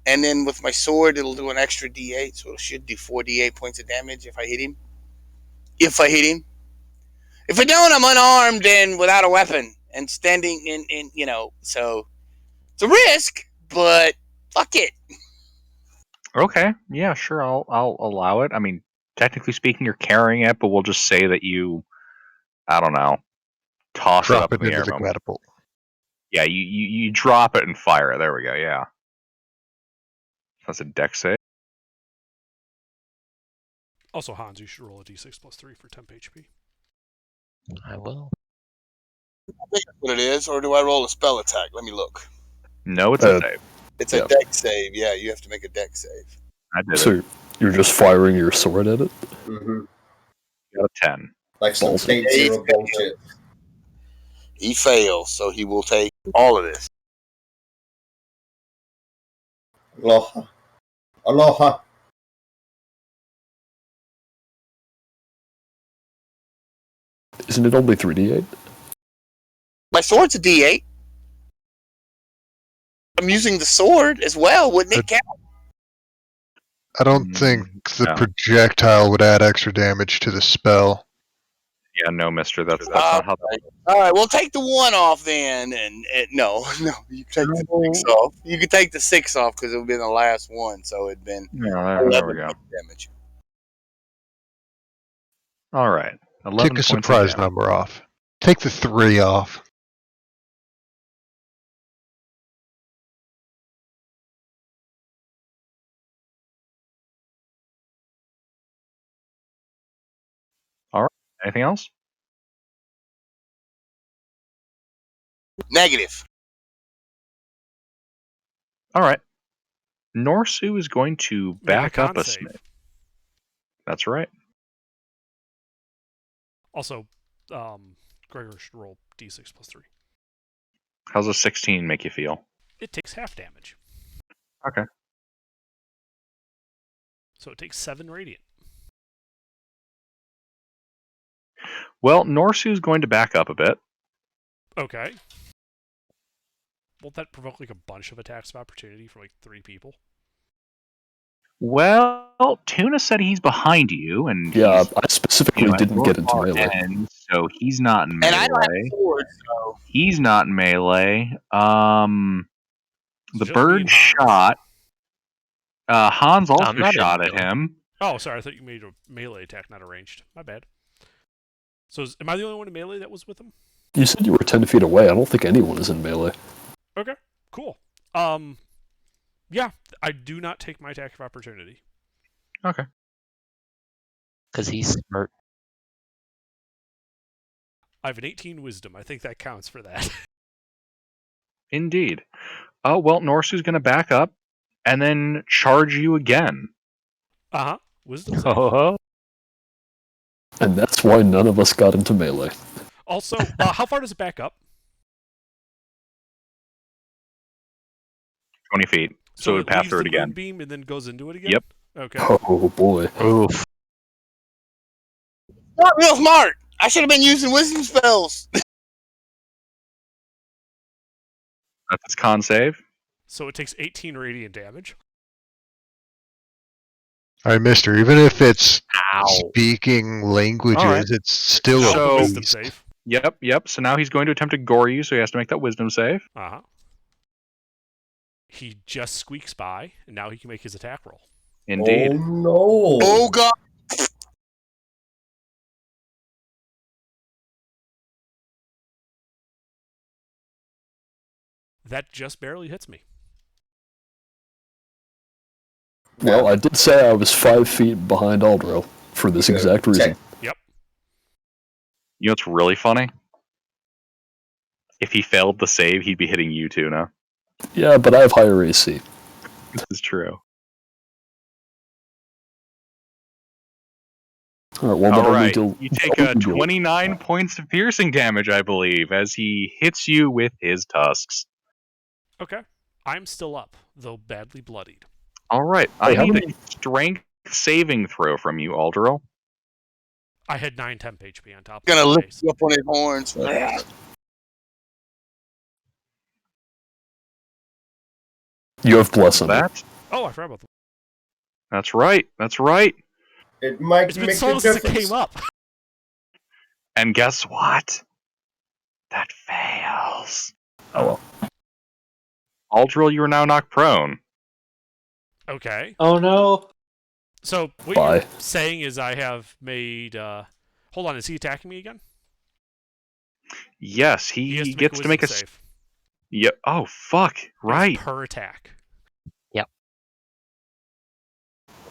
and then with my sword it'll do an extra d8, so it should do 4d8 points of damage if I hit him. If I don't, I'm unarmed and without a weapon and standing in so it's a risk, but fuck it. Okay. Yeah, sure. I'll allow it. I mean, technically speaking, you're carrying it, but we'll just say that you, I don't know, toss it Drop up it in the into air. the catapult. Yeah, you drop it and fire it. There we go. Yeah. That's a dex save. Also, Hans, you should roll a d6 plus 3 for temp HP. I will. I think that's what it is, or do I roll a spell attack? Let me look. No, it's a save. It's a dex save. Yeah, you have to make a dex save. I did So it. you're just firing your sword at it? Mm-hmm. Got a 10. Like some Ballsy. State Zero bullshit. He fails, so he will take all of this. Aloha. Aloha. Isn't it only 3d8? My sword's a d8. I'm using the sword as well. Wouldn't it count? I don't think the no. projectile would add extra damage to the spell. Yeah, no, mister. That's not how that works. All right, we'll take the 1 off then, and no, you can take the 6 off. You can take the 6 off because it would be the last one, so it'd been Yeah, there 11 we go. damage. All right. 11 Take a points surprise of damage. number off. Take the 3 off. All right. Anything else? Negative. All right. Norsu is going to back up a save. smidge. That's right. Also, Gregor should roll d6 plus 3. How's a 16 make you feel? It takes half damage. Okay. So it takes 7 radiant. Well, Norsu's going to back up a bit. Okay. Won't that provoke like a bunch of attacks of opportunity from like 3 people? Well, Tuna said he's behind you, and Yeah, he's, I specifically didn't get into melee. end, so he's not in And I don't have melee. a sword, so He's not in melee. The just me bird and Hans? shot. Hans also I'm not shot in at melee. him. Oh, sorry. I thought you made a melee attack, not a ranged. My bad. So, am I the only one in melee that was with him? You said you were 10 feet away. I don't think anyone is in melee. Okay, cool. Yeah, I do not take my attack of opportunity. Okay. Because he's smart. I have an 18 wisdom. I think that counts for that. Indeed. Oh, well, Norsu's going to back up and then charge you again. Uh-huh. Wisdom save. Oh, And that's why none of us got into melee. Also, how far does it back up? 20 feet. So it would pass leaves through the it again. moonbeam and then goes into it again? Yep. Okay. Oh boy. Oof. Not real smart. I should have been using wisdom spells. That's its con save. So it takes 18 radiant damage. Alright, mister, even if it's Ow. speaking languages, Alright. it's still Now a So- the wisdom beast. save. Yep. So now he's going to attempt to gore you, so he has to make that wisdom save. Uh-huh. He just squeaks by, and now he can make his attack roll. Indeed. Oh no! Oh god. That just barely hits me. Well, I did say I was 5 feet behind Aldro for this Good. exact reason. Check. You know what's really funny? If he failed the save, he'd be hitting you too now. Yeah, but I have higher AC. This is true. Alright, well, then All I right. need to... You take 29 points of piercing damage, I believe, as he hits you with his tusks. Okay. I'm still up, though badly bloodied. All right. Hey, I how need many- a strength saving throw from you, Aldril. I had 9 temp HP on top of Gonna my lift base. you up on his horns. You have Bless on you. Oh, I forgot about that. That's right. It might It's been make so a long since it difference. came up. And guess what? That fails. Oh well. Aldril, you are now knocked prone. Okay. Oh no. So what Bye. you're saying is I have made... Hold on, is he attacking me again? Yes, He has he to gets to make a wisdom save. Yeah. Oh fuck! It's Right. per attack.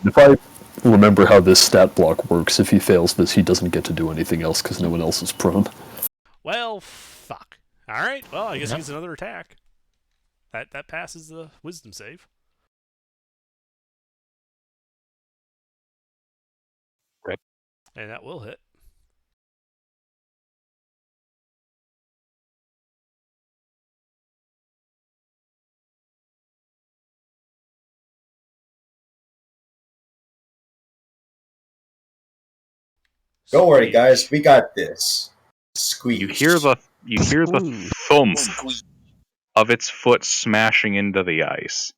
If I remember how this stat block works, if he fails this, he doesn't get to do anything else because no one else is prone. Well, fuck. Alright, well, I guess Yep. he gets another attack. That passes the wisdom save. Rip. And that will hit. Don't worry, Squeak. guys. We got this. Squeeze. You hear the Ooh. thump Squeak. of its foot smashing into the ice.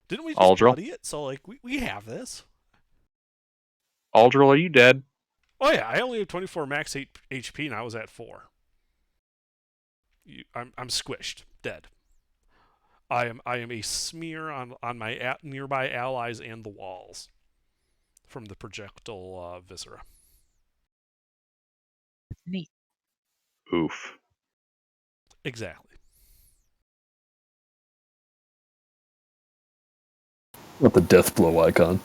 Didn't we just Aldril? bloody it? So, like, we have this. Aldril, are you dead? Oh, yeah, I only have 24 max HP, and I was at 4. I'm squished. Dead. I am a smear on my nearby allies and the walls from the projectile viscera. Neat. Oof. Exactly. Not the death blow icon.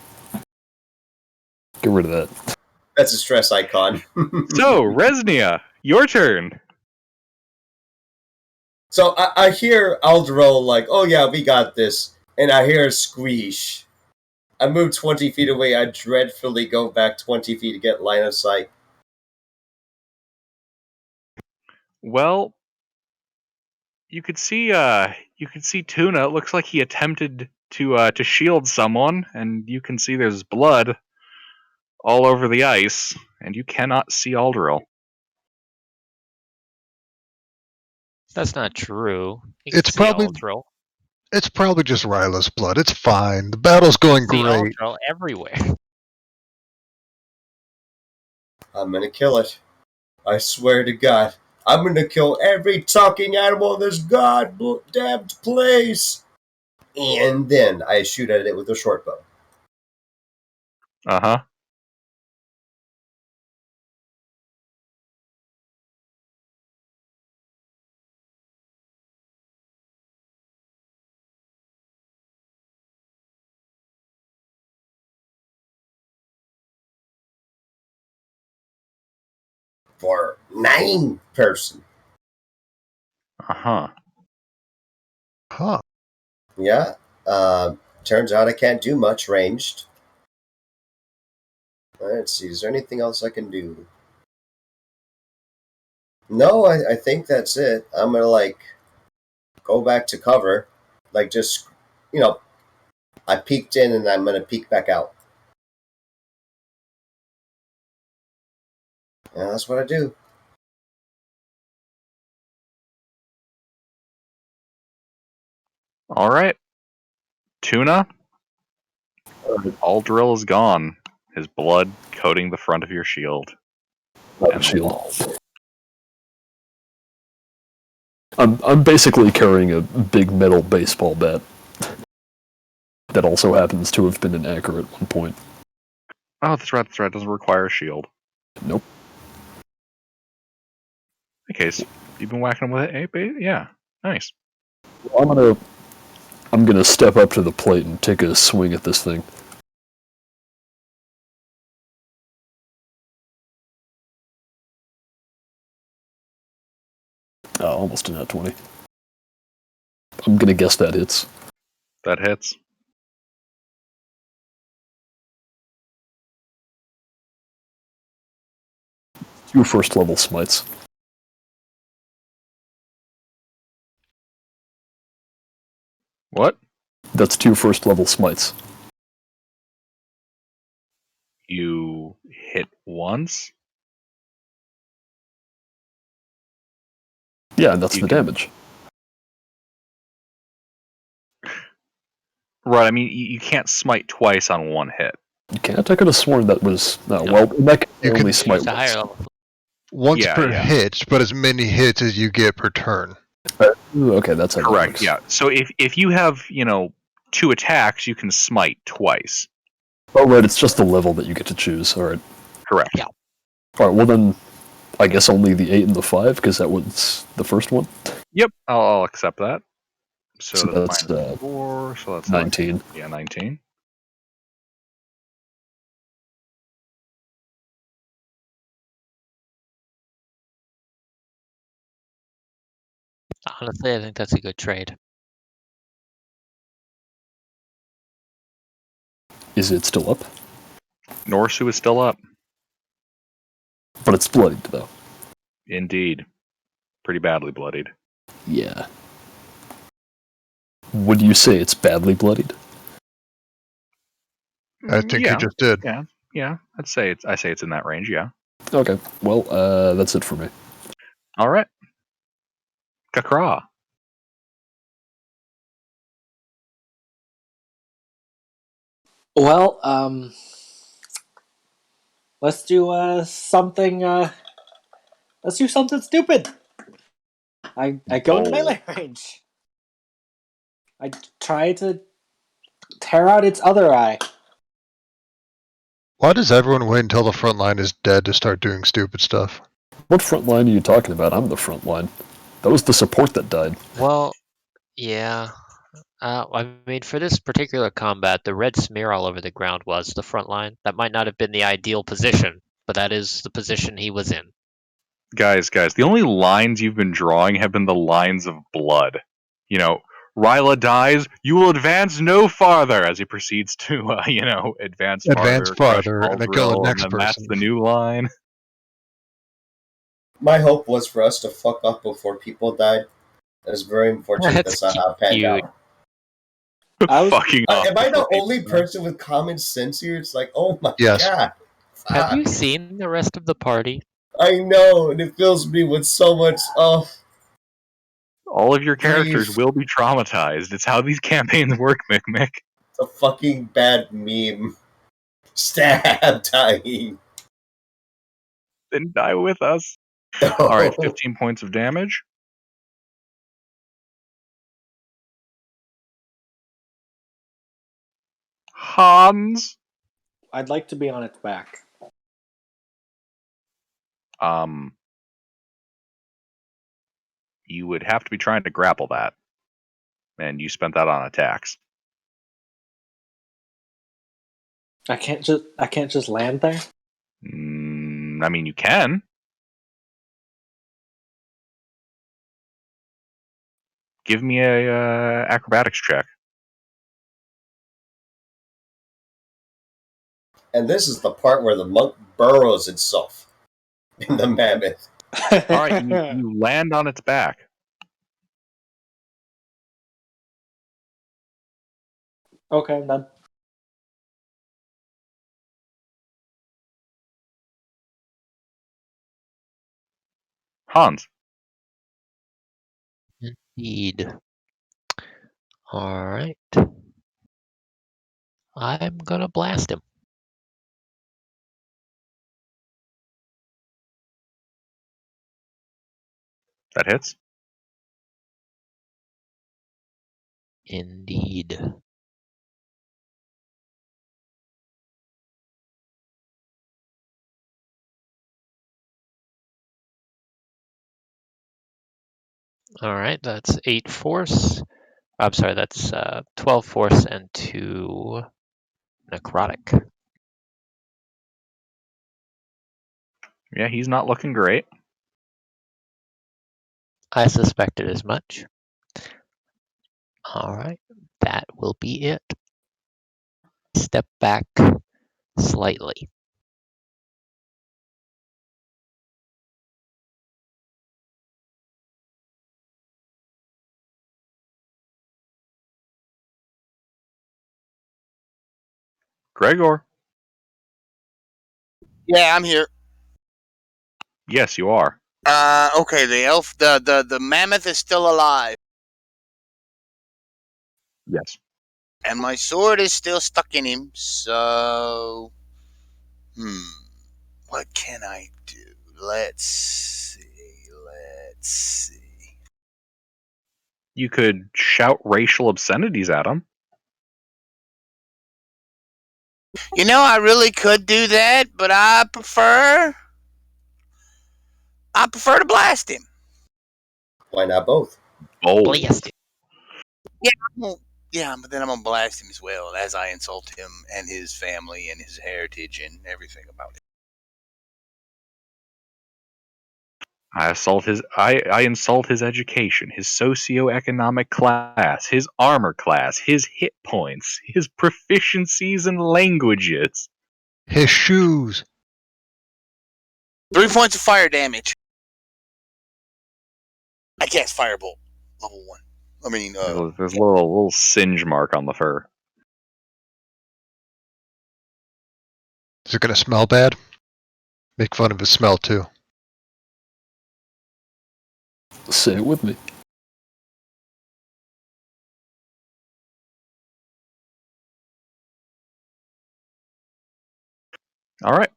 Get rid of that. That's a stress icon. So, Resnia, your turn. So I hear Aldro like, oh yeah, we got this. And I hear a squeeze. I move 20 feet away. I dreadfully go back 20 feet to get line of sight. Well, you could see Tuna. It looks like he attempted to shield someone, and you can see there's blood all over the ice, and you cannot see Aldril. That's not true. You can It's see probably- Aldril. It's probably just Ryla's blood. It's fine. The battle's going See great. Aldril everywhere. I'm gonna kill it. I swear to God. I'm gonna kill every talking animal in this goddamned place. and then I shoot at it with a short bow. Uh-huh. For 9 person. Uh-huh. Huh. Yeah. Turns out I can't do much ranged. Let's see. Is there anything else I can do? No, I think that's it. I'm gonna go back to cover, just I peeked in and I'm gonna peek back out. Yeah, that's what I do. All right. Tuna, all drill is gone. His blood coating the front of your shield. And the Shield. walls. I'm basically carrying a big metal baseball bat that also happens to have been an anchor at one point. Oh, that's right, it doesn't require a shield. Nope. In case you've been whacking him with it, yeah. Nice. I'm gonna step up to the plate and take a swing at this thing. Almost a nat 20. I'm gonna guess that hits. That hits. Two first level smites. What? That's 2 first level smites. You hit once? Yeah, and that's the damage. Right, I mean, you can't smite twice on one hit. You can't? I could have sworn that was... well, in that case, You I can only use smite It's a higher once. level. Once Yeah, per yeah. hit, but as many hits as you get per turn. Okay, that's how that Correct, works. yeah. So if you have, 2 attacks, you can smite twice. Oh, right, it's just the level that you get to choose. Alright. Correct. Yeah. Alright, well then, I guess only the 8 and the 5, because that was the first one. Yep, I'll accept that. So that's minus 4, so that's 19. 19. Honestly, I think that's a good trade. Is it still up? Norsu is still up. But it's bloodied, though. Indeed. Pretty badly bloodied. Yeah. Would you say it's badly bloodied? I think you just did. Yeah. I say it's in that range, yeah. Okay, well, that's it for me. Alright. Kakra. Well, let's do something. Let's do something stupid. I go into melee range. I try to tear out its other eye. Why does everyone wait until the front line is dead to start doing stupid stuff? What front line are you talking about? I'm the front line. That was the support that died. Well, yeah. I mean, for this particular combat, the red smear all over the ground was the front line. That might not have been the ideal position, but that is the position he was in. Guys, the only lines you've been drawing have been the lines of blood. Ryla dies, you will advance no farther as he proceeds to, advance Farther, crush and then kill the drill, next and then that's person. the new line. My hope was for us to fuck up before people died. It's very unfortunate That's that's not how it panned cute. out. I was- Fucking off Am I the before only people die. person with common sense here? It's like, oh my Yes. god. Have you Fuck. seen the rest of the party? I know, and it fills me with so much. All of your characters Grief. will be traumatized. It's how these campaigns work, Mick. It's a fucking bad meme. Stab dying. Then die with us. Alright, 15 points of damage. Hans. I'd like to be on its back. You would have to be trying to grapple that, and you spent that on attacks. I can't just land there. I mean, you can. Give me a acrobatics check. And this is the part where the monk burrows itself in the mammoth. All right, you land on its back. Okay, I'm done. Hans. Indeed. All right. I'm gonna blast him. That hits. Indeed. All right, that's 8 force. I'm sorry, that's 12 force and 2 necrotic. Yeah, he's not looking great. I suspected as much. All right, that will be it. Step back slightly. Gregor. Yeah, I'm here. Yes, you are. Okay, the mammoth is still alive, Yes. and my sword is still stuck in him. So, what can I do? Let's see. You could shout racial obscenities at him. You know, I really could do that, but I prefer to blast him. Why not both? Oh. Blast him. Yeah, but then I'm gonna blast him as well as I insult him and his family and his heritage and everything about it. I insult his education, his socioeconomic class, his armor class, his hit points, his proficiencies in languages. His shoes. 3 points of fire damage. I cast firebolt, level 1. I mean, There's a little singe mark on the fur. Is it going to smell bad? Make fun of his smell, too. Say it with me. All right.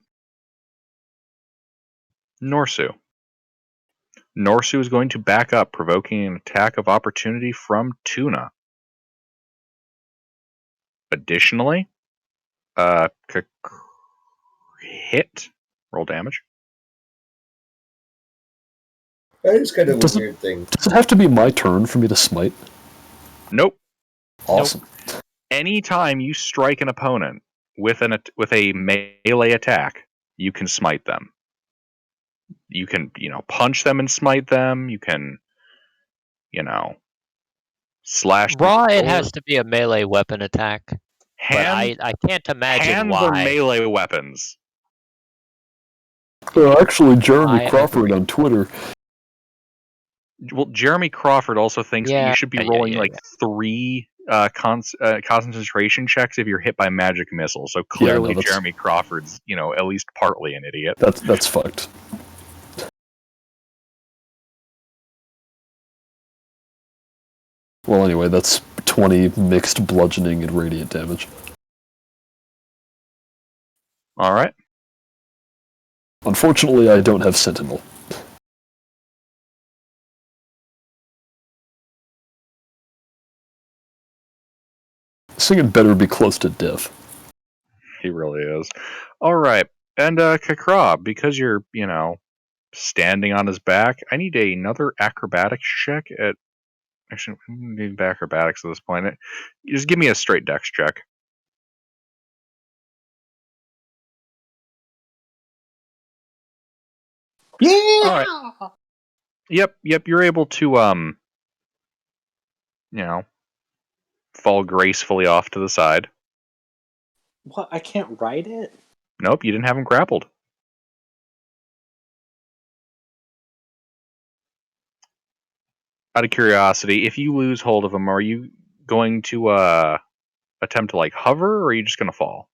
Norsu. Norsu is going to back up, provoking an attack of opportunity from Tuna. Additionally, hit. Roll damage. That is kind of Does a it- weird thing. Does it have to be my turn for me to smite? Nope. Awesome. Anytime you strike an opponent with a melee attack, you can smite them. You can, punch them and smite them. You can, slash them Raw, with it sword. has to be a melee weapon attack. But I can't imagine hands why. are melee weapons. Actually, Jeremy I Crawford agree. on Twitter. Well, Jeremy Crawford also thinks that you should be Yeah, rolling yeah. 3 concentration checks if you're hit by magic missile. So clearly, that's- Jeremy Crawford's, at least partly an idiot. That's fucked. Well, anyway, that's 20 mixed bludgeoning and radiant damage. All right. Unfortunately, I don't have Sentinel. This thing had better be close to death. He really is. All right. And Kakra, because you're, standing on his back, I need another acrobatics check at. Actually, I don't need acrobatics at this point. Just give me a straight dex check. Yeah. All right. Yep. You're able to fall gracefully off to the side. What? I can't ride it? Nope, you didn't have him grappled. Out of curiosity, if you lose hold of him, are you going to attempt to hover, or are you just going to fall?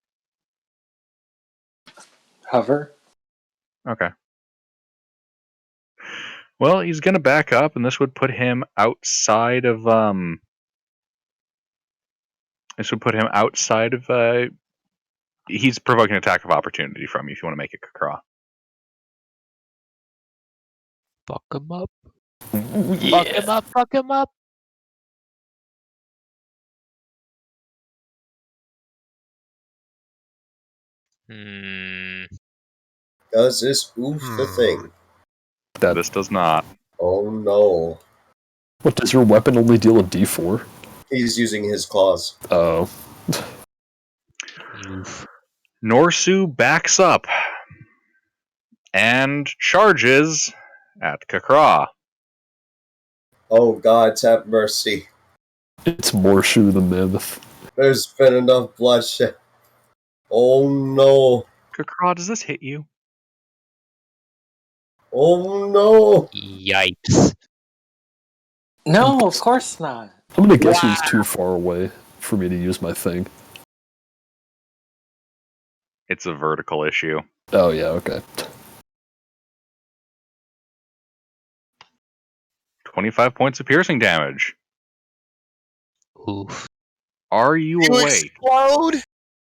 Hover. Okay. Well, he's going to back up, and this would put him outside of he's provoking an attack of opportunity from you if you want to make it Kakra. Fuck him up. Ooh, Fuck him up. Fuck him up. Does this oof the thing? This does not. Oh no. What, does your weapon only deal a d4? He's using his claws. Oh. Norsu backs up and charges at Kakra. Oh, gods have mercy. It's more shoe than mammoth. There's been enough bloodshed. Oh no. Kakra, does this hit you? Oh no. Yikes. No, of course not. I'm gonna guess he was too far away for me to use my thing. It's a vertical issue. Oh, yeah, okay. 25 points of piercing damage. Oof. Are you You awake? explode?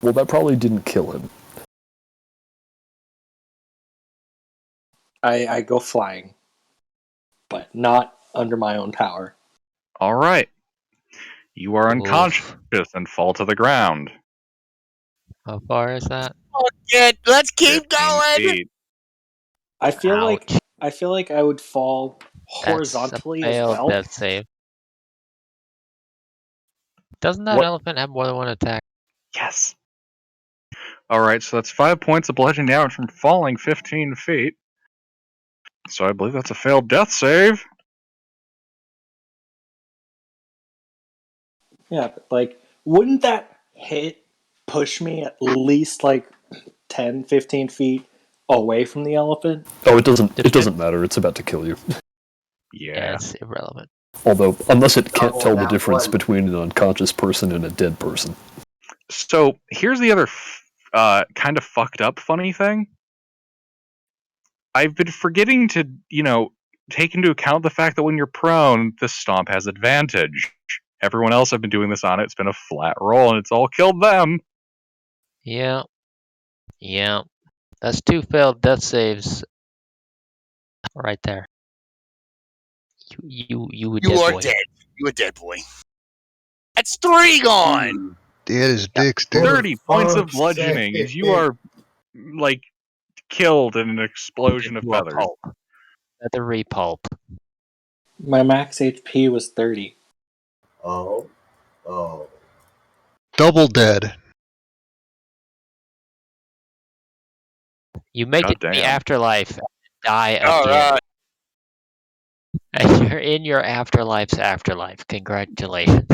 Well, that probably didn't kill him. I go flying, but not under my own power. All right. You are Oof. unconscious and fall to the ground. How far is that? Fuck it. Let's keep 15 going. feet. I feel Ouch. like I would fall That's horizontally a as failed well. death save. Doesn't that What? elephant have more than one attack? Yes. All right, so that's 5 points of bludgeoning damage from falling 15 feet. So I believe that's a failed death save. Yeah, but wouldn't that hit push me at least 10, 15 feet away from the elephant? Oh, it doesn't matter. It's about to kill you. Yeah, Yeah. it's irrelevant. Although, unless it can't Oh, tell the that difference one. between an unconscious person and a dead person. So here's the other kind of fucked up funny thing. I've been forgetting to, take into account the fact that when you're prone, the stomp has advantage. Everyone else I've been doing this on, it's been a flat roll, and it's all killed them. Yeah. Yeah. That's 2 failed death saves right there. You a You dead are boy. dead. You a dead boy. That's 3 gone. Dead as dicks, dude. 30 points of fuck's bludgeoning sake. as you are, killed in an explosion of You a feathers. pulp. Feathery pulp. My max HP was 30. Oh. Oh. Double dead. You make it to the Goddamn. afterlife and die All again. right. And you're in your afterlife's afterlife. Congratulations.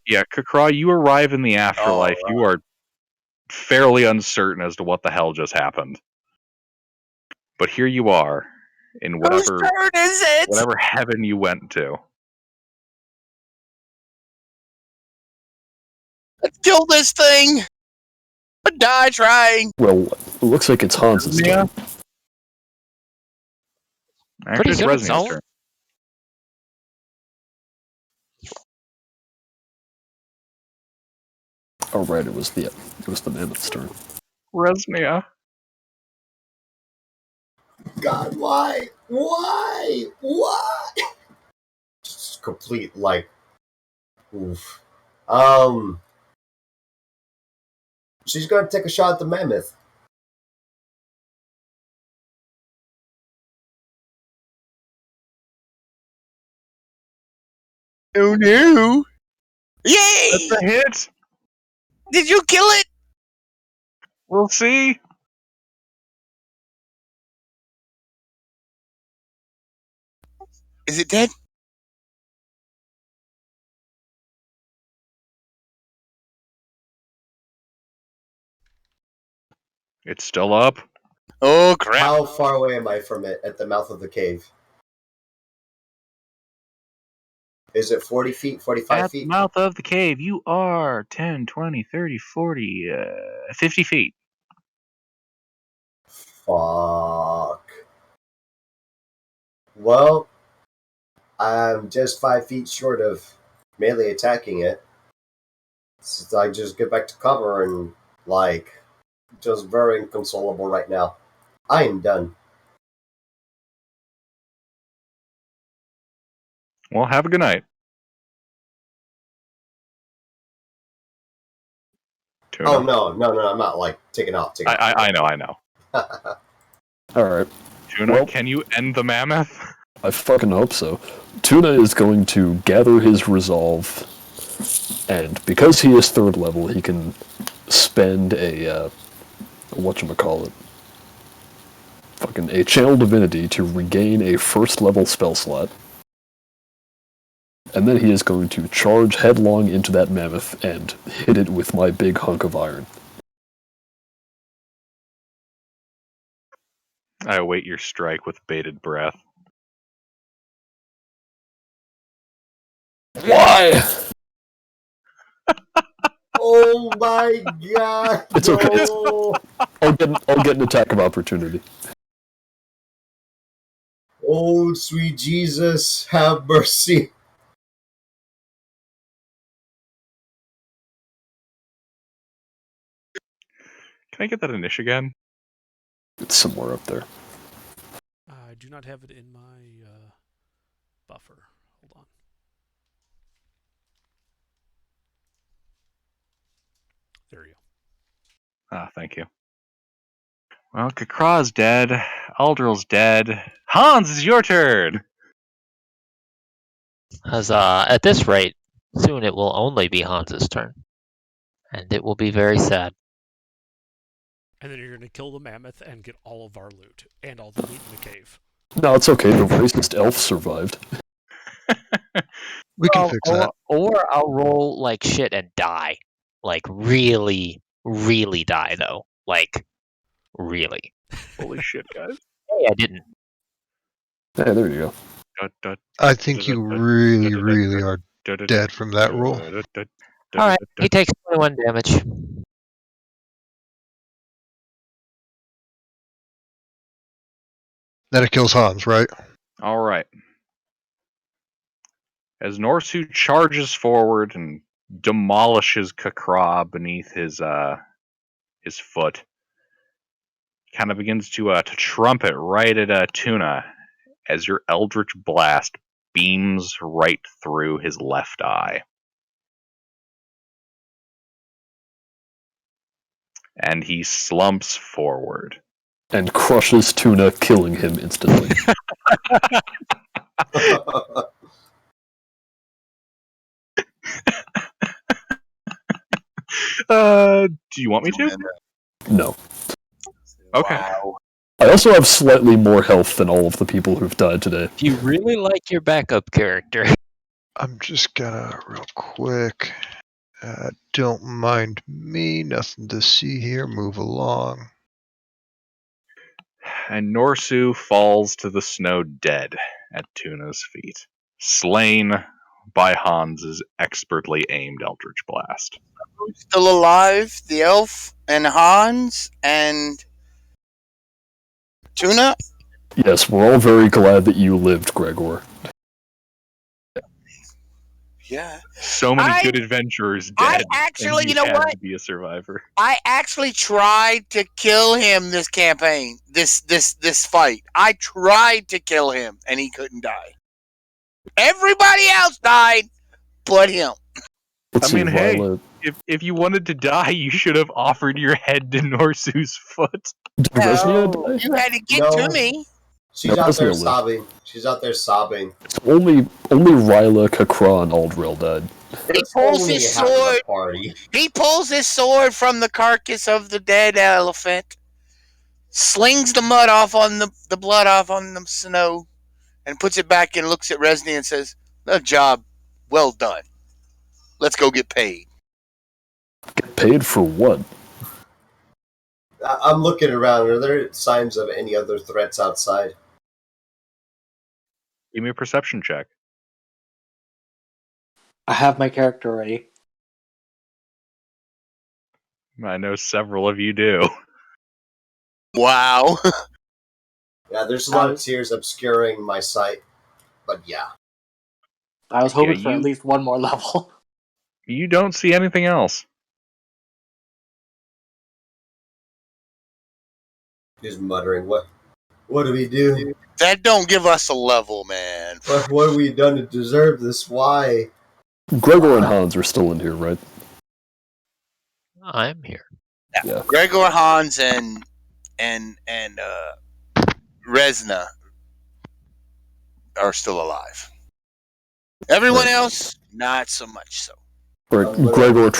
Yeah, Kakra, you arrive in the afterlife. All You are fairly uncertain as to what the hell just happened. But here you are, in Whose turn is it? whatever heaven you went to. Let's kill this thing. Die trying. Well, it looks like it's Hans's Yeah. turn. Actually, Pretty it's soon it's Resnia's all- turn. Oh, right, it was the mammoth's turn. Resnia. God, why? Why? Why? Just complete, oof. She's going to take a shot at the mammoth. Oh no! That's Yay! a hit. Did you kill it? We'll see. Is it dead? It's still up. Oh crap! How far away am I from it at the mouth of the cave? Is it 40 feet, 45 At the feet? mouth of the cave, you are 10, 20, 30, 40, 50 feet. Fuck. Well, I'm just 5 feet short of melee attacking it. So I just get back to cover and, like, just very inconsolable right now. I am done. Well, have a good night. Tuna. Oh, no, I'm not, like, taking off. I know. Alright. Tuna, Well- can you end the mammoth? I fucking hope so. Tuna is going to gather his resolve, and because he is 3rd level, he can spend a, whatchamacallit, fucking a channel divinity to regain a 1st level spell slot. And then he is going to charge headlong into that mammoth and hit it with my big hunk of iron. I await your strike with bated breath. Why? Oh my god! It's no. okay. I'll get an attack of opportunity. Oh, sweet Jesus, have mercy. Can I get that initiative again? It's somewhere up there. I do not have it in my buffer. Hold on. There you go. Ah, thank you. Well, Kakra's dead. Aldril's dead. Hans, it's your turn! As at this rate, soon it will only be Hans's turn, and it will be very sad. And then you're going to kill the mammoth and get all of our loot and all the loot in the cave. No, it's okay. The racist elf survived. We can fix that. Or I'll roll like shit and die. Like really, really die though. Like really. Holy shit, guys. Hey, I didn't. Yeah, there you go. I think you really, really are dead from that roll. Alright, he takes 21 damage. Then it kills Hans, right? Alright. As Norsu charges forward and demolishes Kakra beneath his foot, kind of begins to trumpet right at Tuna as your Eldritch Blast beams right through his left eye. And he slumps forward. And crushes Tuna, killing him instantly. Do you want me to? No. Okay. Wow. I also have slightly more health than all of the people who've died today. If you really like your backup character. I'm just gonna real quick. Don't mind me. Nothing to see here. Move along. And Norsu falls to the snow dead at Tuna's feet, slain by Hans's expertly aimed Eldritch Blast. Who's still alive? The elf and Hans and Tuna? Yes, we're all very glad that you lived, Gregor. Yeah. So many good adventurers dead. actually, and you know had what? to be a survivor. I actually tried to kill him this campaign, this fight. I tried to kill him, and he couldn't die. Everybody else died, but him. Let's I see, mean, hey. Violet. if you wanted to die, you should have offered your head to Norsu's foot. Did Resnia die? You had to get No. to me. She's No, out there Resnia lived. sobbing. She's out there sobbing. It's only Ryla, Kakra, and Aldril died. He pulls Only his half of the sword. party. He pulls his sword from the carcass of the dead elephant, slings the mud off on the blood off on the snow, and puts it back and looks at Resni and says, "The job well done. Let's go get paid." Get paid for what? I'm looking around. Are there signs of any other threats outside? Give me a perception check. I have my character ready. I know several of you do. Wow. Yeah, there's a lot of tears obscuring my sight. But yeah. I was hoping Yeah, for at you- least one more level. You don't see anything else. Just muttering, what do we do? That don't give us a level, man. What have we done to deserve this? Why? Gregor and Hans are still in here, right? I'm here. Yeah. Gregor, Hans, and Resna are still alive. Everyone Right. else, not so much so. Right, Gregor,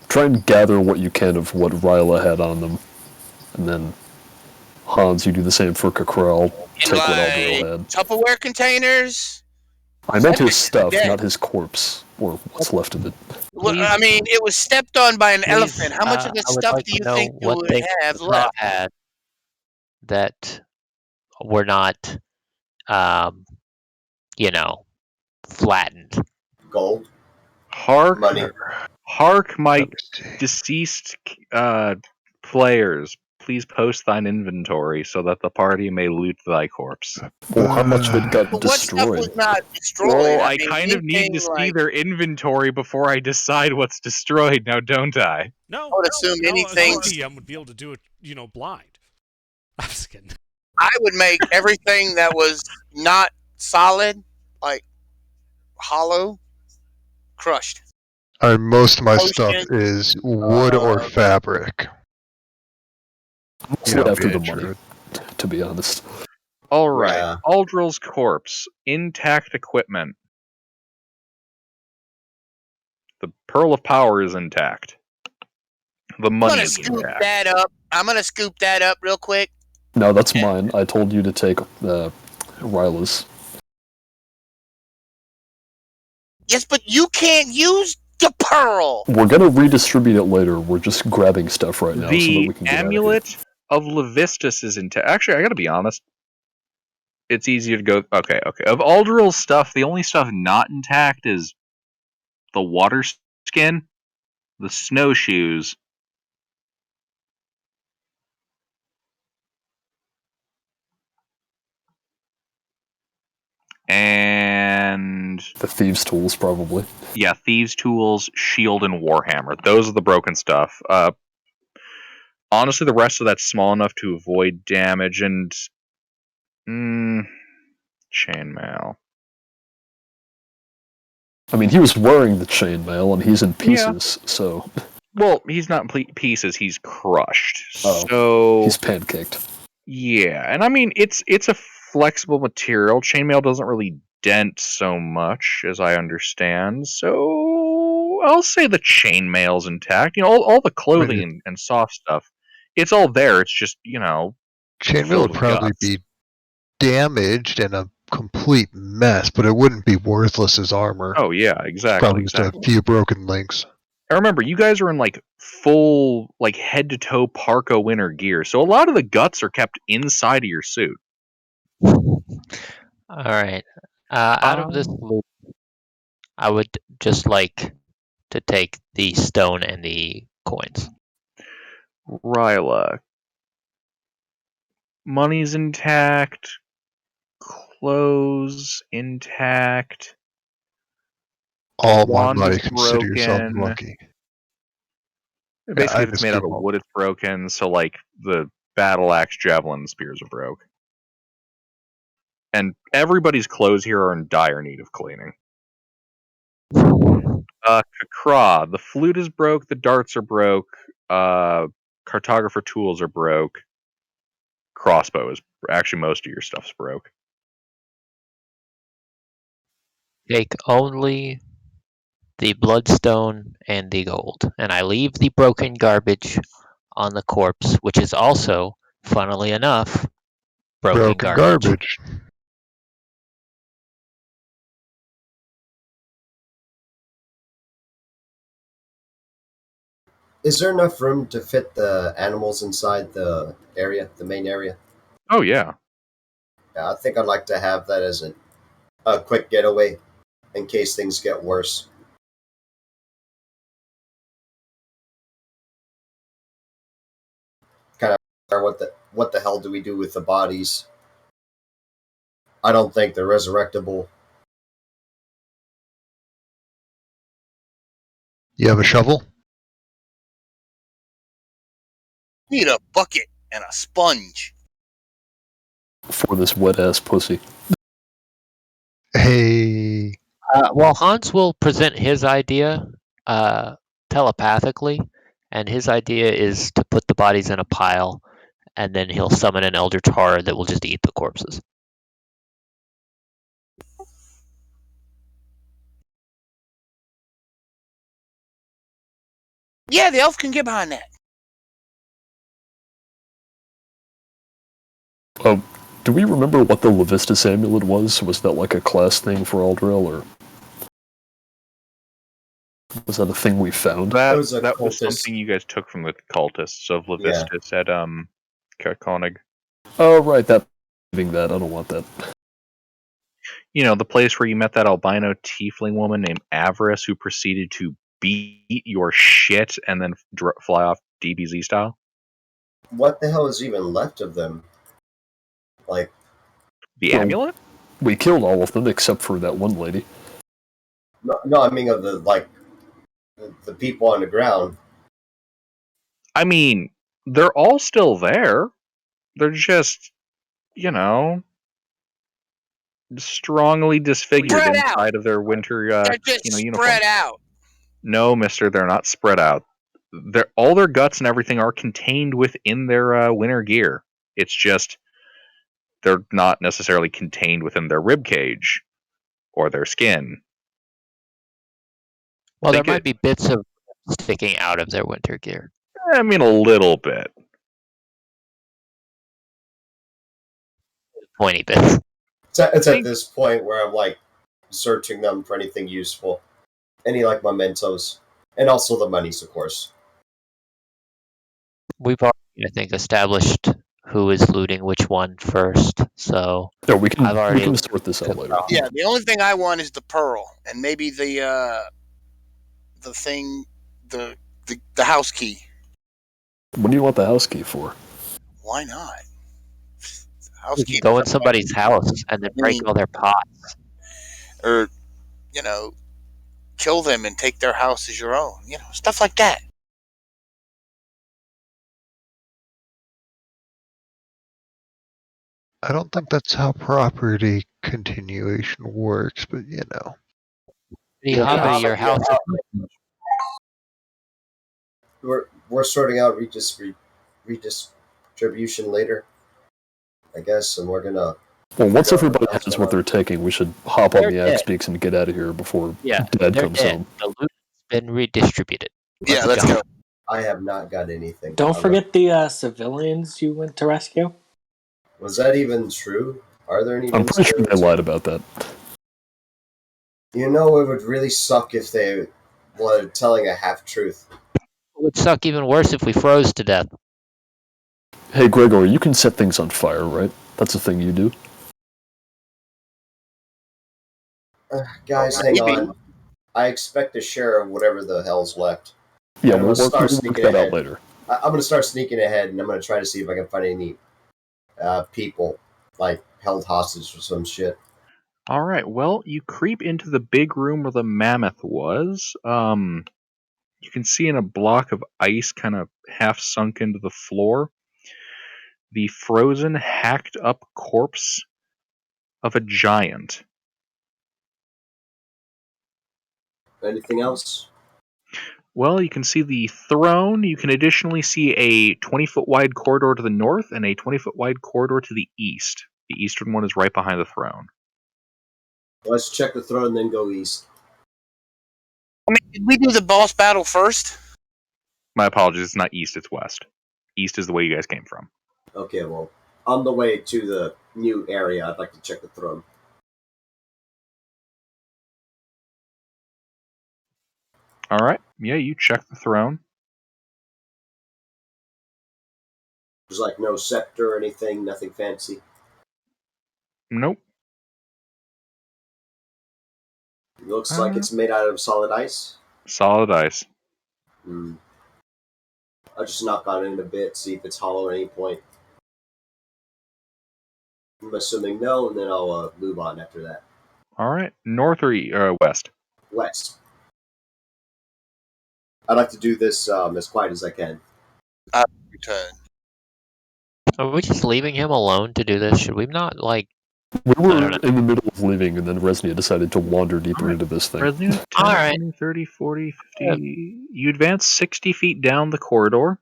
try and gather what you can of what Ryla had on them, and then Hans, you do the same for Kakral. Take what Aldril had. Tupperware containers. I meant his stuff, dead. not his corpse, or what's left of it. Well, I mean, it was stepped on by an elephant. How much of the I would stuff like do to you know think you what would they have left? had that were not, flattened. Gold. Hark, Money. my Let me see. deceased players, please post thine inventory so that the party may loot thy corpse. Well, how much of it got But what stuff was destroyed? not destroyed? Well, I mean, kind of need to anything see like- their inventory before I decide what's destroyed, now don't I? No, I would assume no, anything. a good DM would be able to do it, blind. I'm just kidding. I would make everything that was not solid, like hollow, crushed. Most of my Potion, stuff is wood or fabric. Mostly You know, after the being money, druid. to be honest. Alright, Yeah. Aldril's corpse, intact equipment. The Pearl of Power is intact. The I'm money gonna is scoop intact. that up. I'm gonna scoop that up real quick. No, that's mine. I told you to take Ryla's. Yes, but you can't use the pearl. We're gonna redistribute it later. We're just grabbing stuff right now so that The we can get amulet of Levistus is intact. Actually, I gotta be honest. It's easier to go. Okay. Of Aldril's stuff, the only stuff not intact is the water skin, the snowshoes, and the thieves' tools, probably. yeah, thieves' tools, shield, and warhammer. Those are the broken stuff. Honestly, the rest of that's small enough to avoid damage and chainmail. I mean, he was wearing the chainmail and he's in pieces, so. Well, he's not in pieces; he's crushed. Oh, so he's pancaked. Yeah, and I mean it's a flexible material. Chainmail doesn't really dent so much, as I understand. So I'll say the chainmail's intact. All the clothing and soft stuff, it's all there. It's just Chainmail filled would with probably guts. be damaged and a complete mess, but it wouldn't be worthless as armor. Oh yeah, exactly. Probably just a few broken links. I remember you guys are in full head to toe parka winter gear, so a lot of the guts are kept inside of your suit. All right. Out of this loot, I would just like to take the stone and the coins. Ryla, money's intact, clothes intact. All my Wand money, is consider yourself broken. lucky. Basically, I if it's just made out give of them all. wood, it's broken. So, the battle axe, javelin, and spears are broke. And everybody's clothes here are in dire need of cleaning. Kakra, the flute is broke, the darts are broke, cartographer tools are broke, crossbow is actually most of your stuff's broke. Take only the bloodstone and the gold, and I leave the broken garbage on the corpse, which is also, funnily enough, broken garbage. Is there enough room to fit the animals inside the area, the main area? Oh yeah. Yeah, I think I'd like to have that as a quick getaway in case things get worse. Kind of, or what the hell do we do with the bodies? I don't think they're resurrectable. You have a shovel? Need a bucket and a sponge. For this wet ass pussy. Hey, Well, Hans will present his idea telepathically, and his idea is to put the bodies in a pile, and then he'll summon an eldritch horror that will just eat the corpses. Yeah, the elf can get behind that. Oh, do we remember what the Levistus amulet was? Was that like a class thing for Aldril, or was that a thing we found? That That was a that was cultist. something you guys took from the cultists of Levistus at Koenig. Oh, right, that. I don't want that. You know, the place where you met that albino tiefling woman named Avarice who proceeded to beat your shit and then fly off DBZ style? What the hell is even left of them? Like, The Well, amulet? We killed all of them except for that one lady. no, I mean of the people on the ground. I mean, they're all still there. They're just, you know, strongly disfigured Spread inside out. of their winter, They're just uniform. spread out. No, mister, they're not spread out. All their guts and everything are contained within their winter gear. It's just they're not necessarily contained within their rib cage or their skin. Well, there Think might it. be bits of sticking out of their winter gear. I mean, a little bit. Pointy bits. It's at this point where I'm like searching them for anything useful, any like mementos, and also the monies, of course. We've already, I think, established who is looting which one first, so No, we can I've already sort this out later. Yeah, the only thing I want is the pearl and maybe the thing, the house key. What do you want the house key for? Why not? House we key. can go in somebody's house and then break all their pots. Or, you know, kill them and take their house as your own. You know, stuff like that. I don't think that's how property continuation works, but you know. The hobby of your house. We're sorting out redistribution later, I guess, and we're gonna. Well, once figure out everybody what else has going what on. they're taking, we should hop on They're the dead. axe beaks and get out of here before Yeah, Dad they're comes dead. home. The loot has been redistributed. Yeah, let's go. I have not got anything. Don't I'm forget the civilians you went to rescue. Was that even true? Are there any? I'm pretty sure they civilians? lied about that. You know, it would really suck if they were telling a half truth. It would suck even worse if we froze to death. Hey, Gregor, you can set things on fire, right? That's a thing you do. Guys, hang on. I expect a share of whatever the hell's left. Yeah, I'm we'll gonna work start that sneaking out ahead. later. I'm gonna start sneaking ahead, and I'm gonna try to see if I can find any people like held hostage or some shit. All right. Well, you creep into the big room where the mammoth was. You can see in a block of ice, kind of half sunk into the floor, the frozen, hacked up corpse of a giant. Anything else? Well, you can see the throne. You can additionally see a 20-foot wide corridor to the north and a 20-foot wide corridor to the east. The eastern one is right behind the throne. Let's check the throne and then go east. I mean, did we do the boss battle first? My apologies, it's not east, it's west. East is the way you guys came from. Okay, well, on the way to the new area, I'd like to check the throne. Alright, yeah, you check the throne. There's like no scepter or anything, nothing fancy. Nope. It looks like it's made out of solid ice. Solid ice. I'll just knock on it in a bit, see if it's hollow at any point. I'm assuming no, and then I'll move on after that. Alright, north or west? West. I'd like to do this as quiet as I can. Return. Are we just leaving him alone to do this? Should we not, like... We I don't were know. in the middle of leaving, and then Resnia decided to wander deeper into this thing. Resnia, 10, Alright. 20, 30, 40, 50. You advance 60 feet down the corridor,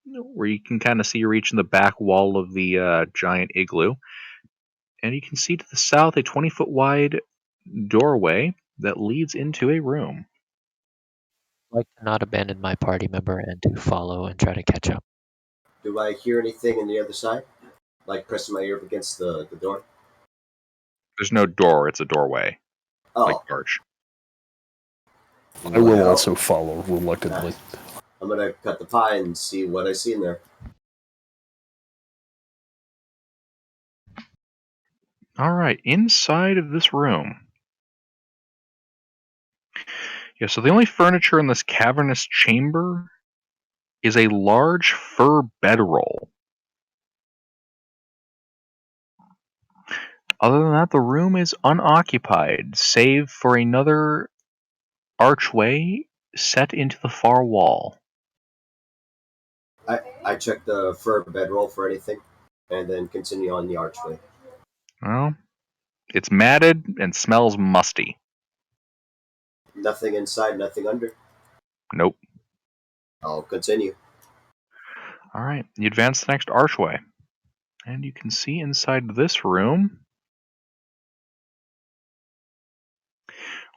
where you can kind of see you're reaching the back wall of the giant igloo. And you can see to the south a 20-foot wide doorway that leads into a room. I'd like to not abandon my party member and to follow and try to catch up. Do I hear anything on the other side? Like pressing my ear up against the door? There's no door, it's a doorway. Oh. Like arch. I will also follow reluctantly. I'm gonna cut the pie and see what I see in there. Alright, inside of this room. Yeah, so the only furniture in this cavernous chamber is a large fur bedroll. Other than that, the room is unoccupied, save for another archway set into the far wall. I check the fur bedroll for anything, and then continue on the archway. Well, it's matted and smells musty. Nothing inside, nothing under. Nope. I'll continue. Alright, you advance the next archway. And you can see inside this room.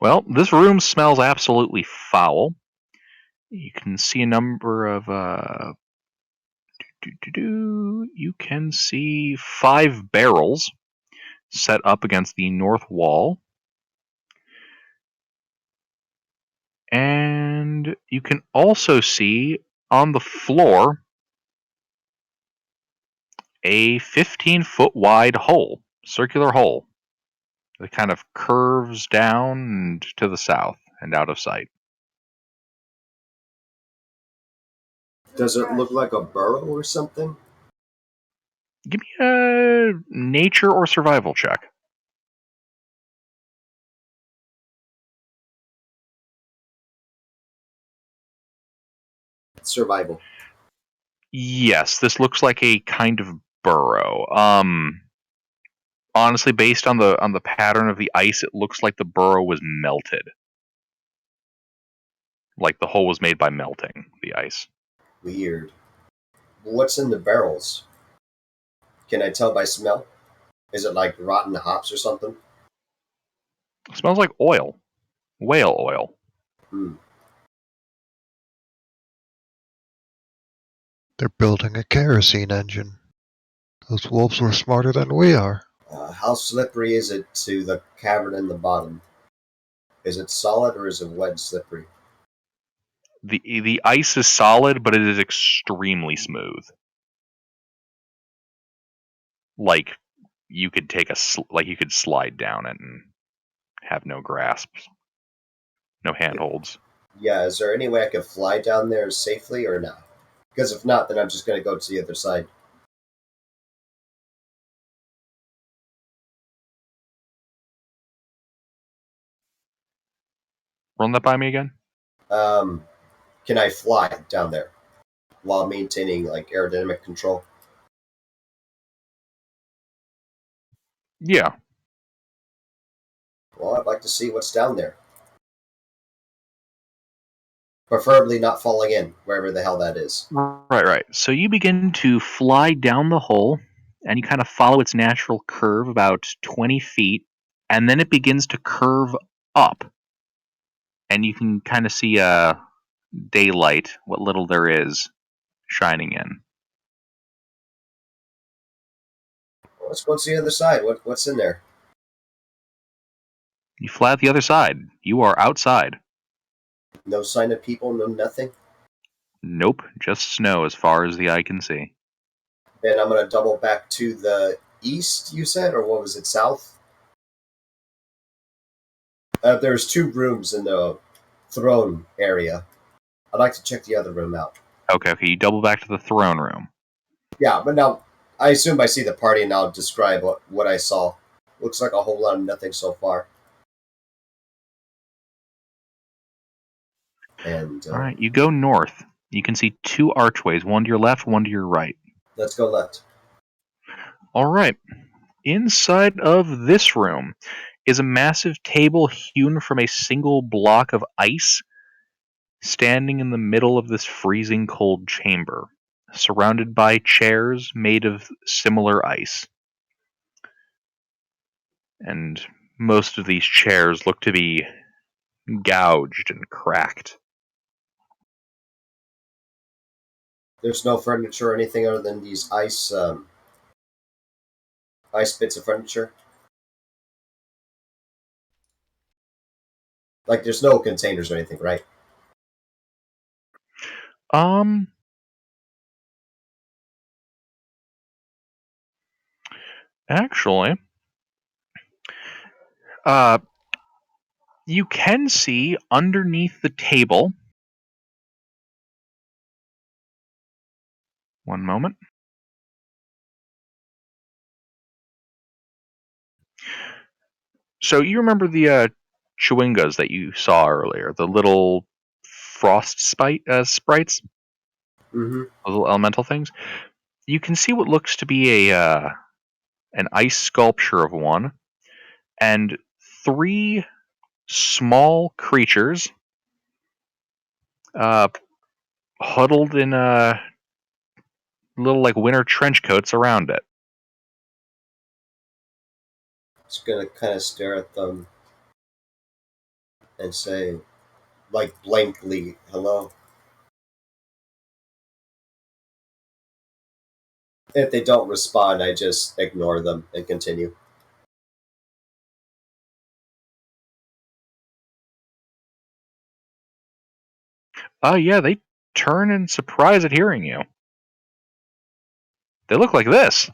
Well, this room smells absolutely foul. You can see a number of you can see 5 barrels set up against the north wall. And you can also see on the floor a 15-foot wide hole, circular hole, that kind of curves down and to the south and out of sight. Does it look like a burrow or something? Give me a nature or survival check. Survival. Yes, this looks like a kind of burrow. Honestly, based on the pattern of the ice, it looks like the burrow was melted. Like the hole was made by melting the ice. Weird. What's in the barrels? Can I tell by smell? Is it like rotten hops or something? It smells like oil. Whale oil. They're building a kerosene engine. Those wolves were smarter than we are. How slippery is it to the cavern in the bottom? Is it solid or is it wet and slippery? The ice is solid, but it is extremely smooth. Like you could take you could slide down it and have no grasps, no handholds. Yeah, is there any way I could fly down there safely or not? Because if not, then I'm just going to go to the other side. Run that by me again. Can I fly down there while maintaining like aerodynamic control? Yeah. Well, I'd like to see what's down there. Preferably not falling in, wherever the hell that is. Right. So you begin to fly down the hole, and you kind of follow its natural curve about 20 feet, and then it begins to curve up. And you can kind of see daylight, what little there is, shining in. Let's go to the other side. What's in there? You fly out the other side. You are outside. No sign of people, no nothing. Nope, just snow as far as the eye can see. Then I'm gonna double back to the east, you said, or what was it, south? There's 2 rooms in the throne area. I'd like to check the other room out. Okay, you double back to the throne room. Yeah, but now I assume I see the party and I'll describe what I saw. Looks like a whole lot of nothing so far. And Alright, you go north. You can see 2 archways, one to your left, one to your right. let's go left. Alright, inside of this room is a massive table hewn from a single block of ice, standing in the middle of this freezing cold chamber, surrounded by chairs made of similar ice. And most of these chairs look to be gouged and cracked. There's no furniture or anything other than these ice bits of furniture. Like there's no containers or anything, right? Actually, you can see underneath the table. One moment. So you remember the chewingas that you saw earlier, the little sprites, Mm-hmm. little elemental things. You can see what looks to be an ice sculpture of one, and 3 small creatures uh, huddled in little like winter trench coats around it. Just gonna kind of stare at them and say, like blankly, hello. If they don't respond, I just ignore them and continue. Yeah, they turn in surprise at hearing you. They look like this.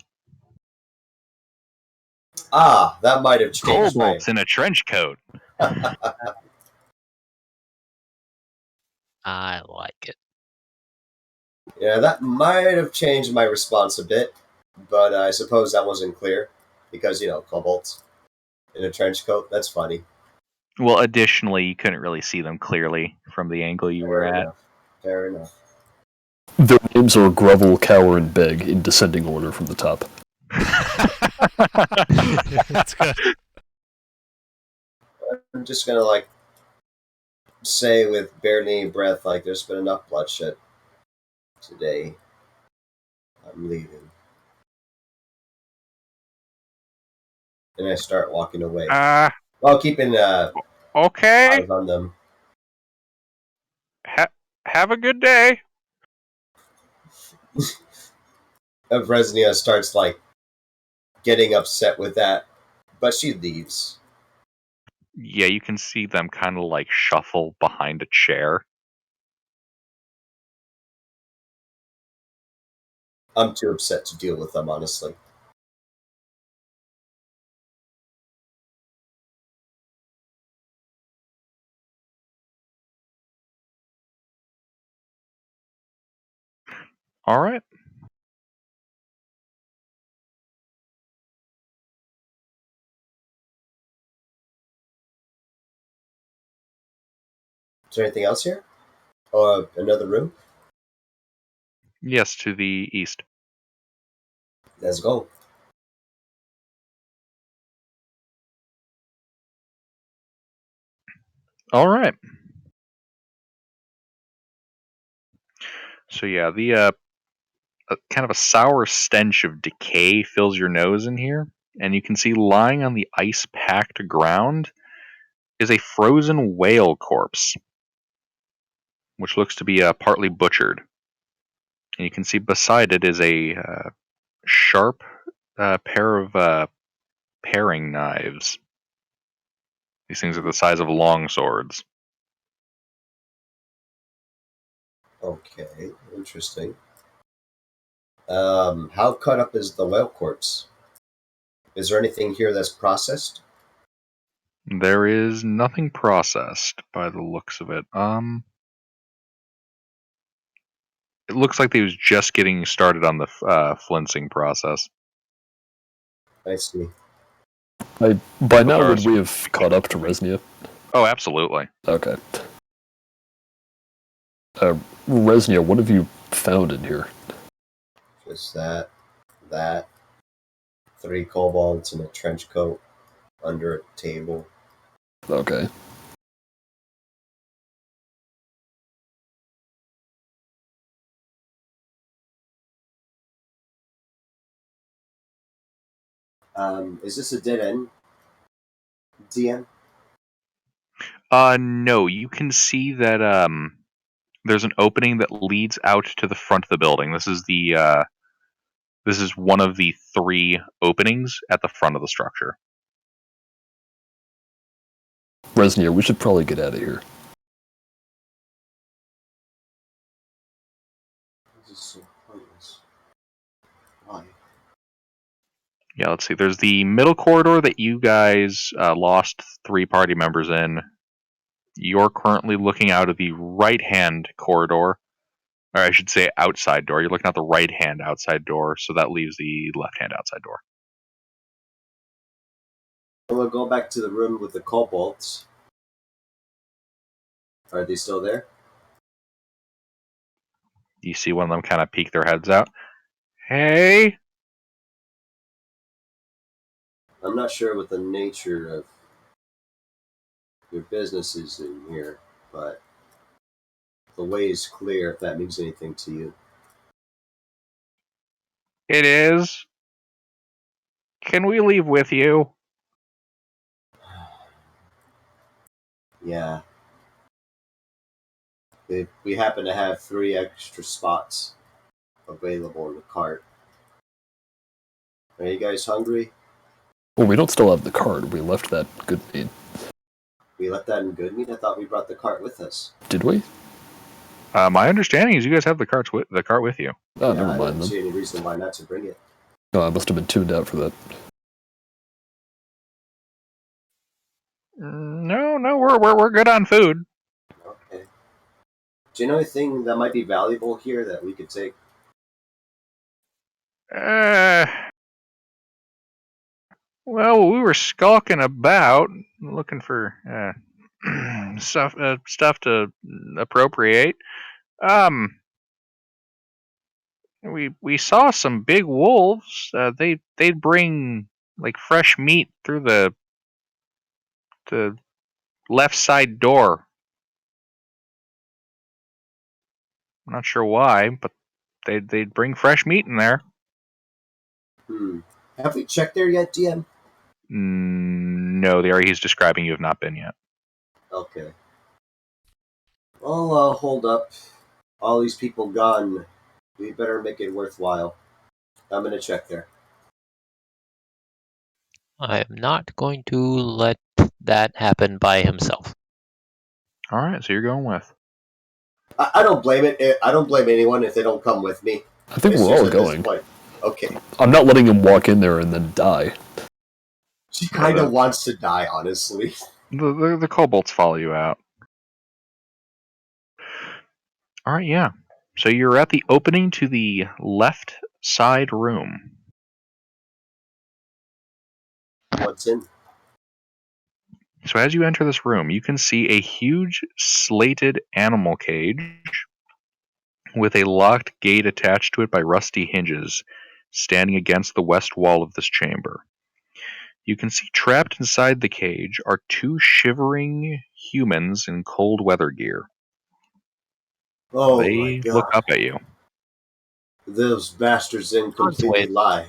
Ah, that might have changed my. Kobolds in a trench coat. I like it. Yeah, that might have changed my response a bit, but I suppose that wasn't clear because kobolds in a trench coat. That's funny. Well, additionally, you couldn't really see them clearly from the angle you were Fair at. enough. Fair enough. Their names are Grovel, Cower, and Beg in descending order from the top. That's good. I'm just gonna say with barely any breath, there's been enough bloodshed today. I'm leaving, and I start walking away while keeping Okay. eyes on them. Have a good day. Vresnia starts getting upset with that, but she leaves. Yeah, you can see them kind of like shuffle behind a chair. I'm too upset to deal with them, honestly. All right. Is there anything else here? Or another room? Yes, to the east. Let's go. All right. So yeah, the kind of a sour stench of decay fills your nose in here, and you can see lying on the ice-packed ground is a frozen whale corpse, which looks to be partly butchered. And you can see beside it is a sharp pair of paring knives. These things are the size of long swords. Okay, interesting. How cut up is the whale corpse? Is there anything here that's processed? There is nothing processed by the looks of it. It looks like they was just getting started on the flincing process. I see. By now, Or would we have caught up to Resnia? Oh, absolutely. Okay. Resnia, what have you found in here? Just that, 3 kobolds in a trench coat under a table. Okay. Is this a dead end, DM? No, you can see that there's an opening that leads out to the front of the building. This is one of the 3 openings at the front of the structure. Resnia, we should probably get out of here. This is so pointless. Why? Yeah, let's see. There's the middle corridor that you guys lost 3 party members in. You're currently looking out of the right-hand corridor, or I should say outside door. You're looking out the right-hand outside door, so that leaves the left-hand outside door. We'll go back to the room with the kobolds. Are they still there? You see one of them kind of peek their heads out. Hey! I'm not sure what the nature of your business is in here, but the way is clear if that means anything to you. It is. Can we leave with you? Yeah. We happen to have 3 extra spots available in the cart. Are you guys hungry? Well, we don't still have the card. We left that good meat. We left that in good meat? I thought we brought the cart with us. Did we? My understanding is you guys have the cart with you. Oh, Yeah, never I mind don't then. see any reason why not to bring it. No, I must have been tuned out for that. No, we're good on food. Okay. Do you know anything that might be valuable here that we could take? Well, we were skulking about, looking for stuff to appropriate. We saw some big wolves. They'd bring like fresh meat through the left side door. I'm not sure why, but they'd bring fresh meat in there. Have we checked there yet, DM? No, the area he's describing you have not been yet. Okay. Well, hold up. All these people gone. We better make it worthwhile. I'm gonna check there. I am not going to let that happen by himself. All right, so you're going with. I don't blame it. I don't blame anyone if they don't come with me. I think It's we're just all at this going. point. Okay. I'm not letting him walk in there and then die. She kind of wants to die, honestly. The kobolds follow you out. All right, yeah. So you're at the opening to the left side room. What's in? So as you enter this room, you can see a huge slated animal cage with a locked gate attached to it by rusty hinges, standing against the west wall of this chamber. You can see trapped inside the cage are 2 shivering humans in cold weather gear. Oh my They look god. up at you. Those bastards didn't On its completely way. lie.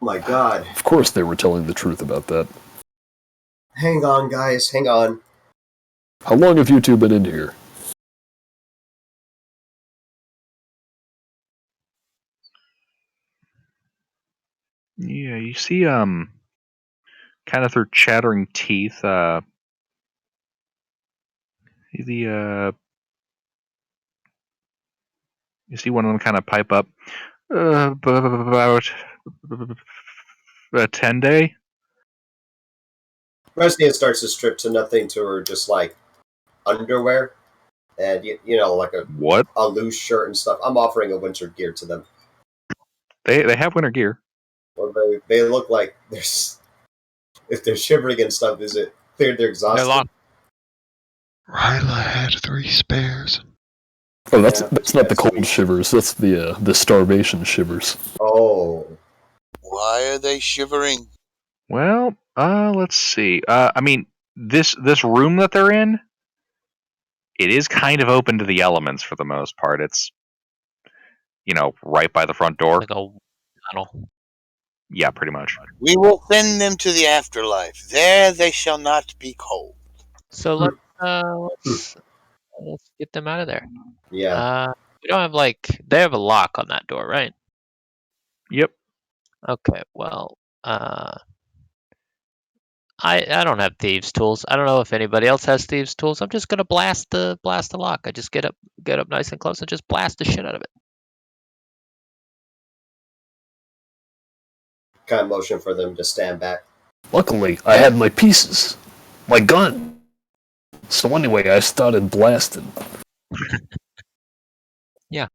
Oh my god. Of course they were telling the truth about that. Hang on, guys. Hang on. How long have you two been in here? Yeah, you see, kind of through chattering teeth, the you see one of them kind of pipe up, about a 10-day. Resnia starts to strip to nothing to her just like underwear and, you know, like What? a loose shirt and stuff. I'm offering a winter gear to them. They have winter gear. Well, they look like if they're shivering and stuff, is it clear they're They're exhausted? locked. Ryla had 3 spares. Oh, that's Yeah, not the sweet. cold shivers. That's the starvation shivers. Oh. Why are they shivering? Well, let's see. I mean, this room that they're in, it is kind of open to the elements for the most part. It's, right by the front door. Like a tunnel. Yeah, pretty much. We will send them to the afterlife. There they shall not be cold. So let's get them out of there. Yeah. We don't have they have a lock on that door, right? Yep. Okay, well, I don't have thieves' tools. I don't know if anybody else has thieves' tools. I'm just gonna blast the lock. I just get up nice and close and just blast the shit out of it. Kind of motion for them to stand back. Luckily, I had my pieces, my gun. So anyway, I started blasting. Yeah.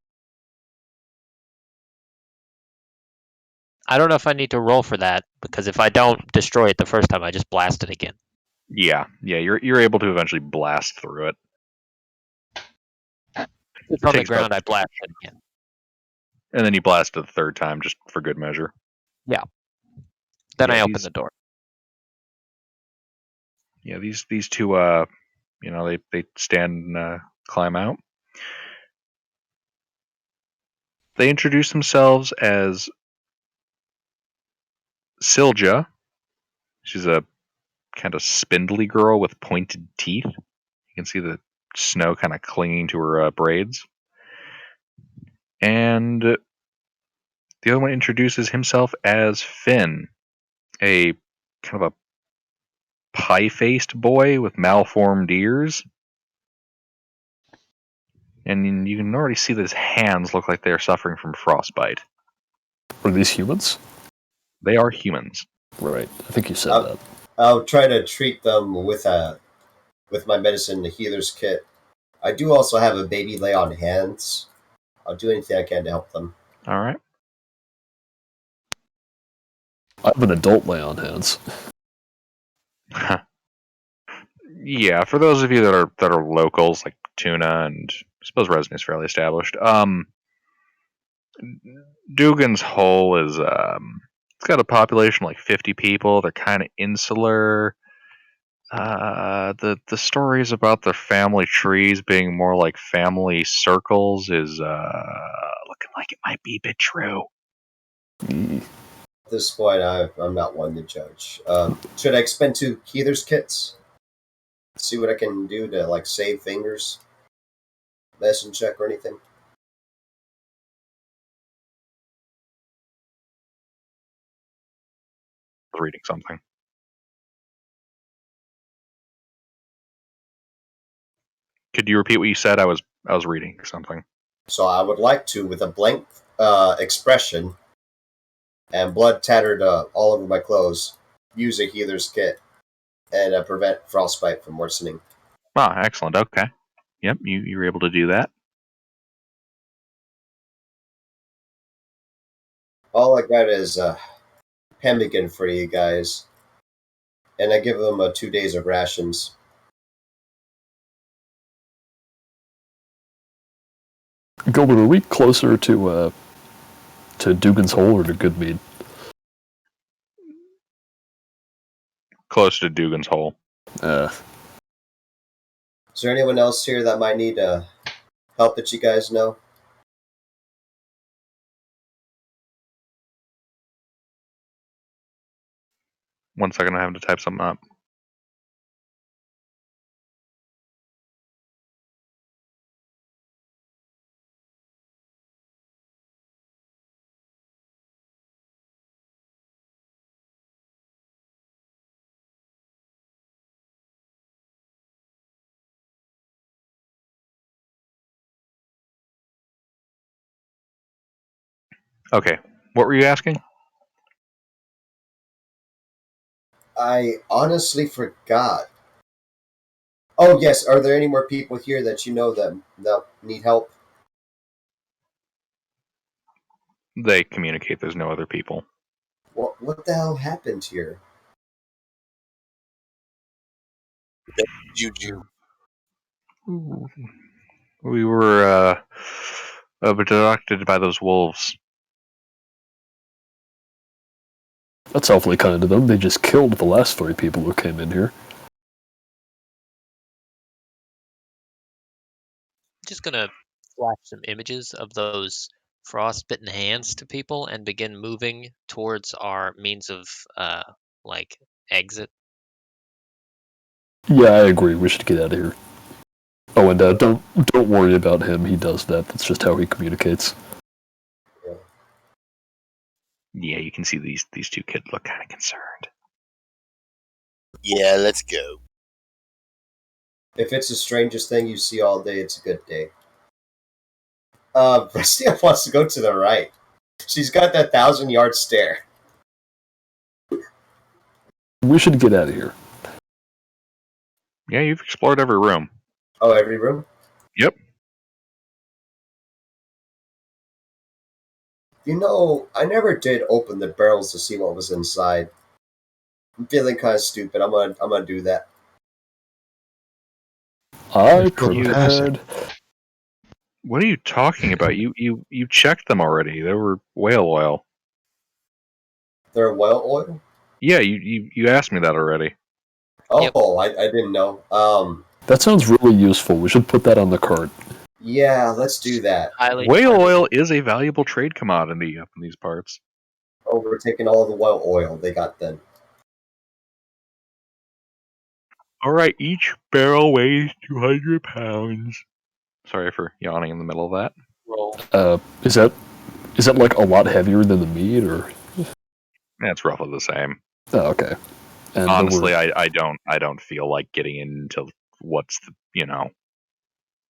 I don't know if I need to roll for that because if I don't destroy it the first time, I just blast it again. Yeah. You're able to eventually blast through it. If it's on the Takes about- ground, I blast it again. And then you blast it the third time, just for good measure. Yeah. Then Yeah, I open these- the door. Yeah, these two, they stand and climb out. They introduce themselves as Silja. She's a kind of spindly girl with pointed teeth. You can see the snow kind of clinging to her braids. And the other one introduces himself as Finn, a kind of a pie-faced boy with malformed ears. And you can already see that his hands look like they're suffering from frostbite. Are these humans? They are humans. Right. I think you said that. I'll try to treat them with my medicine, the healer's kit. I do also have a baby lay on hands. I'll do anything I can to help them. All right. I have an adult lay on hands. Yeah, for those of you that are locals like Tuna and I suppose Resni's fairly established. Dugan's Hole is it's got a population of like 50 people. They're kind of insular. The stories about their family trees being more like family circles is looking like it might be a bit true. At this point, I'm not one to judge. Should I expend 2 healer's kits? See what I can do to like save fingers, medicine check or anything. Reading something. Could you repeat what you said? I was reading something. So I would like to, with a blank expression and blood tattered all over my clothes, use a healer's kit and prevent frostbite from worsening. Ah, excellent. Okay. Yep, you were able to do that. All I got is pemmican for you guys, and I give them 2 days of rations. Gilbert, are we closer to Dugan's Hole or to Goodmead? Close to Dugan's Hole. Is there anyone else here that might need help that you guys know? One second, I have to type something up. Okay, what were you asking? I honestly forgot. Oh yes, are there any more people here that you know that need help? They communicate there's no other people. What the hell happened here? Juju. We were abducted by those wolves. That's awfully kind of them. They just killed the last 3 people who came in here. Just gonna flash some images of those frostbitten hands to people and begin moving towards our means of like exit. Yeah, I agree. We should get out of here. Oh, and don't worry about him. He does that. That's just how he communicates. Yeah, you can see these 2 kids look kind of concerned. Yeah, let's go. If it's the strangest thing you see all day, it's a good day. Rustia wants to go to the right. She's got that 1,000-yard stare. We should get out of here. Yeah, you've explored every room. Oh, every room? Yep. You know, I never did open the barrels to see what was inside. I'm feeling kind of stupid. I'm gonna do that. I Prove passive. prepared. What are you talking about? You checked them already. They were whale oil. They're whale oil? Yeah, you asked me that already. Oh, Yep. I didn't know. That sounds really useful. We should put that on the cart. Yeah, let's do that. Highly Whale targeted. oil is a valuable trade commodity up in these parts. Oh, we're taking all the whale oil they got then. All right, each barrel weighs 200 pounds. Sorry for yawning in the middle of that. Roll. Is that like a lot heavier than the meat, or? Yeah, it's roughly the same. Oh, okay. And Honestly, I don't feel like getting into what's the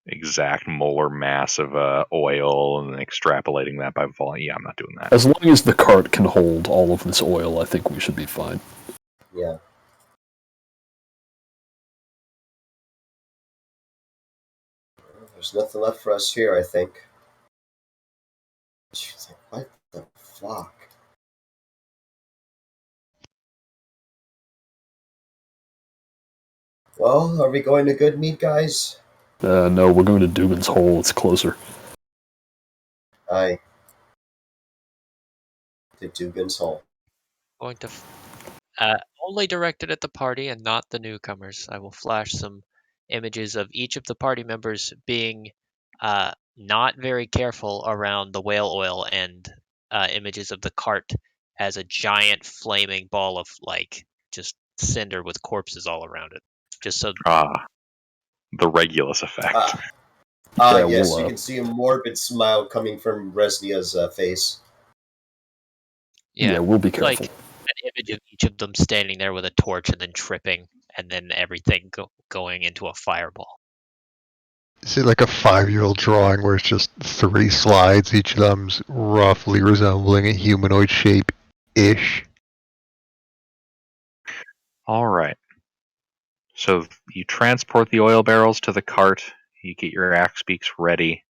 exact molar mass of oil and extrapolating that by volume. Yeah, I'm not doing that. as long as the cart can hold all of this oil, I think we should be fine. Yeah. There's nothing left for us here, I think. She's like, what the fuck? Well, are we going to Good Meat, guys? No, we're going to Dugan's Hole. It's closer. Aye. To Dugan's Hole. Going to only directed at the party and not the newcomers. I will flash some images of each of the party members being not very careful around the whale oil and images of the cart as a giant flaming ball of like just cinder with corpses all around it. Just so The Regulus effect. Yeah, Yes, we'll, you can see a morbid smile coming from Resnia's face. yeah, we'll be like careful. an image of each of them standing there with a torch and then tripping and then everything going into a fireball. Is it like a 5-year-old drawing where it's just 3 slides, each of them's roughly resembling a humanoid shape-ish? All right. So you transport the oil barrels to the cart. You get your axe beaks ready.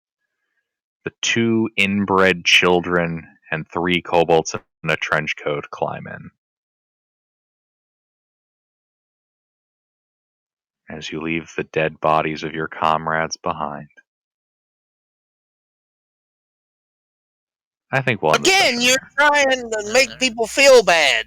The 2 inbred children and 3 kobolds in a trench coat climb in. As you leave the dead bodies of your comrades behind. I think we'll end the Again, session you're there. trying to make people feel bad.